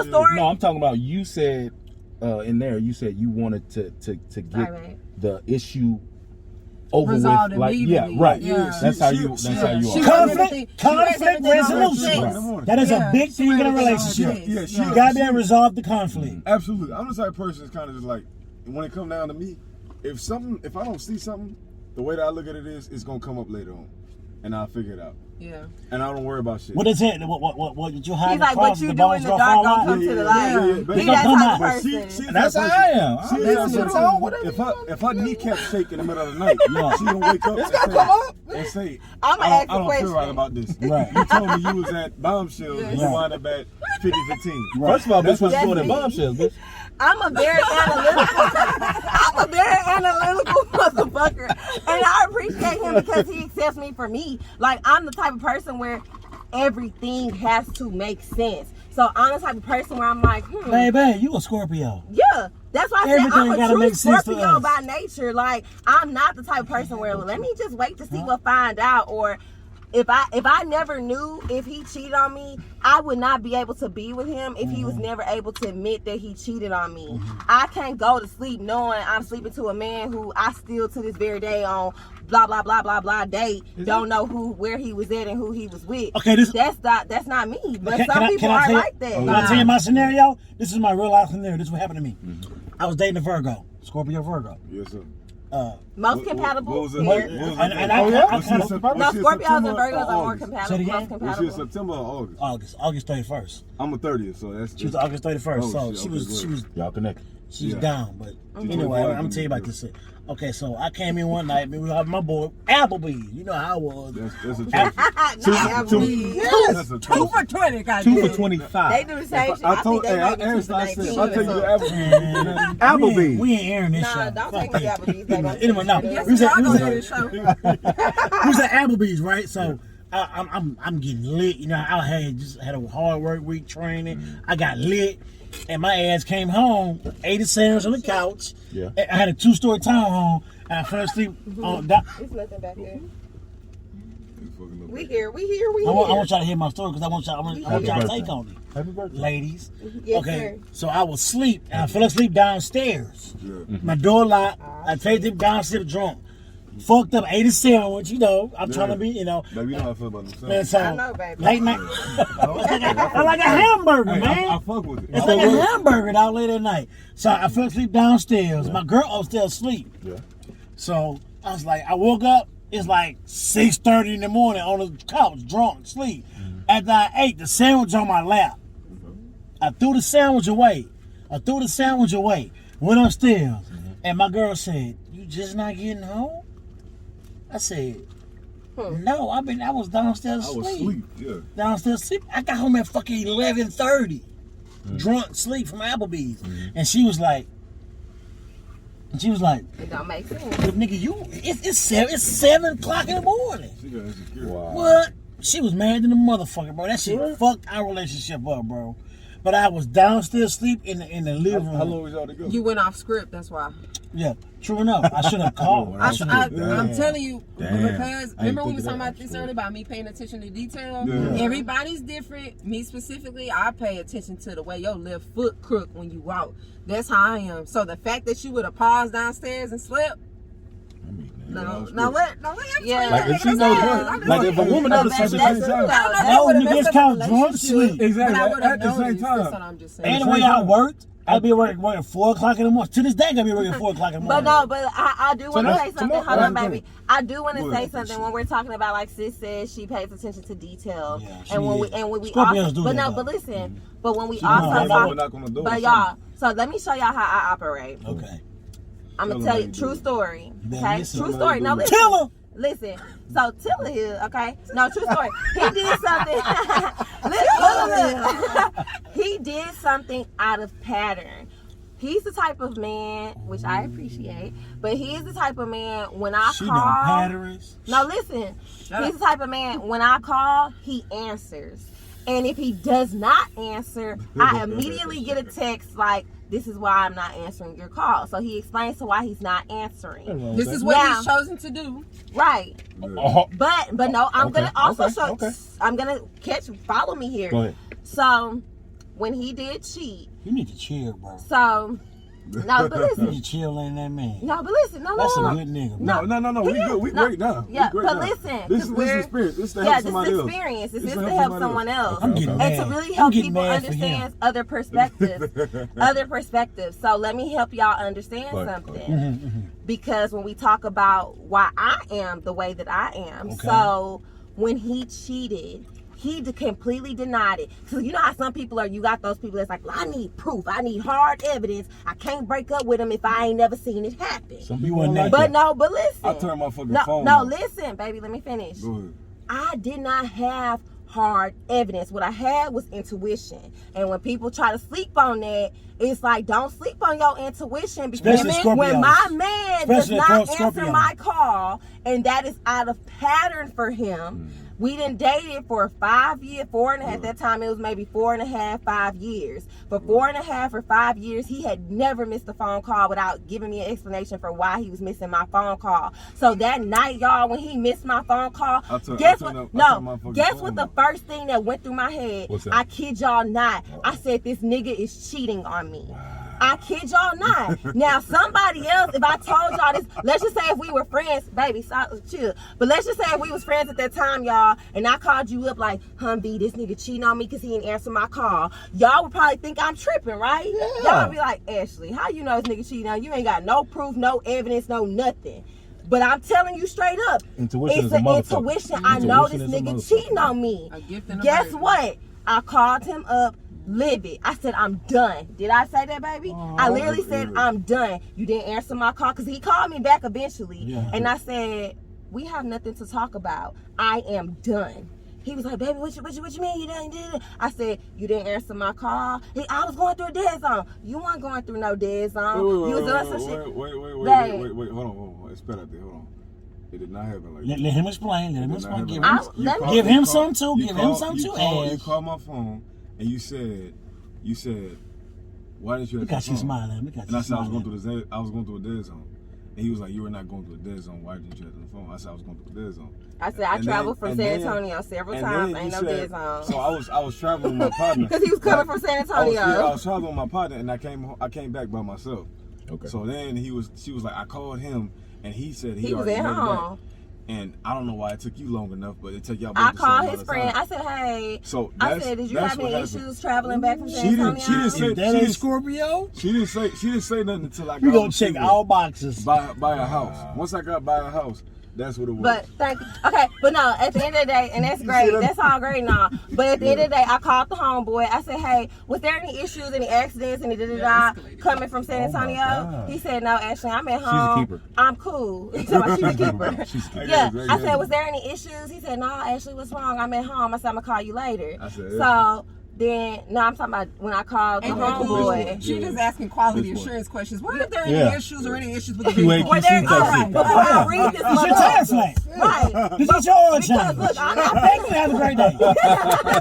story. No, I'm talking about you said in there. You said you wanted to get the issue over Resolved with. Like, immediately. right. Yeah. That's how you. That's how you are. Conflict resolution. Right. That is a big thing in a relationship. Yeah, You gotta be able to resolve the conflict. Absolutely. I'm the type of person that's kind of just like, when it comes down to me, if I don't see something, the way that I look at it is, it's gonna come up later on, and I'll figure it out. Yeah. And I don't worry about shit. What is it? What did you have? He's like, what you do in the dark don't come to the light. But He that type of But person. That's how I am. If her kneecap shake in the middle of the night, she gonna wake up and say, I'm gonna ask I a don't question. feel right about this. Right. You told me you was at Bombshells and you wound up at 5015. First of all, bitch was That's doing me. in bombshells, bitch. I'm a very analytical motherfucker, and I appreciate him because he accepts me for me. Like, I'm the type of person where everything has to make sense. So I'm the type of person where I'm like, Baby, you a Scorpio. yeah. That's why I said Everything I'm a gotta true make sense to Scorpio us. by nature. Like, I'm not the type of person where, let me just wait to see what find out, or if I never knew if he cheated on me, I would not be able to be with him if he was never able to admit that he cheated on me. I can't go to sleep knowing I'm sleeping to a man who I still to this very day on blah blah blah blah blah date don't know where he was at and who he was with. Okay, that's not me. But some people are like that. Can I tell you my scenario? This is my real life scenario. This is what happened to me. I was dating a Virgo, Scorpio Virgo. Yes, sir. Most compatible. What was it? here. What was And it? I No, Was she in Scorpios and September Virgos or are more August? Say it compatible. again? Most Was she in compatible. September or August? August 31st. I'm a 30th, so that's She was August 31st. Oh, So shit. she Okay, was good. Y'all connected. she was Yeah. down. But She anyway, told me I'm tell you about that. this. Okay, so I came in one night. We were having my boy Applebee's. You know how I was. That's a trophy. Not Applebee's. That's a 2 trophy. for 20, They 2 for $25. do the same shit. I I told think they I might be 2 asked, for I said, 19 I'll take you or to something. Applebee's. We ain't airing this Nah, show. don't Fuck take me to that. Applebee's, baby. Anyway, no. Yes, We was at- y'all we was go at- to the show. we was at Applebee's, right? So I'm getting lit. You know, I had a hard work week training. I got lit, and my ass came home, ate a sandwich on the couch. Yeah. I had a 2-story townhome, and I fell asleep on. It's nothing back there. We We here. I want y'all to hear my story because I want y'all to take on it, Happy birthday. ladies. Yes, Okay, sir. so I was asleep, and I fell asleep downstairs. Yeah. My door locked. I take them downstairs drunk. Fucked up, ate a sandwich, you know. I'm trying to be, you know. Baby, you know how I feel about And this. so, I know, baby. late night. I like a hamburger, Hey, man. I fuck with it. It's like a hamburger out late at night. So I fell asleep downstairs. My girl upstairs asleep. Yeah. So I was like, I woke up. It's like 6:30 in the morning on the couch, drunk, sleep. After I ate the sandwich on my lap, I threw the sandwich away. Went upstairs, and my girl said, "You just not getting home?" I said, "No, I was downstairs I was asleep. asleep. Yeah. Downstairs sleep. I got home at fucking 11:30, drunk, sleep from Applebee's." And she was like, It don't make sense. "But nigga, it's 7 o'clock in the morning." She got insecure. Wow. What? She was mad than the motherfucker, bro. That shit fucked our relationship up, bro. But I was downstairs asleep in the living room. How long was y'all together? You went off script, that's why. Yeah, true enough. I should have called. I'm telling you, Damn. because I ain't remember we think was of talking that, about this actually. earlier about me paying attention to detail? Yeah. Everybody's different. Me specifically, I pay attention to the way your left foot crook when you walk. That's how I am. So the fact that you would have paused downstairs and slept, no, let Yeah. Like if she knows, like if a woman notices at the same time. No, nigga, it's called drunk sleep. Exactly. But I would have At the same noticed. That's what time. I'm just saying. And the way I worked, I'd be working at 4 o'clock in the morning. To this day, I'd be working at 4 o'clock in the But morning. no, but I do want to say something. tomorrow- Hold on, tomorrow- baby. I do want to What? say something when we're talking about, like sis says, she pays attention to detail. Yeah, and when she we is. Scorpios also, do but that, no, though. but listen, but when we She also knows. talk, Knock on the door or but y'all, so let me show y'all how I operate. Okay. I'm gonna Tell tell her you how you true do it. story. Yeah, Okay, listen. true Tell her how story. you No, do it. listen. Tell her. Listen, so Tilla here, okay? No, true story. He did something. Listen. He did something out of pattern. He's the type of man, which I appreciate, but he's the type of man when I She call. done patterns. No, listen. He's the type of man when I call, he answers. And if he does not answer, I immediately get a text like, this is why I'm not answering your call. So he explains to why he's not answering. This is what Now- he's chosen to do. Right. Oh, But no, I'm Okay, gonna also okay, show. okay. I'm gonna follow me here. go ahead. So when he did cheat, You need to chill, bro. so no, but You listen, need to chill in that man. no, but listen, no, That's a no, good nigga. No. No. We good. We No. great now. Yeah, we great but now. listen, This 'cause is we're- experience. This is to yeah, help this somebody is else. experience. This This is to to help help somebody someone else. else. I'm getting And mad. to really I'm help getting people mad for him. understand other perspectives. So let me help y'all understand Right. something. Because when we talk about why I am the way that I am, Okay. so when he cheated, he completely denied it. So you know how some people are, you got those people that's like, well, I need proof. I need hard evidence. I can't break up with him if I ain't never seen it happen. Some You people wasn't don't like that. But that. no, but listen. I turned my fucking no, phone no, off. listen, baby, let me finish. Go ahead. I did not have hard evidence. What I had was intuition. And when people try to sleep on that, it's like, don't sleep on your intuition, because Especially when Scorpios. my man does Especially not answer Scorpio. my call, and that is out of pattern for him. We didn't date it for 5 years, 4.5. At that time, it was maybe 4.5, 5 years. For 4.5 or 5 years, he had never missed a phone call without giving me an explanation for why he was missing my phone call. So that night, y'all, when he missed my phone call, guess what? Guess what the first thing that went through my head? What's that? I kid y'all not. I said, this nigga is cheating on me. I kid y'all not. Now, somebody else, if I told y'all this, let's just say if we were friends, baby, chill. But let's just say if we was friends at that time, y'all, and I called you up like, Humvee, this nigga cheating on me because he didn't answer my call. Y'all would probably think I'm tripping, right? Yeah. Y'all would be like, Ashley, how you know this nigga cheating on you? You ain't got no proof, no evidence, no nothing. But I'm telling you straight up, Intuition it's is a an motherfucker. intuition. I know this Intuition is a nigga motherfucker. cheating on me. A gift and a Guess burden. what? I called him up livid. I said, I'm done. Did I say that, baby? I literally said, I'm done. You didn't answer my call, because he called me back eventually. Yeah. And I said, we have nothing to talk about. I am done. He was like, baby, what you mean you didn't? I said, you didn't answer my call. I was going through a dead zone. You weren't going through no dead zone. You was doing some shit. Wait, hold on. It's better there. Hold on. It did not happen like that. Let him explain. Let him It did not explain. happen Give like him, that. Give him some too. you Give him called- some you too, called- You Ash. called my phone and you said, why didn't you Look answer how the she phone? smiling. Look how And she I said I was smiling. going through a dead zone. And he was like, you were not going through a dead zone. Why didn't you answer the phone? I said I was going through a dead zone. I said, I And traveled then- from and San then- Antonio several And times. then Ain't you no said- dead zone. So I was traveling with my partner. Because he was coming from San Antonio. I was traveling with my partner, and I came back by myself. Okay. So then she was like, I called him, and he said he was already at made it back. home. And I don't know why it took you long enough, but it took y'all both I the same called amount his of friend. time. I said, hey. So I that's- said, did you that's have what any happened. issues traveling back from San She didn't- Antonio? she didn't say- If that ain't Scorpio, She didn't say nothing until I got we gonna on check the all boxes. by a house. Once I got by a house, that's what it was. But thank you. Okay, but no, at the end of the day, and that's great. That's all great now. But at the end of the day, I called the homeboy. I said, hey, was there any issues, any accidents, any da-da-da coming from San Oh my Antonio? God. He said, no, Ashley, I'm at She's a home. keeper. I'm cool. He's talking about she's a keeper. She's a keeper. Yeah, guess, I guess. said, was there any issues? He said, no, Ashley, what's wrong? I'm at home. I said, I'm going to call you later. I said, So then, no, I'm talking about when I called the And homeboy. she just asking quality This one. assurance questions. Were there any Yeah. issues or any issues with the QA, vehicle? Were there, QC all type right, shit. before I read this It's your motherfucker. translate. Right. This is your oil Because change. look, I'm not Thank you. Have a great day.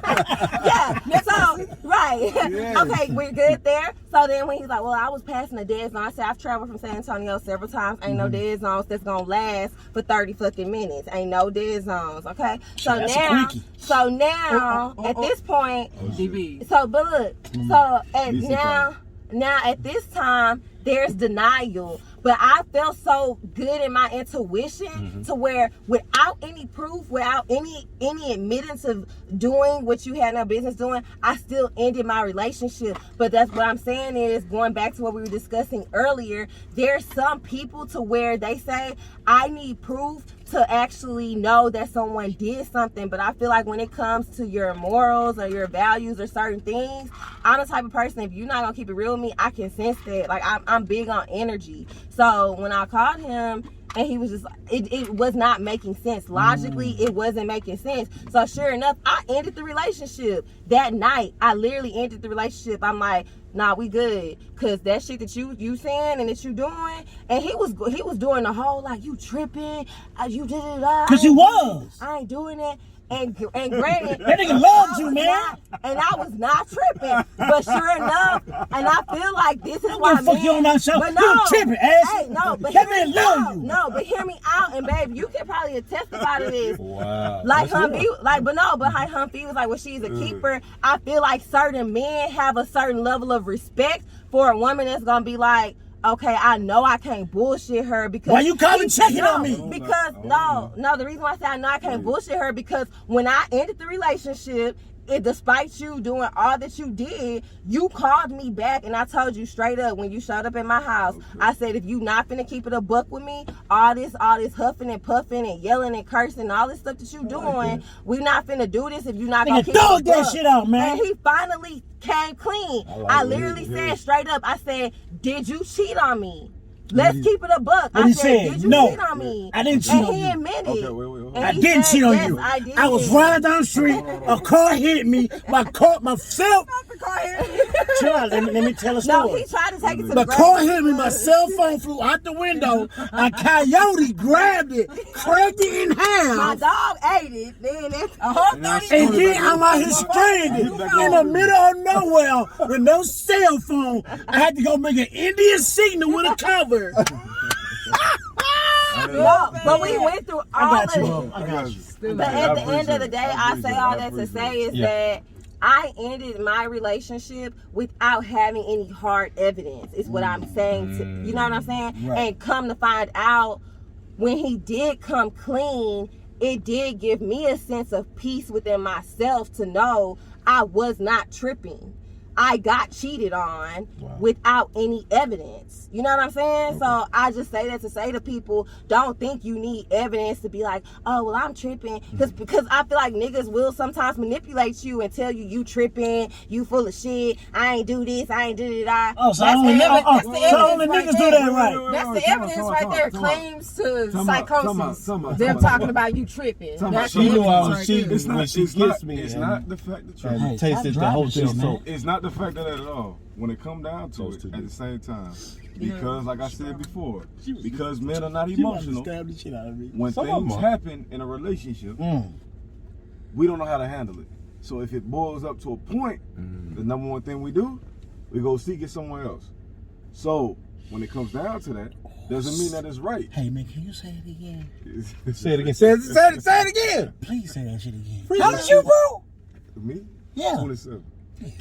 yeah, so right. Yes. Okay, we're good there. So then when he's like, well, I was passing a dead zone. I said, I've traveled from San Antonio several times. Ain't no dead zones that's gonna last for 30 fucking minutes. Ain't no dead zones. Okay. So That's a now, quickie. at this point, DB. so but look, so at Decent now at this time, there's denial. But I felt so good in my intuition to where without any proof, without any admittance of doing what you had no business doing, I still ended my relationship. But that's what I'm saying is, going back to what we were discussing earlier, there's some people to where they say, I need proof to actually know that someone did something. But I feel like when it comes to your morals or your values or certain things, I'm the type of person, if you're not gonna keep it real with me, I can sense that. Like I'm big on energy. So when I called him, And he was just, it was not making sense. Logically, it wasn't making sense. So sure enough, I ended the relationship that night. I literally ended the relationship. I'm like, nah, we good. Cause that shit that you saying and that you doing, and he was doing the whole like, you tripping, you did it all. Cause you was. I ain't doing it. And granted, that nigga loved you, man. And I was not tripping. But sure enough, and I feel like this is why fuck you on that show. But no, you tripping, ass. Hey, no, but that hear man me love out. you. No, but hear me out, and babe, you can probably testify to this. Wow. Like Humpy, like, but like Humpy was like, well, she's a keeper. I feel like certain men have a certain level of respect for a woman that's gonna be like, okay, I know I can't bullshit her because. Why you coming checking on me? Because the reason why I say I know I can't bullshit her because when I ended the relationship, despite you doing all that you did, you called me back and I told you straight up when you showed up at my house. I said, if you not finna keep it a buck with me, all this huffing and puffing and yelling and cursing, all this stuff that you doing, we not finna do this if you not gonna keep it a that buck. shit out, man. And he finally came clean. I literally said straight up, I said, did you cheat on me? Let's keep it a buck. What I he said, did you no, cheat on me? I didn't cheat on you. And he admitted. Okay, wait. And I he didn't said, cheat on yes, you. I did. I was riding down the street. A car hit me. Myself. Chill out. Let me tell a story. No, he tried to take it to The car hit me. My cell phone flew out the window. A coyote grabbed it, cracked it in half. My dog ate it. Then that's a whole 30 And then I'm out here stranded in the middle of nowhere with no cell phone. I had to go make an Indian signal with a cover. No, but we went through all I got you, of it. I got you. But at the end of the day, I say all that to say is that I ended my relationship without having any hard evidence. Is what I'm saying. You know what I'm saying? Right. And come to find out, when he did come clean, it did give me a sense of peace within myself to know I was not tripping. I got cheated on without any evidence. You know what I'm saying? So I just say that to say to people, don't think you need evidence to be like, oh, well, I'm tripping. Because I feel like niggas will sometimes manipulate you and tell you tripping, you full of shit, I ain't do this, I ain't do that. Oh, so only niggas do that right. That's the evidence right there. Claims to psychosis. Them talking about you tripping. That's She knew I was right cheating there. when she kissed me. It's not the fact that and you're. tasted the hotel soap. It's not the fact of that at all. When it come down to Those it, two at do. the same time, because like I said before, because men are not emotional. When Some of things them are. happen in a relationship, we don't know how to handle it. So if it boils up to a point, the number one thing we do, we go seek it somewhere else. So when it comes down to that, doesn't mean that it's right. Hey, man, can you say it again? Say it again. Say it again. Please say that shit again. How much you, bro? Me? Yeah. 27.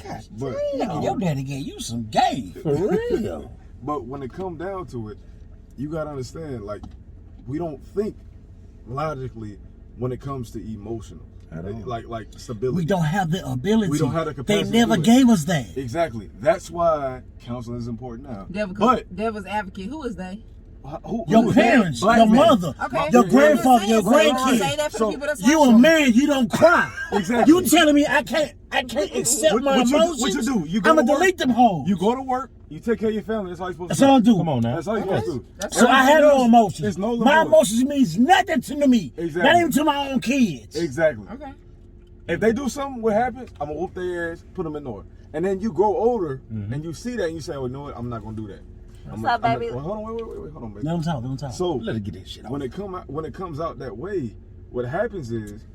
God, But nigga, your daddy gave you some game. For real. But when it come down to it, you gotta understand, like, we don't think logically when it comes to emotional, like stability. We don't have the ability. We don't have the capacity. They never to do it. gave us that. Exactly. That's why counseling is important now. Devil's advocate. Who is they? Your parents, your mother, Okay. your grandfather, your Say grandkids. that for So, the people that's You a watching. man, you don't cry. Exactly. You telling me I can't accept my emotions? What you do? You go I'ma to work, delete them hoes. You go to work. You take care of your family. That's all you're supposed That's to do. all I do. Come on now. That's all you're supposed to do. So I have no Everything else emotions. is null and My void. emotions means nothing to me. Exactly. Not even to my own kids. Exactly. Okay. If they do something, what happens? I'm gonna whoop their ass, put them in order, and then you grow older and you see that and you say, "Oh, you know what? I'm not gonna do that." What's up, baby? Hold on, wait, hold on, baby. Let them talk. So Let her get that shit out. when it comes out that way, what happens is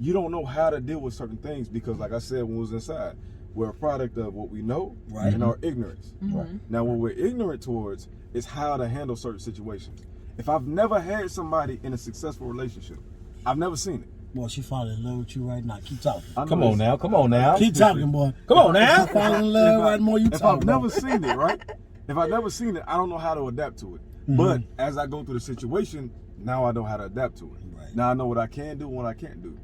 you don't know how to deal with certain things because, like I said, when we was inside, we're a product of what we know and our ignorance. Right. Now, what we're ignorant towards is how to handle certain situations. If I've never had somebody in a successful relationship, I've never seen it. Boy, she falling in love with you right now. Keep talking. I know Come on this. now. Come on now. Keep talking, boy. Come on now. She falling in love right more. You If talking. I've never seen it, right? If I've never seen it, I don't know how to adapt to it. But as I go through the situation, now I know how to adapt to it. Right. Now I know what I can do and what I can't do.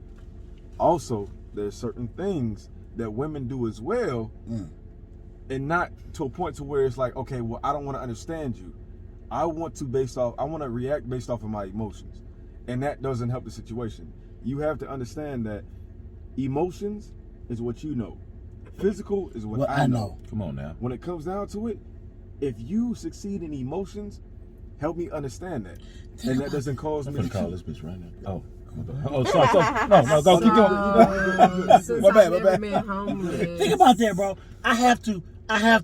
Also, there's certain things that women do as well, and not to a point to where it's like, okay, well, I don't want to understand you. I want to react based off of my emotions. And that doesn't help the situation. You have to understand that emotions is what you know. Physical is what I know. Come on now. When it comes down to it, if you succeed in emotions, help me understand that, and that doesn't cause I'm me gonna to call cheat. this bitch right now. Oh, sorry. No, go keep going. Since My bad. I've never been homeless. Think about that, bro. I have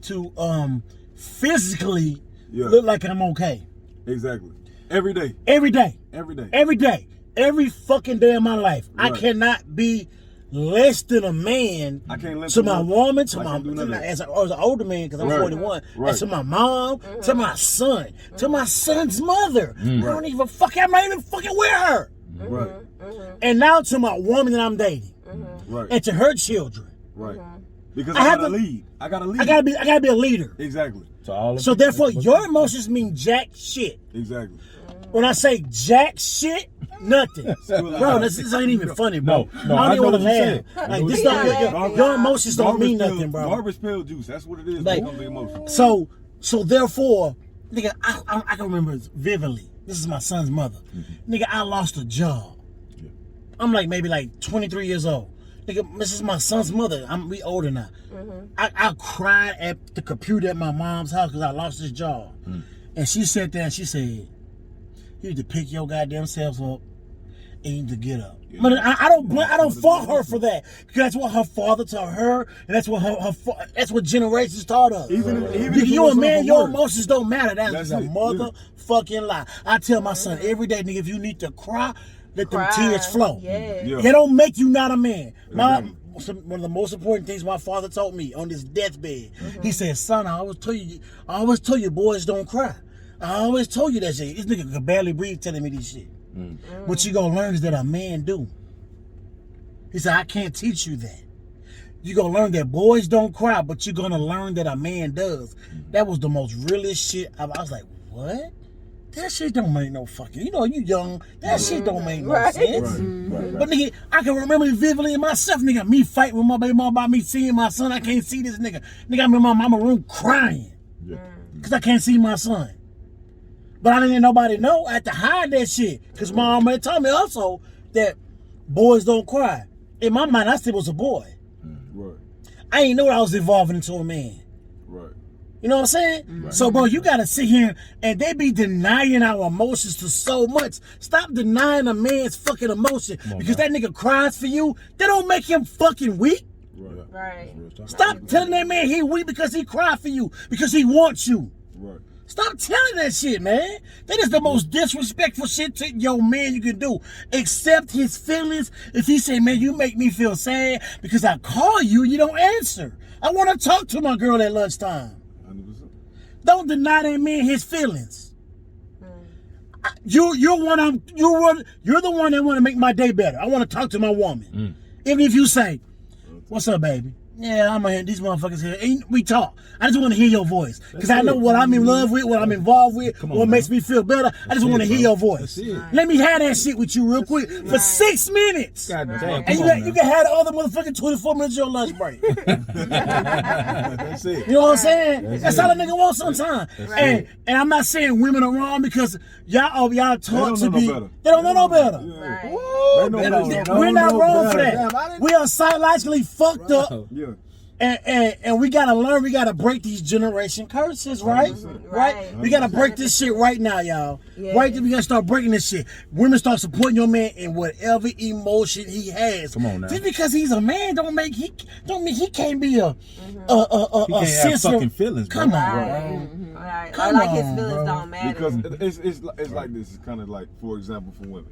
to physically Yeah. look like I'm okay. Exactly. Every day. Every day. Every day. Every day. Every fucking day of my life. I Right. cannot be less than a man I can't limp to my work. woman, to I my can't do none of that. as an older man, because I'm Right. 41, Right. and to my mom, to my son, to my son's mother. I don't even I'm not even fucking with her. Right. And now to my woman that I'm dating, Right. and to her children. Right. Because I I have gotta to- lead. I gotta lead. I gotta be a leader. Exactly. To all of So you. therefore, your emotions mean jack shit. Exactly. When I say jack shit, nothing. Bro, this ain't even funny, bro. No, I I don't even know want what to you're laugh. saying. Like, this Yeah, don't, yeah. your emotions don't mean Garbage nothing, bro. Garbage pill juice. That's what it is. Like- When it comes to emotion. So therefore, nigga, I can remember it vividly. This is my son's mother. Nigga, I lost a job. Yeah. I'm like maybe like 23 years old. Nigga, this is my son's mother. We older now. I cried at the computer at my mom's house because I lost this job. And she sat there and she said, "You need to pick your goddamn selves up and you need to get up." But I don't fault her for that, because that's what her father taught her, and that's what that's what generations taught us. Even Nigga, if it you a wasn't man, off a your word. emotions don't matter. That's a it. motherfucking lie. I tell my son every day, nigga, if you need to cry, let them Cry. tears flow. Yes. Yeah. They don't make you not a man. Exactly. One of the most important things my father taught me on this deathbed, he said, "Son, I always told you boys don't cry. I always told you that shit." This nigga could barely breathe telling me this shit. What you gonna learn is that a man do. He said, "I can't teach you that. You're gonna learn that boys don't cry, but you're gonna learn that a man does." That was the most realest shit. I was like, what? That shit don't make no fucking, you young, that shit don't make no Right. sense. Right. But nigga, I can remember vividly in myself, nigga, me fighting with my baby mom about me seeing my son. I can't see this nigga. Nigga, I'm in my mama room crying Yeah. because I can't see my son. But I didn't let nobody know. I had to hide that shit because my mama had told me also that boys don't cry. In my mind, I still was a boy. Right. I ain't know I was evolving into a man. Right. You know what I'm saying? So, bro, you gotta sit here and they be denying our emotions to so much. Stop denying a man's fucking emotion because that nigga cries for you. That don't make him fucking weak. Right. Right. Stop telling that man he weak because he cry for you, because he wants you. Right. Stop telling that shit, man. That is the most disrespectful shit to your man you can do. Accept his feelings. If he say, "Man, you make me feel sad because I call you, you don't answer. I want to talk to my girl at lunchtime." 100%. Don't deny that man his feelings. You're the one that want to make my day better. I want to talk to my woman. Even if you say, "What's up, baby?" "Yeah, I'm here. These motherfuckers here." And we talk. I just want to hear your voice. Because I know what I'm in love with, what I'm involved with, what makes me feel better. I just want to hear your voice. Let me have that shit with you real quick for 6 minutes. God damn. And Come you on, can have the other motherfucking 24 minutes of your lunch break. That's it. You know what I'm saying? That's all a nigga wants sometimes. And I'm not saying women are wrong, because y'all taught to know no be. better. They don't know no better. Right. We're not wrong for that. We are psychologically fucked up, Yeah. and we gotta learn. We gotta break these generation curses, right? 100%. Right. We gotta break this shit right now, y'all. Yeah. Right. We gotta start breaking this shit. Women start supporting your man in whatever emotion he has. Come on now. Just because he's a man don't mean he can't be a He can't have sensitive- fucking feelings, bro. Come on, Right. bro. Right. Come Or like his on, feelings bro. don't matter. Because it's like this. It's kind of like, for example, for women,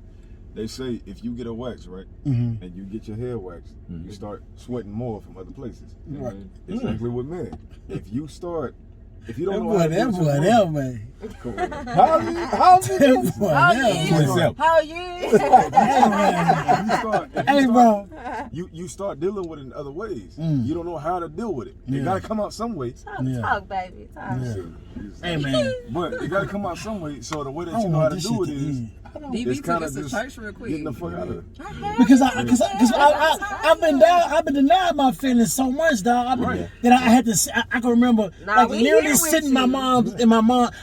they say if you get a wax, right, and you get your hair waxed, you start sweating more from other places. Right. Exactly with men. If you don't That know boy, how to that do boy, something, that man. come on. How you That boy, How that you? To man. himself. How you? Hey, man. Hey, bro. You start dealing with it in other ways. You don't know how to deal with it. It Yeah. gotta come out some way. Talk, baby. Talk. Yeah. Hey, man. But it gotta come out some way. So the way that I you don't know how want to this do it shit to is end. DB it's took kind us of to just church real quick. getting the fuck out of it. Because I've been denying my feelings so much, dog. That I had to. I can remember, Nah, like, we literally here with sitting you. my mom.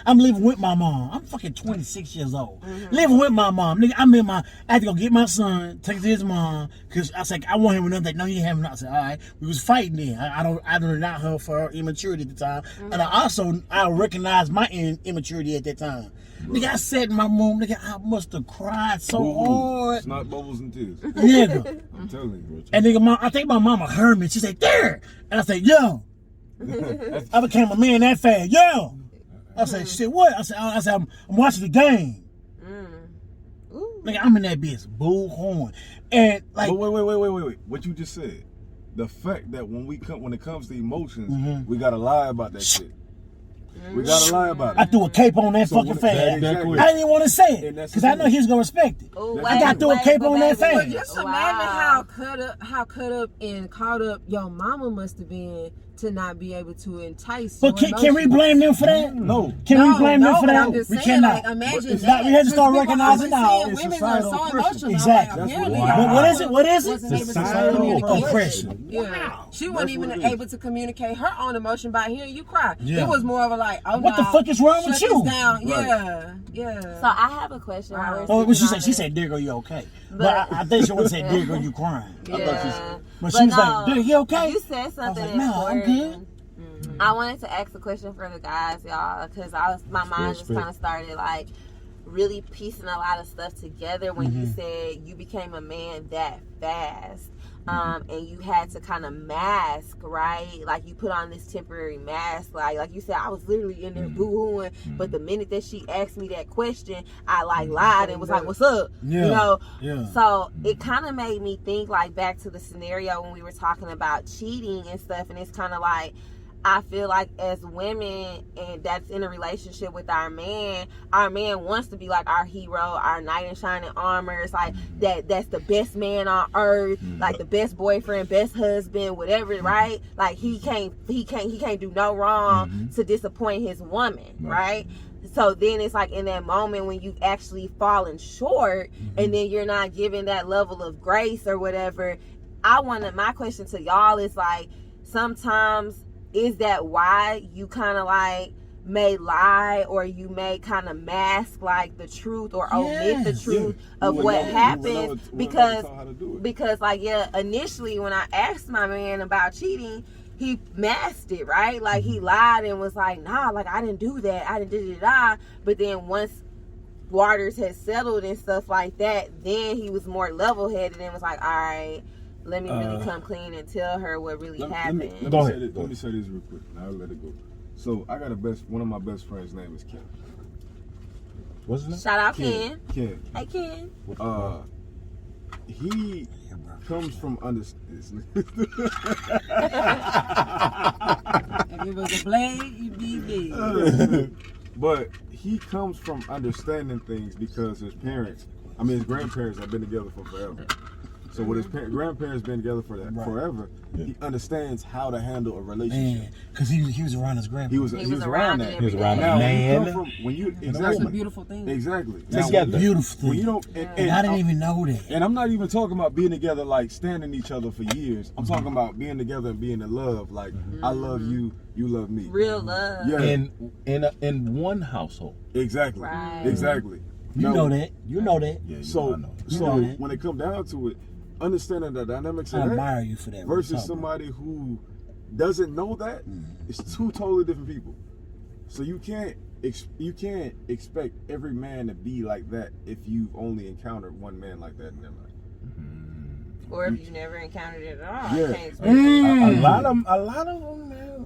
I'm living with my mom. I'm fucking 26 years old, living with my mom. Nigga, I had to go get my son, take him to his mom, because I was like, I want him with nothing. No, you have not. I said, all right. We was fighting then. I don't deny her for her immaturity at the time, and I recognized my immaturity at that time. Nigga, I sat in my room, nigga, I must have cried so hard. Snot bubbles and tears. Nigga. I'm telling you. And nigga, I think my mama heard me. She said, there. And I said, yo. I became a man that fast. Yo. I said, she said, what? I said, I'm watching the game. Nigga, I'm in that bitch, bullhorn. And like, wait. What you just said? The fact that when it comes to emotions, we gotta lie about that shit. We gotta lie about it. I threw a cape on that fucking fag. Exactly. I didn't even want to say it because I know he was gonna respect it. I got threw a cape on that But fag. just imagine how cut up and caught up your mama must have been to not be able to entice. But can we blame them for that? No. Can we blame them for but that? I'm just We saying, cannot. like, imagine It's not- we have to start recognizing now. It's women are societal so oppression. emotional. Exactly. Like, apparently, But what is it? What is it? wasn't able to Societal communicate. oppression. Yeah. She wasn't That's even what it is. able to communicate her own emotion by hearing you cry. Yeah. It was more of a like, oh, What the nah, fuck is wrong with shut you? this down. Right. Yeah. So I have a question. while we're Oh, what she speaking said? on She this. said, "Dear girl, you okay?" But I think she would have said, "Dear girl, you crying." Yeah. But she was like, "Dear, you okay?" You said something like, "No, I'm important. I wanted to ask a question for the guys, y'all, because my mind just kind of started like really piecing a lot of stuff together when you said you became a man that fast. And you had to kind of mask, right? Like you put on this temporary mask, like you said, I was literally in there boo-hooing, but the minute that she asked me that question, I like lied and was like, "What's up?" Yeah. You know. Yeah. So it kind of made me think like back to the scenario when we were talking about cheating and stuff, and it's kind of like, I feel like as women and that's in a relationship with our man wants to be like our hero, our knight in shining armor. It's like that's the best man on earth, like the best boyfriend, best husband, whatever, right? Like he can't do no wrong to disappoint his woman, right? So then it's like in that moment when you've actually fallen short and then you're not given that level of grace or whatever. My question to y'all is like, sometimes is that why you kind of like may lie or you may kind of mask like the truth or omit the truth of what happens because like initially when I asked my man about cheating, he masked it, right? Like he lied and was like, nah, like I didn't do that, I didn't but then once waters had settled and stuff like that, then he was more level-headed and was like, all right, let me really come clean and tell her what really happened. Let me say this real quick. I'll let it go. So I got one of my best friends' name is Ken. What's his name? Shout out Ken. Ken. Hey Ken. He comes from understanding. If it was a blade, you'd be dead. But he comes from understanding things because his grandparents have been together for forever. So with his grandparents been together for forever, he understands how to handle a relationship. Man, because he was around his grandpa. He was around that. He was around Now, man. That's a beautiful thing. Exactly. Together. Beautiful thing. When you don't, and I didn't even know that. And I'm not even talking about being together like standing each other for years. I'm talking about being together and being in love. Like I love you, you love me. Real love. Yeah. In one household. Exactly. Right. Exactly. You know that. You know that. Yeah, So I know. when it comes down to it, understanding the dynamics I of admire that you for that. versus somebody who doesn't know that, it's two totally different people. So you can't expect every man to be like that if you've only encountered one man like that in their life. Or if you never encountered it at all. Yeah. I can't expect A lot of them,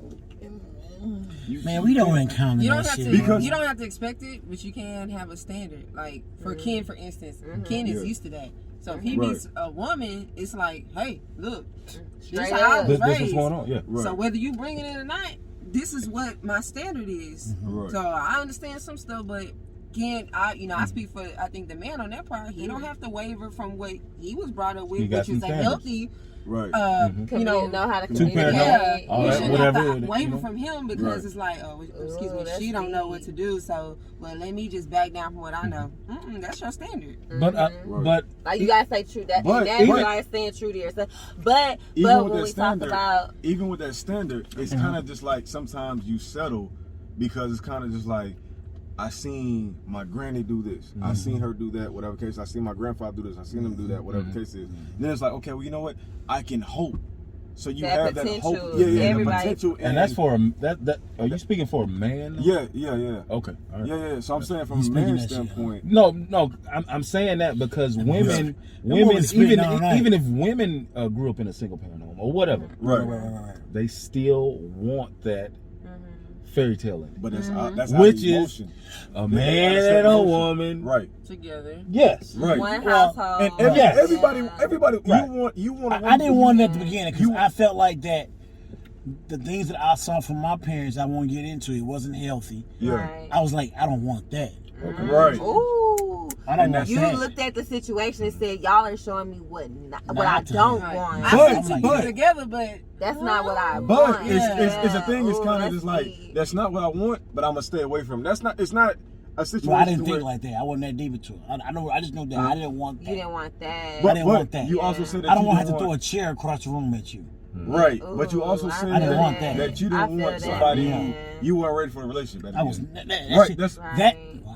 Man, we don't encounter You don't that have shit. to. Because- You don't have to expect it, but you can have a standard. Like for Ken, for instance, Ken is used to that. So if he meets a woman, it's like, hey, look, this Straight how I up. was this raised. is going on. Yeah. Right. So whether you bring it in or not, this is what my standard is. Right. So I understand some stuff, but I speak for I think the man on that part. He don't have to waver from what he was brought up with, He got which some is a standards. healthy. Right. know how to Two parent, communicate. all you that, shouldn't whatever, have to you waver know. from him because Right. it's like, excuse me, that's she don't know what deep. to do. So, well, let me just back down from what I know. That's your standard. But Like you gotta say true. That But and that's even- why I'm staying true to yourself. But Even with when that we standard, talk about even with that standard, it's kind of just like sometimes you settle because it's kind of just like, I seen my granny do this. I seen her do that, whatever case. I seen my grandfather do this. I seen him do that, whatever case is. Then it's like, okay, well, you know what? I can hope So you That have that potential, hope. Yeah, the everybody- potential. And that's for that. Are you speaking for a man? Yeah. Okay. All right. Yeah. So I'm saying from He's a speaking man's that shit, huh? standpoint. No. I'm saying that because women, woman speaking all right. even if women grew up in a single parent home or whatever, Right. they still want that fairy tale ending. But that's Which out of is emotion. a man and a woman, Right. Together. Yes. Right. One Well, household. And Yes. everybody, Right. you want. I didn't want that at the beginning because You- I felt like that the things that I saw from my parents, I won't get into. It wasn't healthy. Yeah. Right. I was like, I don't want that. Right. Ooh. I don't And want You that. looked at the situation and said, y'all are showing me what I Not to don't have. want. I But- see two but- people together, but That's not what I But want. it's a thing. It's Ooh, kind of that's just like deep. that's not what I want, but I'm gonna stay away from. It's not a situation. Well, I didn't where, think like that. I wasn't that deep into it. I just know that I didn't want that. You didn't want that. I But, didn't but want that. you also Yeah. said that I don't you want to have didn't to throw a chair across the room at you. Right, Ooh, but you also I said I didn't feel want that. that you I didn't feel want that, somebody man. you weren't ready for a relationship. At the I was beginning. that Right, shit- that's- that. Right. Wow.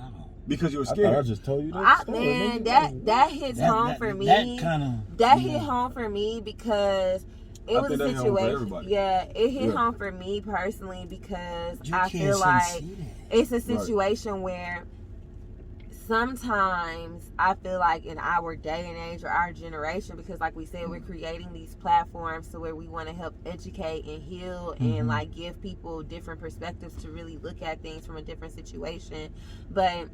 because you were I thought I scared. just told you that. Man, that hits home for me. That kind of. That hit home for me because it I was think a that hit home for situation. everybody. Yeah, it hit Yeah. home for me personally because You I kids feel shouldn't like see that. it's a situation where sometimes I feel like in our day and age or our generation, because like we said, we're creating these platforms to where we want to help educate and heal and like give people different perspectives to really look at things from a different situation. But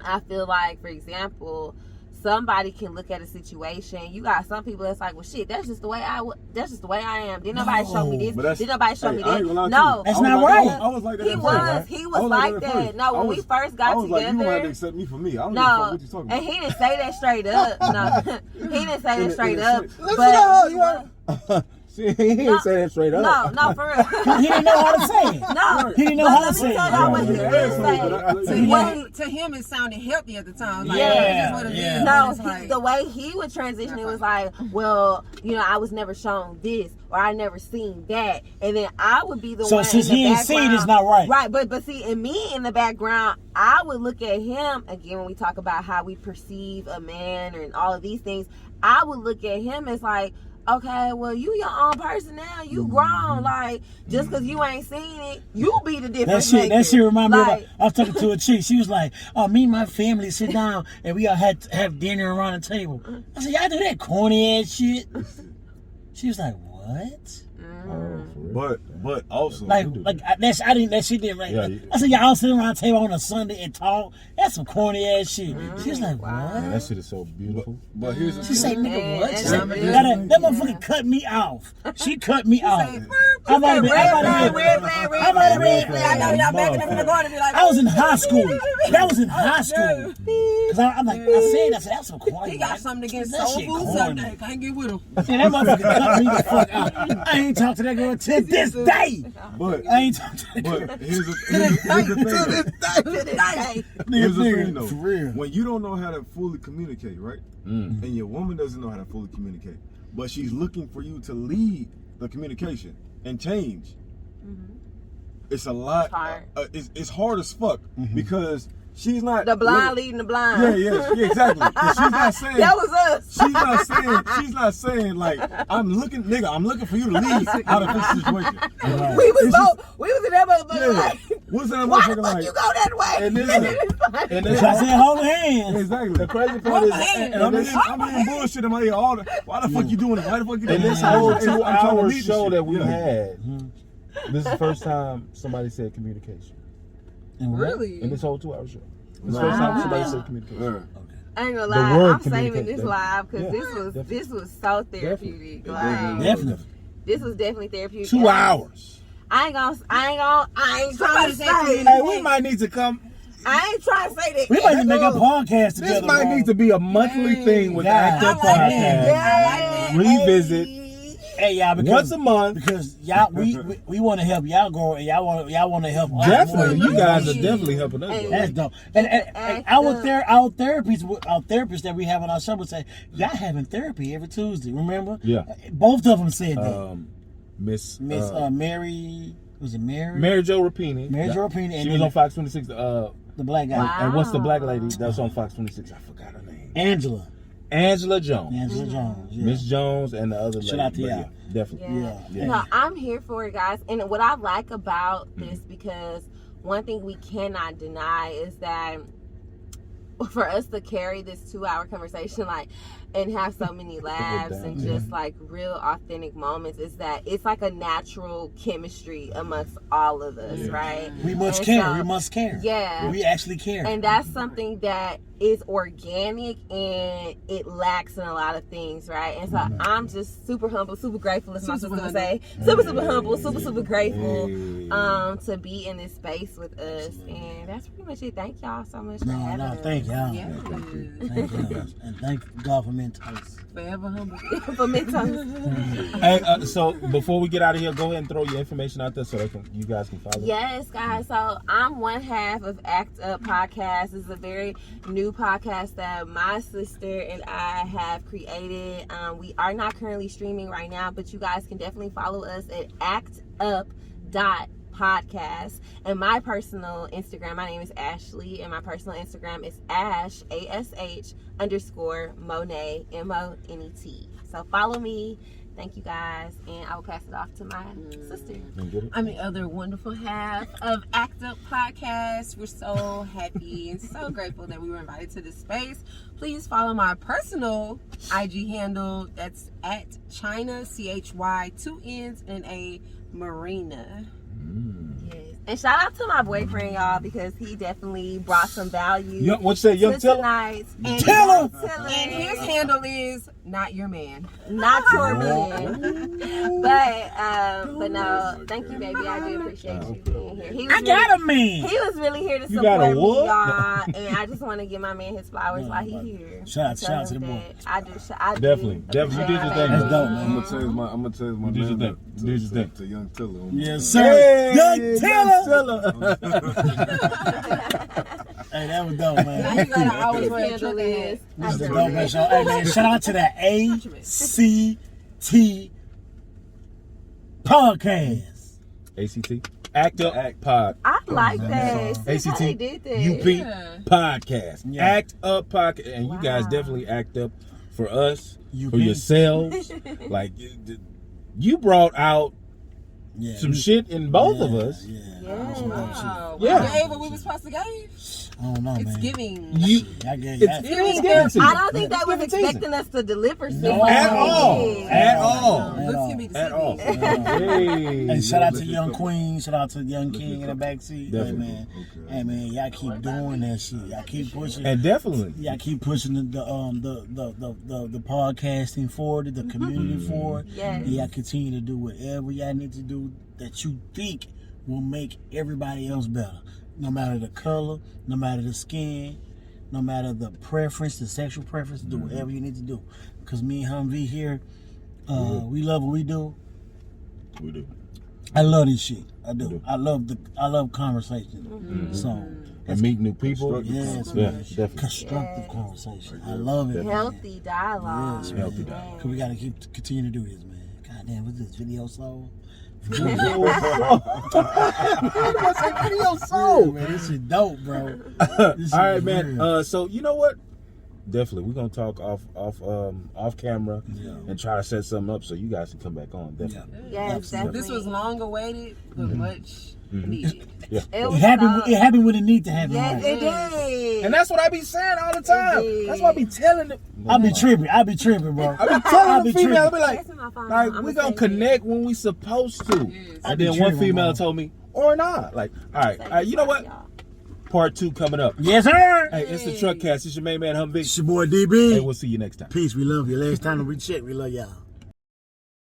I feel like, for example, somebody can look at a situation. You got some people that's like, well, shit, that's just the way I am. Didn't nobody show me But this? that's- Didn't nobody show hey, me I ain't this? gonna lie to No, you. That's I was not like- right. I was like that. he at was. first, right? He I was like at that. first. No, when we first got I was like, you together. gonna have to accept me for me. I don't give a fuck No, what you talking and about. he didn't say that straight up. No, he didn't say In that the- straight in the up. sense- But See, he didn't say that straight up. no, for real. He didn't know how to say it. No, He didn't know but how let to me say tell it. y'all what he Right. did Right. say. Right. to him it sounded healthy at the time. Like, Yeah, this is what it yeah. is. No, It's like, the way he would transition, it was like, well, I was never shown this or I never seen that, and then I would be the So one. since in the he ain't seen it, background. it's not right. Right, but see, in me in the background, I would look at him again when we talk about how we perceive a man and all of these things. I would look at him as like, okay, well, you your own person now. You grown. Like, just because you ain't seen it, you be the difference. That shit remind me of, Like, I was talking to a chick. She was like, oh, me and my family sit down and we all had to have dinner around the table. I said, y'all do that corny ass shit? She was like, what? But also, Like that shit didn't Yeah, I said, y'all sit around the table on a Sunday and talk. That's some corny ass shit. She was like, what? Man, that shit is so beautiful. but here's the She said, thing. nigga, what? She said, Man, that motherfucker cut me off. She cut me off. said, I might have been, I might have been, red flag, red I might have flag, been, red flag. I know y'all backing up in the garden and be like, I was in high school. That was in high school. Cause I'm like, I said, that's some corny. he got something against That soul shit food corny. Sunday. Can't get with him. See, that motherfucker cut me the fuck out. I ain't talked to that girl to this day. But I ain't talked to that girl. but here's the thing. Here's the thing though. For real. When you don't know how to fully communicate, right? Mm. And your woman doesn't know how to fully communicate, but she's looking for you to lead the communication and change. It's a lot. Hard. It's hard as fuck because she's not The blind leading the blind. Yeah, exactly. 'Cause she's not saying That was us. She's not saying like I'm looking for you to lead how to fix the situation. We was It's just- we was in that motherfucker Yeah. like, What's that why motherfucker the fuck like? you go that way? And this And So I said, hold hands. exactly. the crazy part is, And I'm hearing bullshit in my ear all the. Why the fuck you doing it? Why the fuck you doing in it? this whole I'm trying to 2-hour lead this show shit. that we Yeah. had, this is the first time somebody said communication. And what? Really? In this whole 2-hour show. This is the first time somebody said communication. Yeah. I ain't gonna The lie, word I'm saving communicate, this live because yeah, this was so therapeutic. Like, Definitely. this was definitely therapeutic. 2 hours. I ain't trying to say. Hey, we might need to come. I ain't trying to say that. We might need to make a podcast together. This might bro. need to be a monthly thing with Yeah. Active I like Podcast. Yeah. Revisit Hey y'all, because once a month. because y'all we want to help y'all grow and y'all want to help us Definitely, more. you guys are definitely helping us. Hey. grow. That's dope. And our therapists that we have on our show would say, y'all having therapy every Tuesday. Remember? Yeah. Both of them said that. Miss Miss Mary, was it Mary? Mary Jo Rapini. Mary Yeah. Jo Rapini, and She was then on Fox 26. the black guy, Wow. And what's the black lady that was on Fox 26? I forgot her name. Angela. Angela Jones. Angela Jones. Yeah. Miss Jones and the other lady. Shout out to But y'all. definitely. Yeah. No, I'm here for it, guys. And what I like about this, because one thing we cannot deny is that for us to carry this 2-hour conversation, like, and have so many laughs and just like real authentic moments, is that it's like a natural chemistry amongst all of us, right? We must And care. so- We must care. Yeah. We actually care. And that's something that is organic and it lacks in a lot of things, right? And so I'm just super humble, super grateful, as my sister would say. Super humble, super grateful to be in this space with us. And that's pretty much it. Thank y'all so much for having us. Thank y'all. Yeah. Thank y'all. And thank God for Mentos. Forever humble. For Mentos. Hey, so before we get out of here, go ahead and throw your information out there so you guys can follow. Yes, guys. So I'm one half of Act Up Podcast. It's a very new podcast that my sister and I have created. We are not currently streaming right now, but you guys can definitely follow us at actup.podcast. And my personal Instagram, my name is Ashley, and my personal Instagram is Ash, ASH_Monet, MONET. So follow me. Thank you guys, and I will pass it off to my sister. I'm the other wonderful half of Act Up Podcast. We're so happy and so grateful that we were invited to this space. Please follow my personal IG handle. That's at China, CHY, 2 N's and a Marina. Yes. And shout out to my boyfriend, y'all, because he definitely brought some value. What you say, Young to Teller? tonight. And Tell him! And his handle is Not Your Man. Not your man. But no, thank you, baby. I do appreciate you being here. He was I got a man. He was really here to You got a support me, what? y'all. And I just want to give my man his flowers while he's here. Shout Tell out to him the boy. that I do. I Definitely. do You did your thing, appreciate That's my dope, man. man. I'm gonna change my Do your name thing. Do your thing. to Young Tiller. Yes, sir. Hey, Young Teller. Teller. Hey, that was dope, Now man. you gotta always His wear a handle trucker is. hat. This is the dope man show. Hey, man, shout out to the ACT podcast. ACT. Act Up Pod. I like that. See how they ACT did that. UP Yeah. Podcast. Yeah. Act Up Podcast. And you guys Wow. definitely act up for us, UP. for yourselves. Like, you brought out Yeah. some shit in both of us. Yeah. Yeah. Some dope shit. Wow. Yeah. We gave what we were supposed to give. I don't know, It's man. giving. You, I gave it's that. giving season. I don't think they was It's giving expecting us to deliver shit No. like At they all. did. At all. Let's give me the At all. signal. Hey. Hey, shout out to Young Queen. Shout out to Young King in the backseat. Hey, Definitely. man. Hey, man. Y'all keep doing that shit. Y'all keep pushing. And definitely. Y'all keep pushing the podcasting forward, the community forward. Yes. And y'all continue to do whatever y'all need to do that you think will make everybody else better. No matter the color, no matter the skin, no matter the preference, the sexual preference, do whatever you need to do. Because me and Humvee here, we love what we do. We do. I love this shit. I do. do. I love conversation. So And meet new people. yes, Yeah, man. definitely. Constructive conversation. I love it. man. Healthy dialogue. Yes, Healthy man. dialogue. Cause we gotta continue to do this, man. God damn, what's this video soul? Video Yeah, soul. man, this shit dope, bro. All This shit right, is man. real. So you know what? Definitely, we're gonna talk off camera and try to set something up so you guys can come back on. Definitely. Yes, Absolutely. definitely. This was long awaited, but much needed. It It was happened. so- It happened when it need to happen. Yes, right? it did. And that's what I be saying all the time. Indeed. That's why I be telling them. I be tripping, bro. I be telling the female, I be like, That's my phone. like I'ma we gonna save it. connect when we supposed to. Yes. And be then one tripping, female bro. told me, or not. Like, all right, you know what? Y'all. Part 2 coming up. Yes, sir. Hey, it's the Truckcast. It's your main man Humvee. It's your boy DB. Hey, we'll see you next time. Peace. We love you. Last time that we checked, we love y'all.